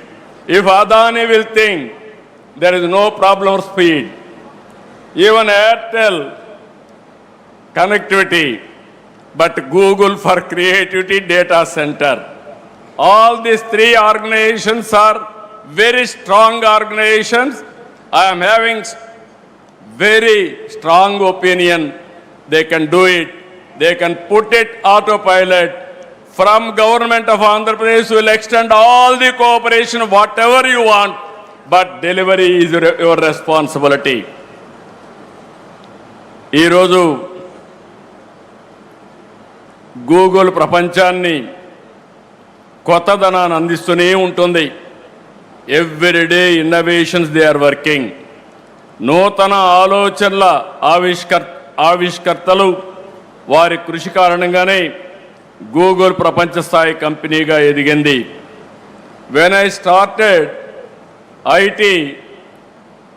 If Adani will think there is no problem of speed, even Airtel connectivity, but Google for creativity data center. All these three organizations are very strong organizations. I am having very strong opinion. They can do it. They can put it autopilot from government of Andhra Pradesh will extend all the cooperation, whatever you want, but delivery is your responsibility. ఈ రోజు Google ప్రపంచాన్ని కొత్తదనాన్ని అందిస్తూనే ఉంటుంది. Everyday innovations they are working. నూతన ఆలోచనల ఆవిష్కర్తలు వారి కృషి కారణంగానే గూగుల్ ప్రపంచ స్థాయి కంపెనీగా ఎదిగింది. When I started IT,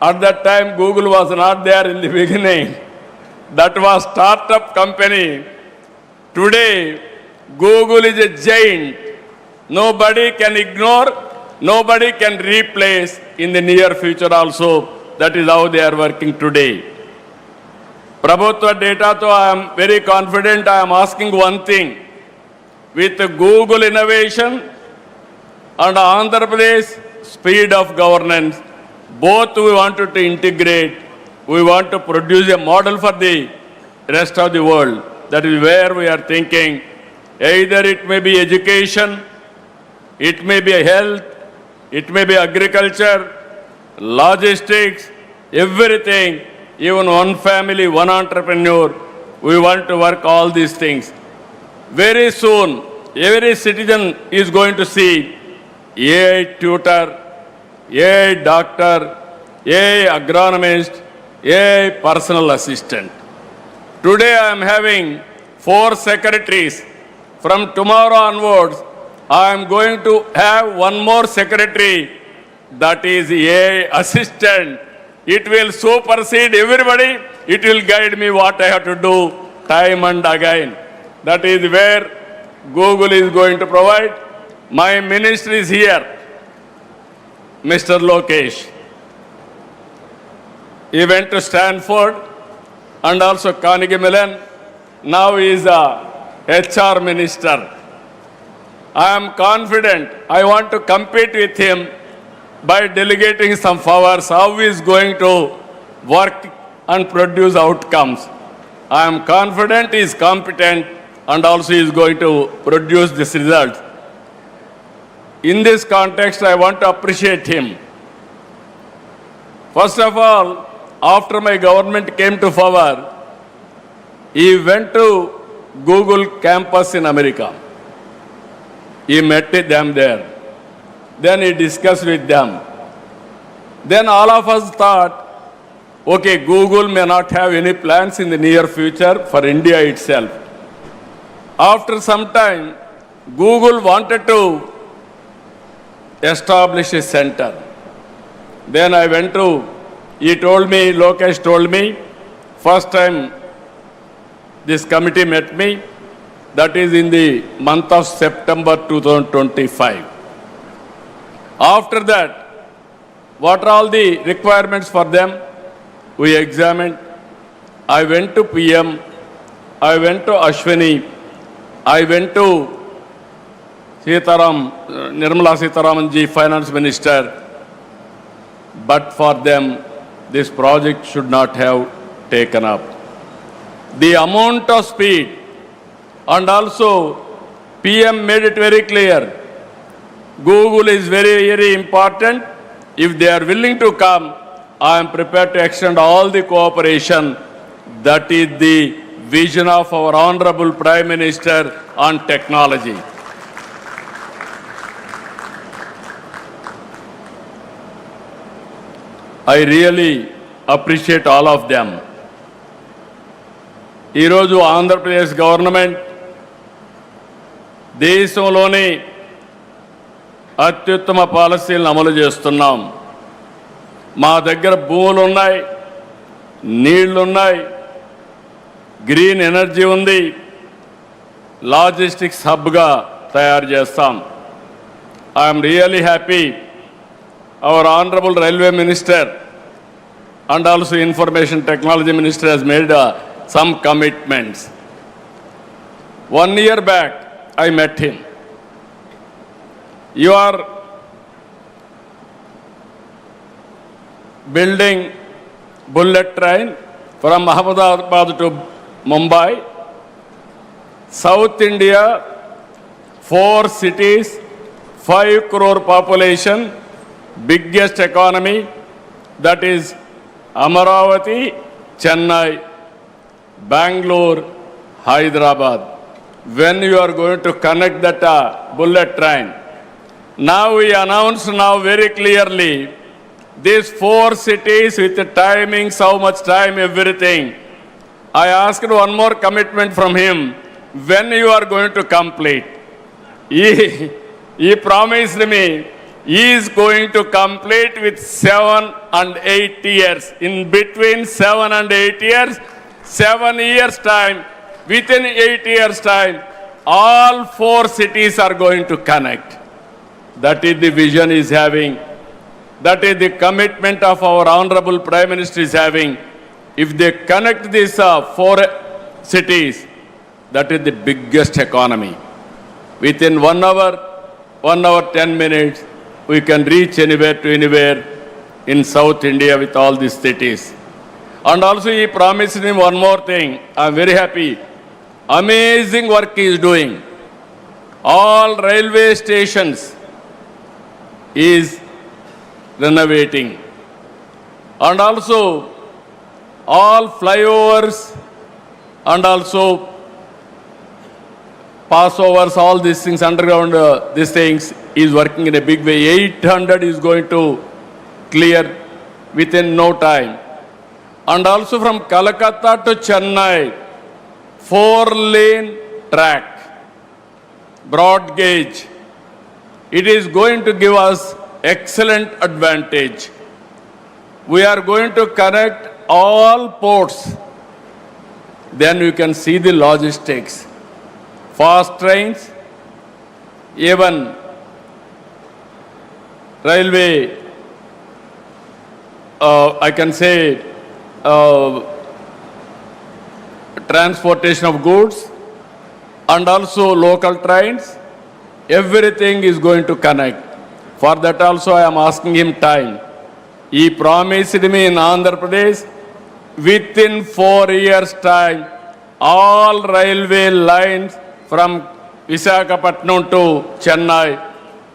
at that time Google was not there in the beginning. That was startup company. Today Google is a giant. Nobody can ignore, nobody can replace in the near future also. That is how they are working today. Prabhutva data to I am very confident. I am asking one thing. With Google innovation and Andhra Pradesh speed of governance, both we wanted to integrate. We want to produce a model for the rest of the world. That is where we are thinking. Either it may be education, it may be health, it may be agriculture, logistics, everything, even one family, one entrepreneur. We want to work all these things. Very soon, every citizen is going to see AI tutor, AI doctor, AI agronomist, AI personal assistant. Today I am having 4 secretaries. From tomorrow onwards, I am going to have one more secretary, that is AI assistant. It will supersede everybody. It will guide me what I have to do time and again. That is where Google is going to provide. My minister is here, Mr. Lokesh. He went to Stanford and also Carnegie Mellon. Now he is a HR minister. I am confident. I want to compete with him by delegating some powers, how he is going to work and produce outcomes. I am confident he is competent and also he is going to produce this result. In this context, I want to appreciate him. First of all, after my government came to power, he went to Google campus in America. He met them there. Then he discussed with them. Then all of us thought, okay, Google may not have any plans in the near future for India itself. After some time, Google wanted to establish a center. Then I went to, Lokesh told me, first time this committee met me, that is in the month of September 2025. After that, what are all the requirements for them? We examined. I went to PM, I went to Ashwini, I went to Nirmala Sitharaman ji, Finance Minister. But for them, this project should not have taken up. The amount of speed, and also PM made it very clear. Google is very, very important. If they are willing to come, I am prepared to extend all the cooperation. That is the vision of our Honorable Prime Minister on technology. I really appreciate all of them. ఈరోజు Andhra Pradesh government దేశంలోని అత్యుత్తమ పాలసీలను అమలు చేస్తున్నాం. మా దగ్గర భూములు ఉన్నాయి, నీళ్లున్నాయి, గ్రీన్ ఎనర్జీ ఉంది, లాజిస్టిక్స్ హబ్గా తయారు చేస్తాం. I'm really happy our honourable railway minister and also information technology minister has made some commitments. 1 year back, I met him. You are building bullet train from Ahmedabad to Mumbai. South India 4 cities, 5 crore population, biggest economy, that is Amaravati, Chennai, Bangalore, Hyderabad. When you are going to connect that bullet train, now we announce now very clearly these 4 cities with the timings, how much time, everything. I asked one more commitment from him. When you are going to complete? He promised me he is going to complete with 7 and 8 years. In between 7 and 8 years, 7 years time, within 8 years time, all 4 cities are going to connect. That is the vision he is having. That is the commitment of our Honorable Prime Minister is having. If they connect these 4 cities, that is the biggest economy. Within 1 hour 10 minutes, we can reach anywhere to anywhere in South India with all these cities. And also he promised me one more thing. I am very happy. Amazing work he is doing. All railway stations is renovating. And also all flyovers and also passovers, all these things, underground, these things, is working in a big way. 800 is going to clear within no time. And also from Calcutta to Chennai, 4-lane track, broad gauge. It is going to give us excellent advantage. We are going to connect all ports. Then you can see the logistics. Fast trains, even railway, I can say transportation of goods, and also local trains, everything is going to connect. For that also I am asking him time. He promised me in Andhra Pradesh, within 4 years' time, all railway lines from Visakhapatnam to Chennai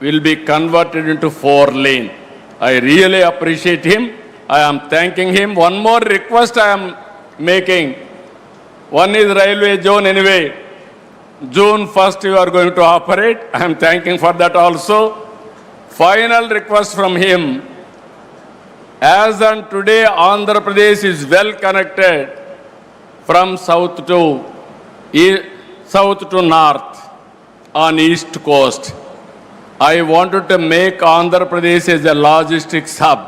will be converted into 4-lane. I really appreciate him. I am thanking him. One more request I am making. One is railway zone anyway. June 1st you are going to operate. I am thanking for that also. Final request from him. As on today, Andhra Pradesh is well connected from south to north on east coast. I wanted to make Andhra Pradesh as a logistics hub.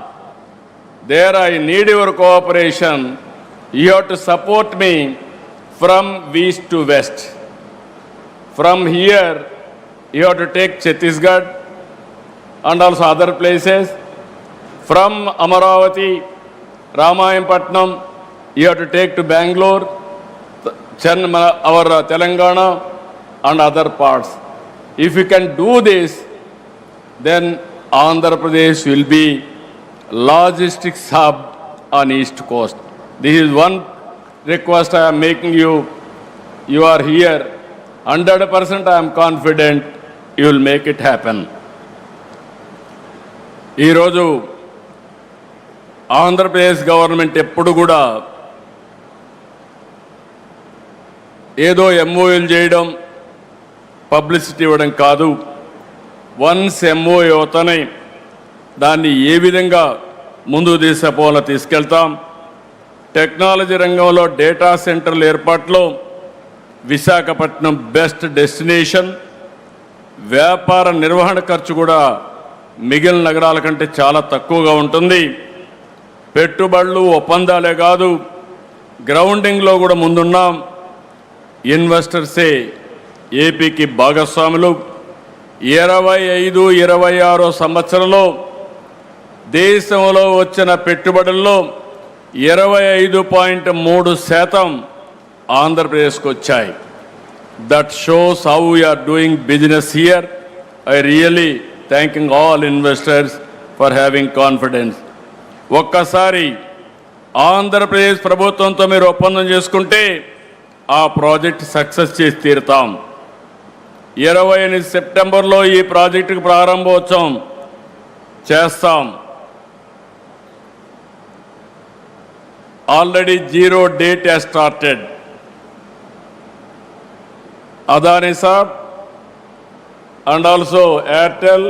There I need your cooperation. You have to support me from east to west. From here, you have to take Chhattisgarh and also other places. From Amaravati, Ramayapatnam, you have to take to Bangalore, our Telangana and other parts. If you can do this, then Andhra Pradesh will be logistics hub on east coast. This is one request I am making you. You are here. 100% I am confident you will make it happen. ఈరోజు Andhra Pradesh government ఎప్పుడు కూడా ఏదో ఎంఓయూలు చేయడం, publicity ఇవ్వడం కాదు. Once MoU అవుతానే దాన్ని ఏ విధంగా ముందుకు తీసుకెళ్తాం. టెక్నాలజీ రంగంలో డేటా సెంటర్ల ఏర్పాటులో విశాఖపట్నం బెస్ట్ డెస్టినేషన్. వ్యాపార నిర్వహణ ఖర్చు కూడా మిగిలిన నగరాల కంటే చాలా తక్కువగా ఉంటుంది. పెట్టుబడులు, ఒప్పందాలే కాదు, గ్రౌండింగ్లో కూడా ముందున్నాం. ఇన్వెస్టర్సే ఏపీకి భాగస్వాములు. 25-26 సంవత్సరంలో దేశంలో వచ్చిన పెట్టుబడుల్లో 25.3% ఆంధ్రప్రదేశ్కు వచ్చాయి. That shows how we are doing business here. I really thanking all investors for having confidence. ఒక్కసారి ఆంధ్రప్రదేశ్ ప్రభుత్వంతో మీరు ఒప్పందం చేసుకుంటే ఆ ప్రాజెక్ట్ సక్సెస్ చేసి తీరుతాం. 28 సెప్టెంబర్లో ఈ ప్రాజెక్టుకు ప్రారంభోత్సవం చేస్తాం. Already zero date has started. Adani sir and also Airtel,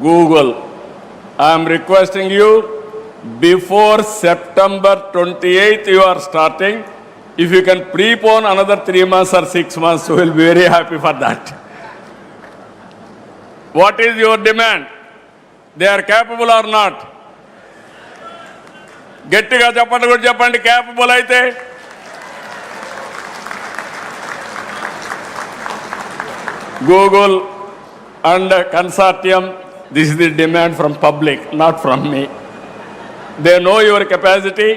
Google. I am requesting you, before September 28th you are starting. If you can prepone another 3 months or 6 months, we will be very happy for that. What is your demand? They are capable or not? గట్టిగా చెప్పండి, కూడా చెప్పండి. Capable అయితే Google and consortium, this is the demand from public, not from me. They know your capacity.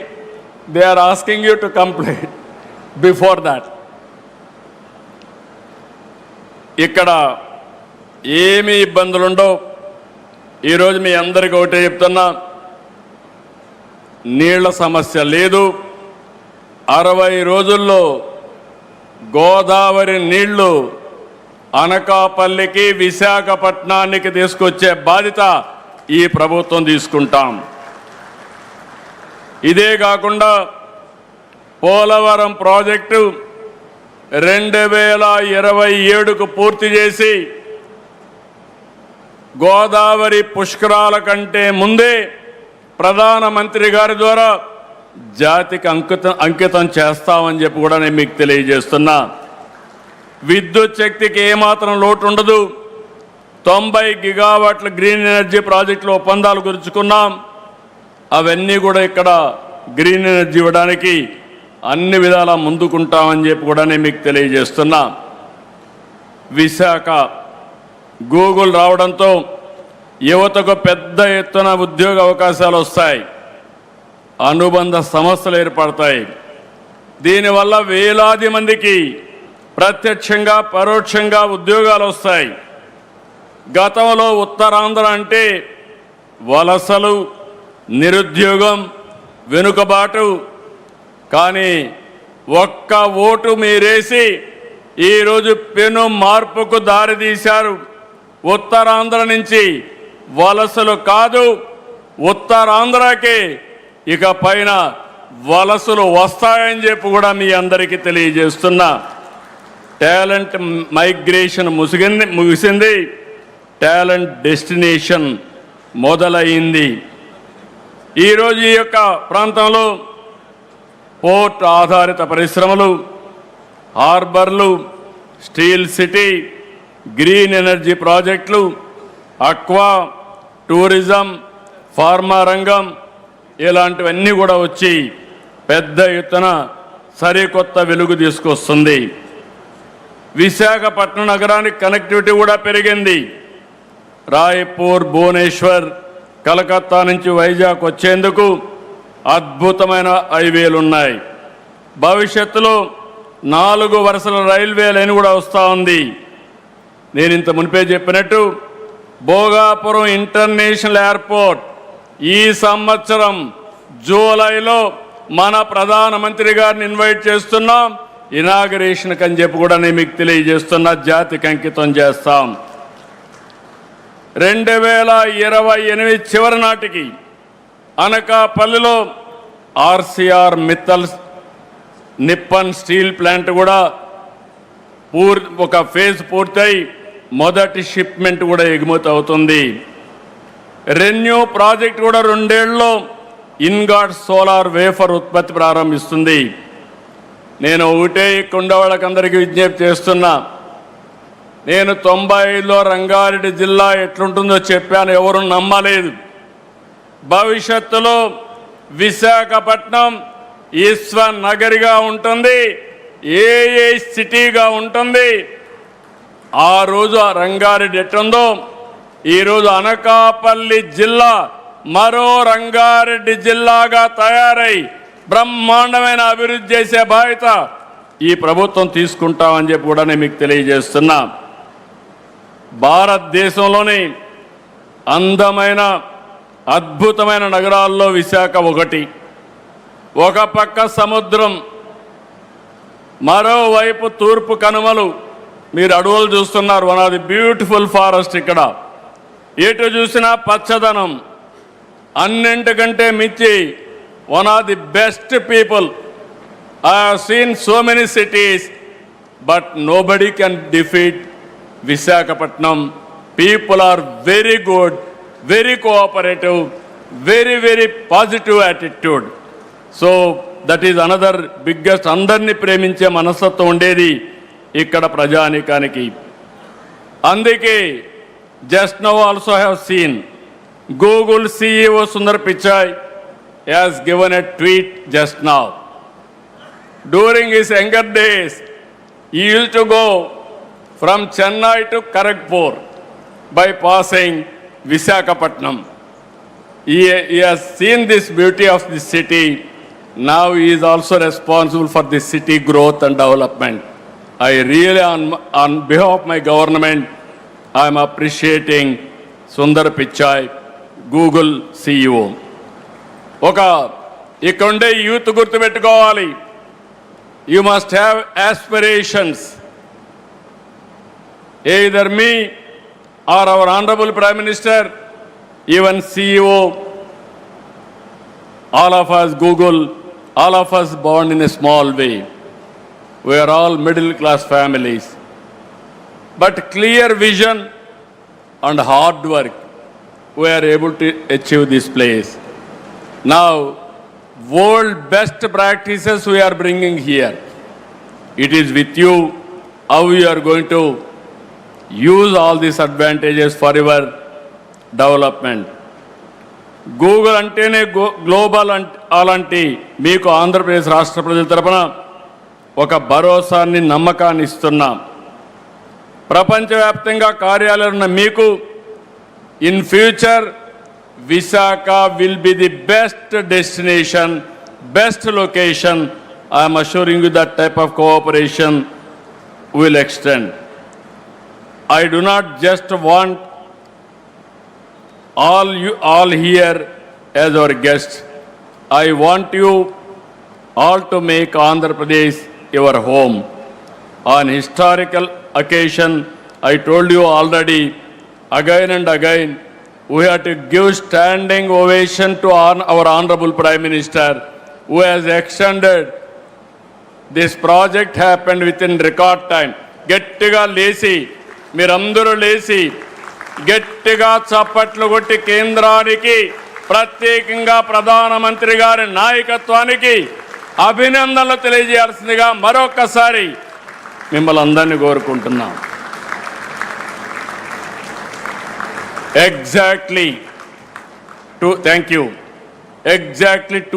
They are asking you to complete before that. ఇక్కడ ఏమీ ఇబ్బందులు ఉండవు. ఈరోజు మీ అందరికీ ఒకటే చెప్తున్నా, నీళ్ల సమస్య లేదు. 60 రోజుల్లో గోదావరి నీళ్లు అనకాపల్లికి, విశాఖపట్నానికి తీసుకొచ్చే బాధ్యత ఈ ప్రభుత్వం తీసుకుంటాం. ఇదే కాకుండా పోలవరం ప్రాజెక్టు 2027కు పూర్తి చేసి గోదావరి పుష్కరాల కంటే ముందే ప్రధానమంత్రి గారి ద్వారా జాతికి అంకితం చేస్తామని చెప్పి కూడా నేను మీకు తెలియజేస్తున్నా. విద్యుత్ శక్తికి ఏమాత్రం లోటు ఉండదు. 90 గిగావాట్ల గ్రీన్ ఎనర్జీ ప్రాజెక్టులు ఒప్పందాలు కుదుర్చుకున్నాం. అవన్నీ కూడా ఇక్కడ గ్రీన్ ఎనర్జీ ఇవ్వడానికి అన్ని విధాలా ముందుకుంటామని చెప్పి కూడా నేను మీకు తెలియజేస్తున్నా. విశాఖ గూగుల్ రావడంతో యువతకు పెద్ద ఎత్తున ఉద్యోగ అవకాశాలు వస్తాయి, అనుబంధ సంస్థలు ఏర్పడతాయి. దీనివల్ల వేలాది మందికి ప్రత్యక్షంగా పరోక్షంగా ఉద్యోగాలు వస్తాయి. గతంలో ఉత్తరాంధ్ర అంటే వలసలు, నిరుద్యోగం, వెనుకబాటు. కానీ ఒక్క ఓటు మీరేసి ఈరోజు పెను మార్పుకు దారితీశారు. ఉత్తరాంధ్ర నుంచి వలసలు కాదు, ఉత్తరాంధ్రకి ఇక పైన వలసలు వస్తాయని చెప్పి కూడా మీ అందరికీ తెలియజేస్తున్నా. టాలెంట్ మైగ్రేషన్ ముగిసింది, టాలెంట్ డెస్టినేషన్ మొదలైంది. ఈరోజు ఈ యొక్క ప్రాంతంలో పోర్ట్ ఆధారిత పరిశ్రమలు, హార్బర్లు, స్టీల్ సిటీ, గ్రీన్ ఎనర్జీ ప్రాజెక్టులు, అక్వా, టూరిజం, ఫార్మా రంగం ఇలాంటివన్నీ కూడా వచ్చి పెద్ద ఎత్తున సరికొత్త వెలుగు తీసుకొస్తుంది. విశాఖపట్నం నగరానికి కనెక్టివిటీ కూడా పెరిగింది. రాయ్పూర్, భువనేశ్వర్, కలకత్తా నుంచి వైజాగ్ వచ్చేందుకు అద్భుతమైన హైవేలు ఉన్నాయి. భవిష్యత్తులో 4 వరుసల రైల్వే లైన్ కూడా వస్తూ ఉంది. నేను ఇంత మునిపే చెప్పినట్టు భోగాపురం ఇంటర్నేషనల్ ఎయిర్పోర్ట్ ఈ సంవత్సరం జూలైలో మన ప్రధానమంత్రి గారిని ఇన్వైట్ చేస్తున్నాం. ఇనాగరేషన్కి అని చెప్పి కూడా నేను మీకు తెలియజేస్తున్నా, జాతికి అంకితం చేస్తాం. 2028 చివరి నాటికి అనకాపల్లిలో RCR Mittal Nippon steel plant కూడా ఒక ఫేజ్ పూర్తయి మొదటి షిప్మెంట్ కూడా ఎగుమతి అవుతుంది. రెన్యూ ప్రాజెక్ట్ కూడా 2 ఏళ్లలో ఇన్గాట్ సోలార్ వేఫర్ ఉత్పత్తి ప్రారంభిస్తుంది. నేను ఒకటే కొండవాళ్ళకందరికీ విజ్ఞప్తి చేస్తున్నా. నేను 95లో రంగారెడ్డి జిల్లా ఎట్లుంటుందో చెప్పాను, ఎవరు నమ్మలేదు. భవిష్యత్తులో విశాఖపట్నం విశ్వనగరిగా ఉంటుంది, ఏ సిటీగా ఉంటుంది. ఆ రోజు ఆ రంగారెడ్డి ఎట్లుందో ఈరోజు అనకాపల్లి జిల్లా మరో రంగారెడ్డి జిల్లాగా తయారై బ్రహ్మాండమైన అభివృద్ధి చేసే బాధ్యత ఈ ప్రభుత్వం తీసుకుంటామని చెప్పి కూడా నేను మీకు తెలియజేస్తున్నా. భారతదేశంలోని అందమైన అద్భుతమైన నగరాల్లో విశాఖ ఒకటి. ఒక పక్క సముద్రం, మరోవైపు తూర్పు కనుమలు, మీరు అడవులు చూస్తున్నారు, one of the beautiful forest. ఇక్కడ ఎటు చూసినా పచ్చదనం, అన్నింటికంటే మించి one of the best people. I have seen so many cities, but nobody can defeat Visakhapatnam. People are very good, very cooperative, very, very positive attitude. So that is another biggest, andarni preminche మనస్తత్వం ఉండేది ఇక్కడ ప్రజానికానికి. అందుకే just now also have seen Google CEO Sundar Pichai has given a tweet just now. During his younger days, he used to go from Chennai to Kharagpur by passing Visakhapatnam. He has seen this beauty of the city. Now he is also responsible for the city growth and development. I really, on behalf of my government, I am appreciating Sundar Pichai, Google CEO. ఇక్కడుండే youth గుర్తుపెట్టుకోవాలి. You must have aspirations. Either me or our Honorable Prime Minister, even CEO, all of us Google, all of us born in a small way. We are all middle class families. But clear vision and hard work, we are able to achieve this place. Now, world best practices we are bringing here. It is with you how we are going to use all these advantages for your development. Google అంటేనే global అలాంటి మీకు ఆంధ్రప్రదేశ్ రాష్ట్ర ప్రజల తరపున ఒక భరోసాన్ని, నమ్మకాన్ని ఇస్తున్నాం. ప్రపంచవ్యాప్తంగా కార్యాలయాలు ఉన్న మీకు in future Visakha will be the best destination, best location. I'm assuring you that type of cooperation will extend. I do not just want all here as our guests. I want you all to make Andhra Pradesh your home. On historical occasion, I told you already, again and again, we have to give standing ovation to our Honorable Prime Minister, who has extended this project. Happened within record time. Gettiga లేసి మీరందరూ లేచి గట్టిగా చప్పట్లు కొట్టి కేంద్రానికి, ప్రత్యేకంగా ప్రధానమంత్రి గారి నాయకత్వానికి అభినందనలు తెలియజేయాల్సిందిగా మరొకసారి మిమ్మల్ని అందరినీ కోరుకుంటున్నాం. Exactly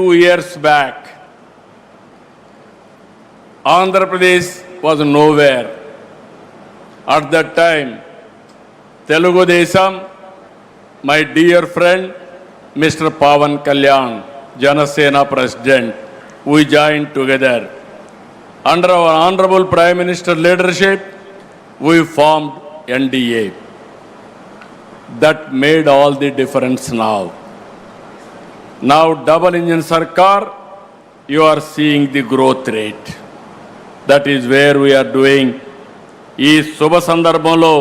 2 years back, Andhra Pradesh was nowhere. At that time, Telugu Desam, my dear friend, Mr. Pawan Kalyan, Janasena President, we joined together. Under our Honorable Prime Minister leadership, we formed NDA. That made all the difference now. Now, double engine Sarkar, you are seeing the growth rate. That is where we are doing. ఈ శుభ సందర్భంలో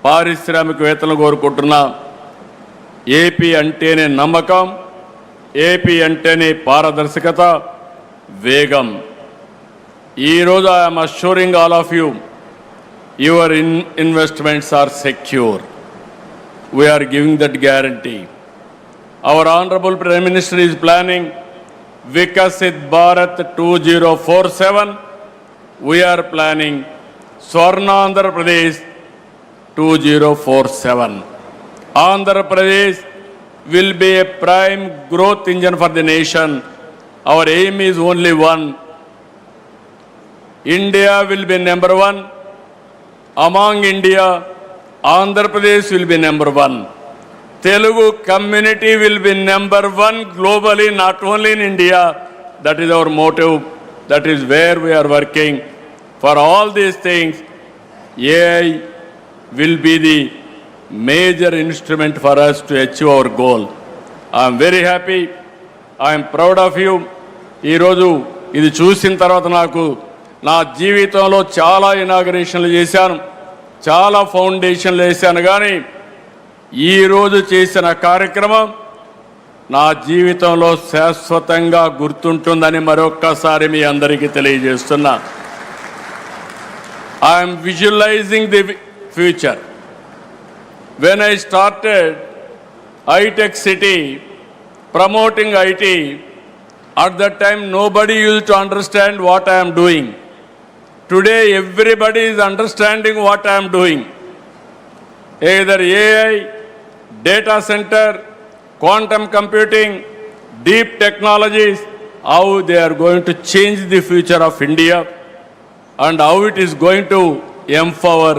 పారిశ్రామికవేత్తలను కోరుకుంటున్నా. AP అంటేనే నమ్మకం, AP అంటేనే పారదర్శకత, వేగం. ఈరోజు I'm assuring all of you, your investments are secure. We are giving that guarantee. Our Honorable Prime Minister is planning Vikasit Bharat 2047. We are planning Swarna Andhra Pradesh 2047. Andhra Pradesh will be a prime growth engine for the nation. Our aim is only one. India will be number one. Among India, Andhra Pradesh will be number one. Telugu community will be number one globally, not only in India. That is our motive. That is where we are working. For all these things, AI will be the major instrument for us to achieve our goal. I am very happy. I am proud of you. ఈ రోజు ఇది చూసిన తర్వాత నాకు నా జీవితంలో చాలా ఇనాగరేషన్లు చేశాను, చాలా ఫౌండేషన్లు వేశాను, కానీ ఈరోజు చేసిన కార్యక్రమం నా జీవితంలో శాశ్వతంగా గుర్తుంటుందని మరొక్కసారి మీ అందరికీ తెలియజేస్తున్నా. I'm visualising the future. When I started high-tech city, promoting IT, at that time nobody used to understand what I am doing. Today everybody is understanding what I am doing. Either AI, data center, quantum computing, deep technologies, how they are going to change the future of India and how it is going to empower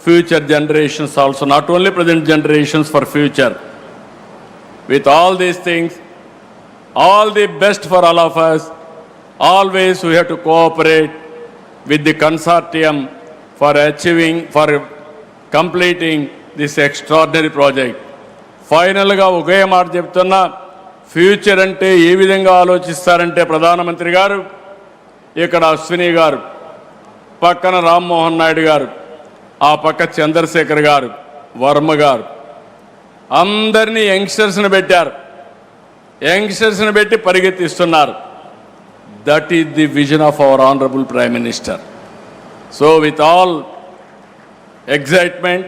future generations also, not only present generations, for future. With all these things, all the best for all of us. Always we have to cooperate with the consortium for achieving, for completing this extraordinary project. ఫైనల్గా ఒకే మాట చెప్తున్నా, future అంటే ఏ విధంగా ఆలోచిస్తారంటే ప్రధానమంత్రి గారు, ఇక్కడ అశ్విని గారు, పక్కన రామ్మోహన్ నాయుడు గారు, ఆ పక్క చంద్రశేఖర్ గారు, వర్మ గారు, అందరినీ యంగ్స్టర్స్ని పెట్టారు. యంగ్స్టర్స్ని పెట్టి పరిగెత్తిస్తున్నారు. That is the vision of our honourable prime minister. So with all excitement,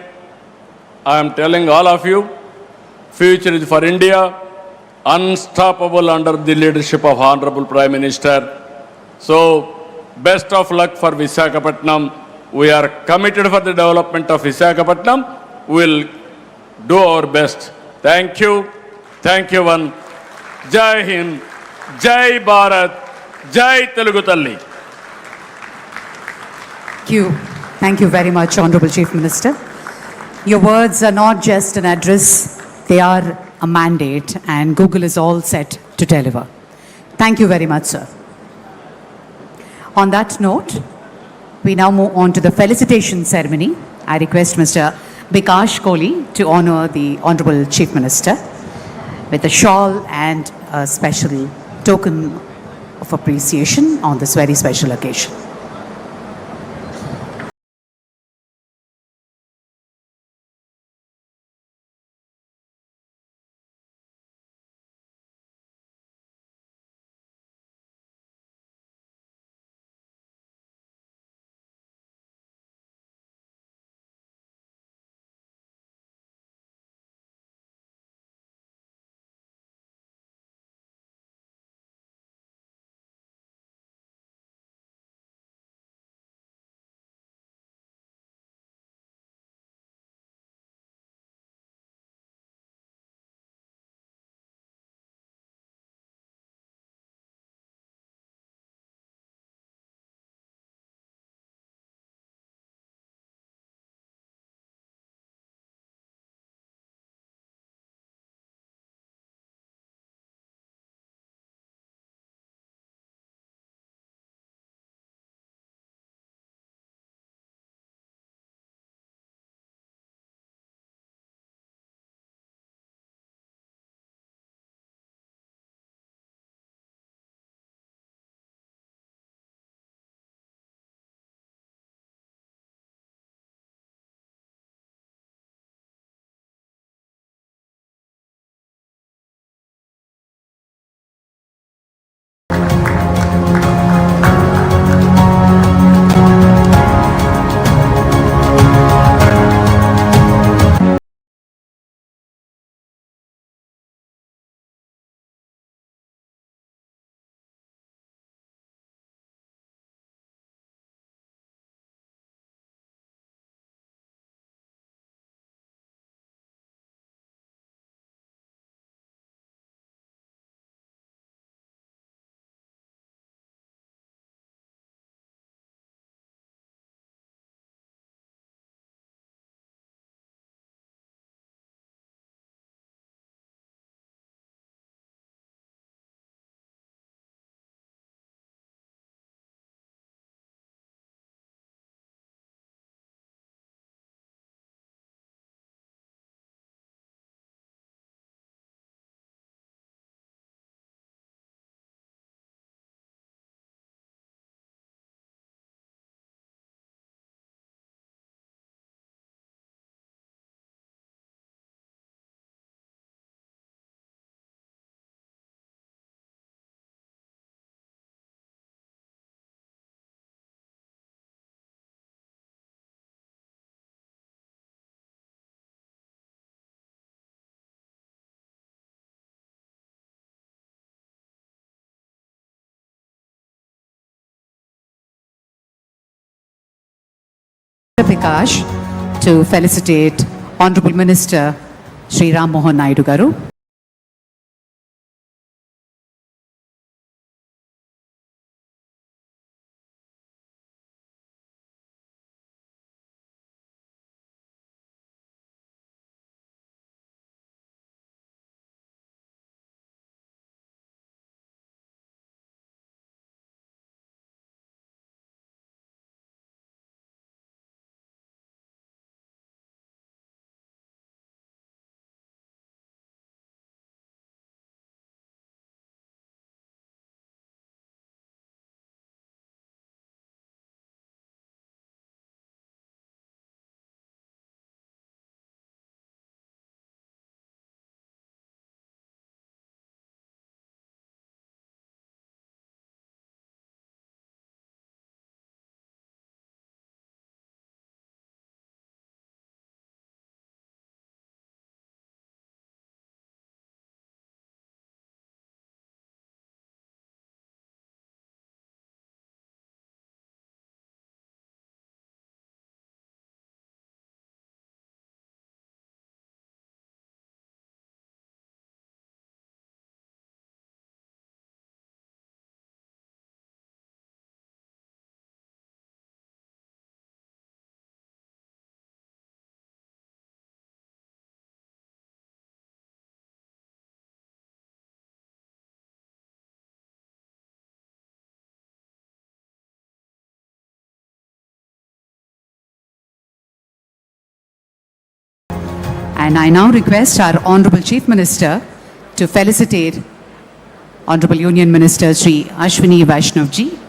I am telling all of you, future is for India, unstoppable under the leadership of Honorable Prime Minister. So, best of luck for Visakhapatnam. We are committed for the development of Visakhapatnam. We will do our best. Thank you. Thank you, one. Jai Hind, Jai Bharat, Jai Telugu Talli. Thank you. Thank you very much, Honorable Chief Minister. Your words are not just an address, they are a mandate, and Google is all set to deliver. Thank you very much, sir. On that note, we now move on to the felicitation ceremony. I request Mr. Bikash Kohli to honor the Honorable Chief Minister with a shawl and a special token of appreciation on this very special occasion. Vikash to felicitate Honorable Minister Shri Ram Mohan Naidu garu. And I now request our Honorable Chief Minister to felicitate Honorable Union Minister Shri Ashwini Vaishnav ji.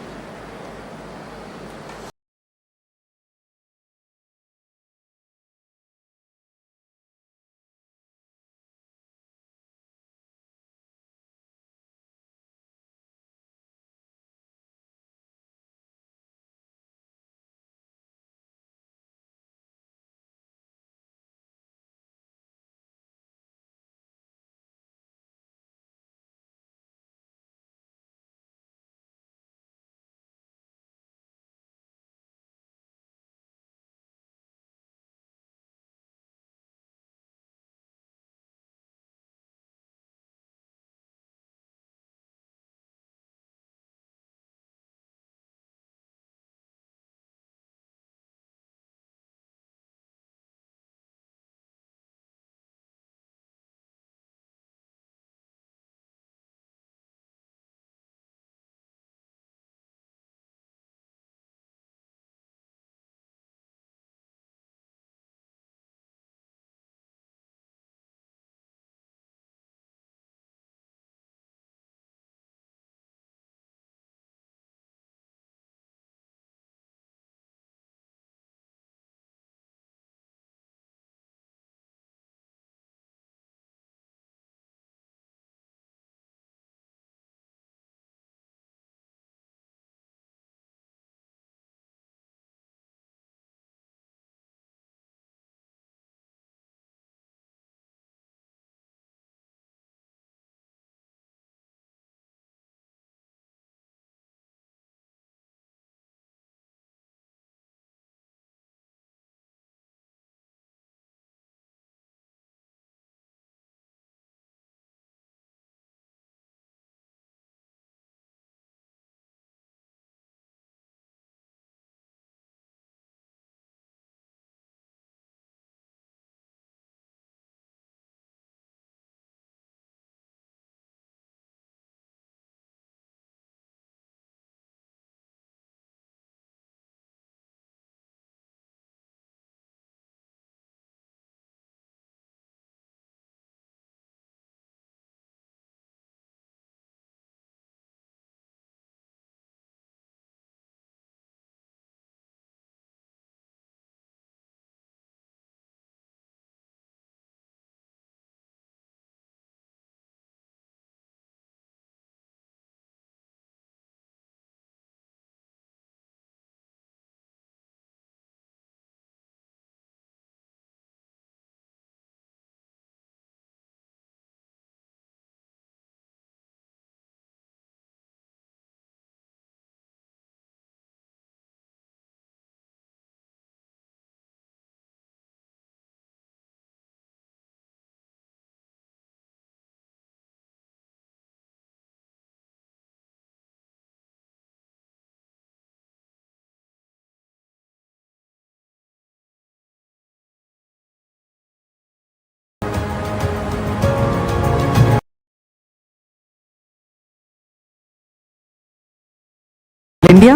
India.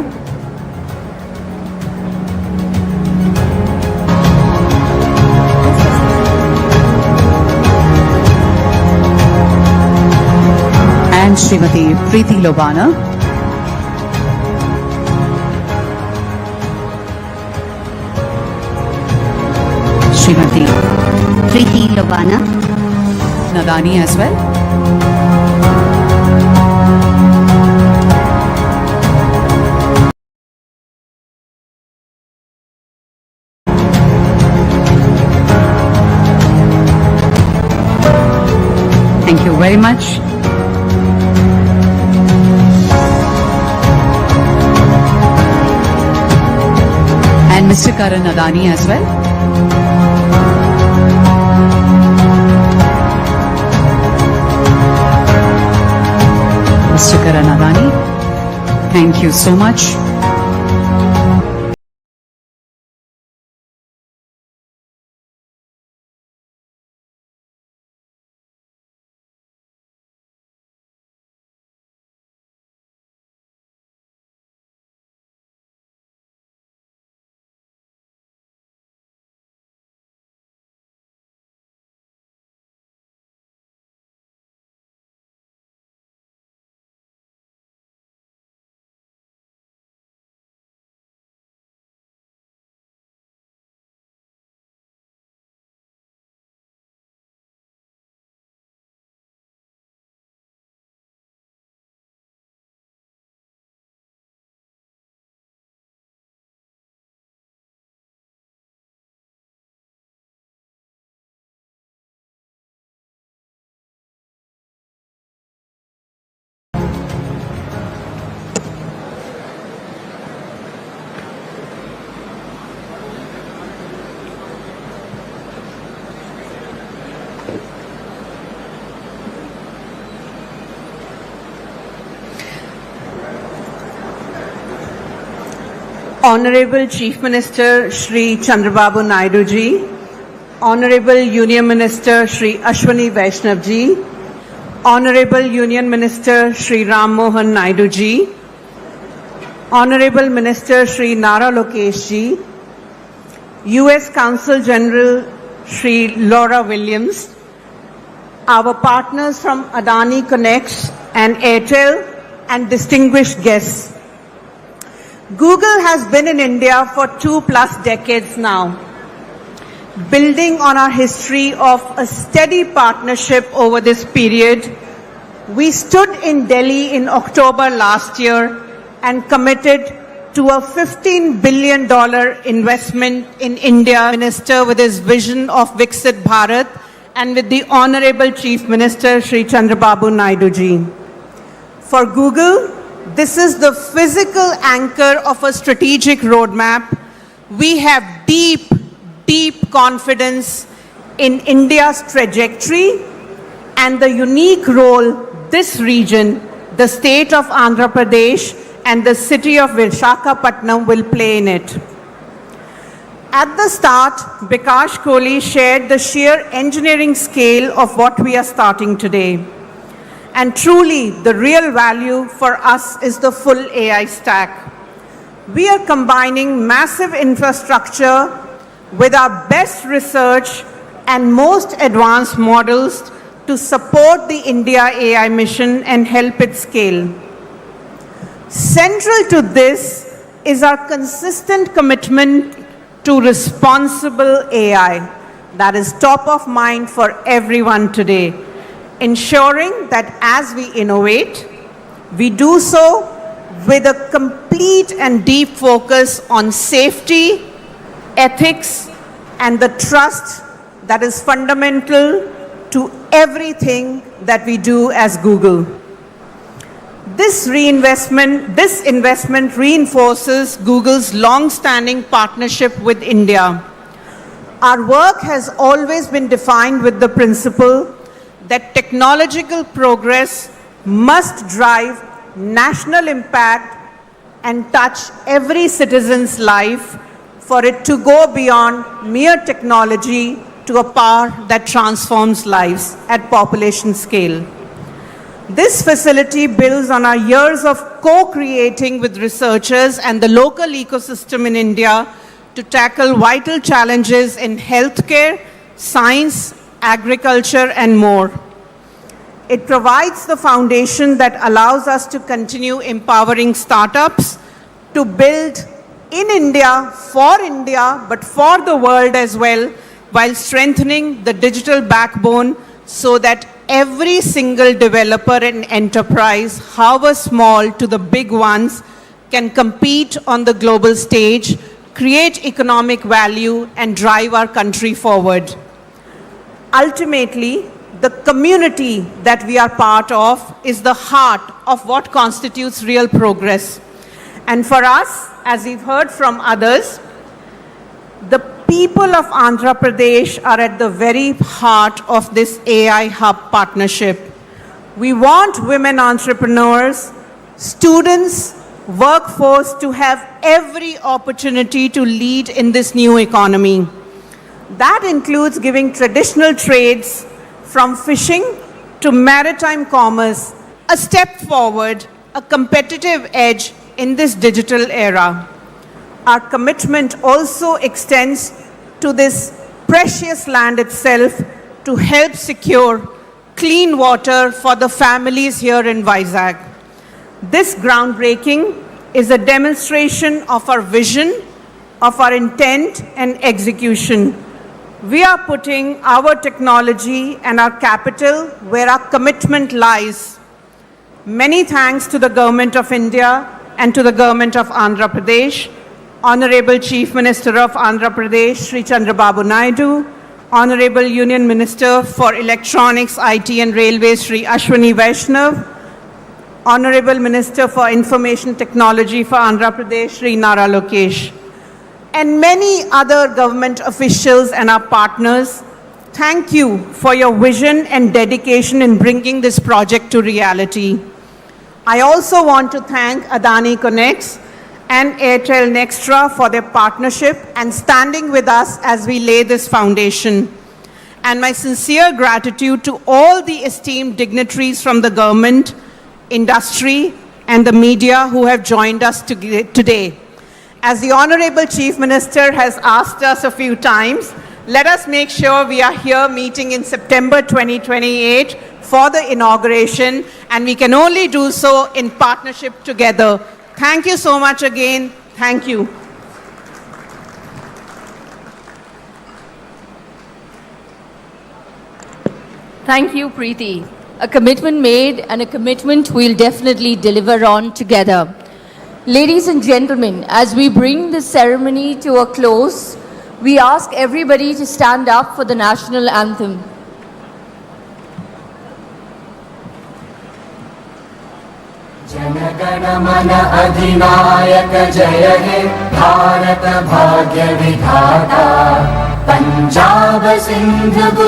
And Srimati Preeti Lobana. Srimati Preeti Lobana. Nadani as well. Thank you very much. And Mr. Karan Adani as well. Mr. Karan Adani, thank you so much. Honorable Chief Minister Shri Chandrababu Naidu ji, Honorable Union Minister Shri Ashwini Vaishnav ji, Honorable Union Minister Shri Ram Mohan Naidu ji, Honorable Minister Shri Nara Lokesh ji, US Consul General Shri Laura Williams, our partners from Adani Connects and Airtel, and distinguished guests. Google has been in India for 2+ decades now, building on our history of a steady partnership over this period. We stood in Delhi in October last year and committed to a $15 billion investment in India, Minister with his vision of Viksit Bharat, and with the Honorable Chief Minister Shri Chandrababu Naidu ji. For Google, this is the physical anchor of a strategic roadmap. We have deep, deep confidence in India's trajectory and the unique role this region, the state of Andhra Pradesh and the city of Visakhapatnam will play in it. At the start, Bikash Kohli shared the sheer engineering scale of what we are starting today. And truly, the real value for us is the full AI stack. We are combining massive infrastructure with our best research and most advanced models to support the India AI mission and help it scale. Central to this is our consistent commitment to responsible AI that is top of mind for everyone today, ensuring that as we innovate, we do so with a complete and deep focus on safety, ethics, and the trust that is fundamental to everything that we do as Google. This investment reinforces Google's long-standing partnership with India. Our work has always been defined with the principle that technological progress must drive national impact and touch every citizen's life for it to go beyond mere technology to a power that transforms lives at population scale. This facility builds on our years of co-creating with researchers and the local ecosystem in India to tackle vital challenges in healthcare, science, agriculture, and more. It provides the foundation that allows us to continue empowering startups to build in India, but for the world as well, while strengthening the digital backbone so that every single developer and enterprise, however small to the big ones, can compete on the global stage, create economic value, and drive our country forward. Ultimately, the community that we are part of is the heart of what constitutes real progress. And for us, as we've heard from others, the people of Andhra Pradesh are at the very heart of this AI Hub partnership. We want women entrepreneurs, students, workforce to have every opportunity to lead in this new economy. That includes giving traditional trades from fishing to maritime commerce a step forward, a competitive edge in this digital era. Our commitment also extends to this precious land itself to help secure clean water for the families here in Vizag. This groundbreaking is a demonstration of our vision, of our intent and execution. We are putting our technology and our capital where our commitment lies. Many thanks to the Government of India and to the Government of Andhra Pradesh, Honorable Chief Minister of Andhra Pradesh, Shri Chandrababu Naidu, Honorable Union Minister for Electronics, IT and Railways, Shri Ashwini Vaishnav, Honorable Minister for Information Technology for Andhra Pradesh, Shri Nara Lokesh, and many other government officials and our partners. Thank you for your vision and dedication in bringing this project to reality. I also want to thank Adani Connects and Airtel Nextra for their partnership and standing with us as we lay this foundation. And my sincere gratitude to all the esteemed dignitaries from the government, industry, and the media who have joined us today. As the Honorable Chief Minister has asked us a few times, let us make sure we are here meeting in September 2028 for the inauguration, and we can only do so in partnership together. Thank you so much again. Thank you. Thank you, Preeti. A commitment made and a commitment we'll definitely deliver on together. Ladies and gentlemen, as we bring this ceremony to a close, we ask everybody to stand up for the national anthem. जनगण मन अधिनायक जय हे भारत भाग्य विधाता पंजाब सिंध गुजरात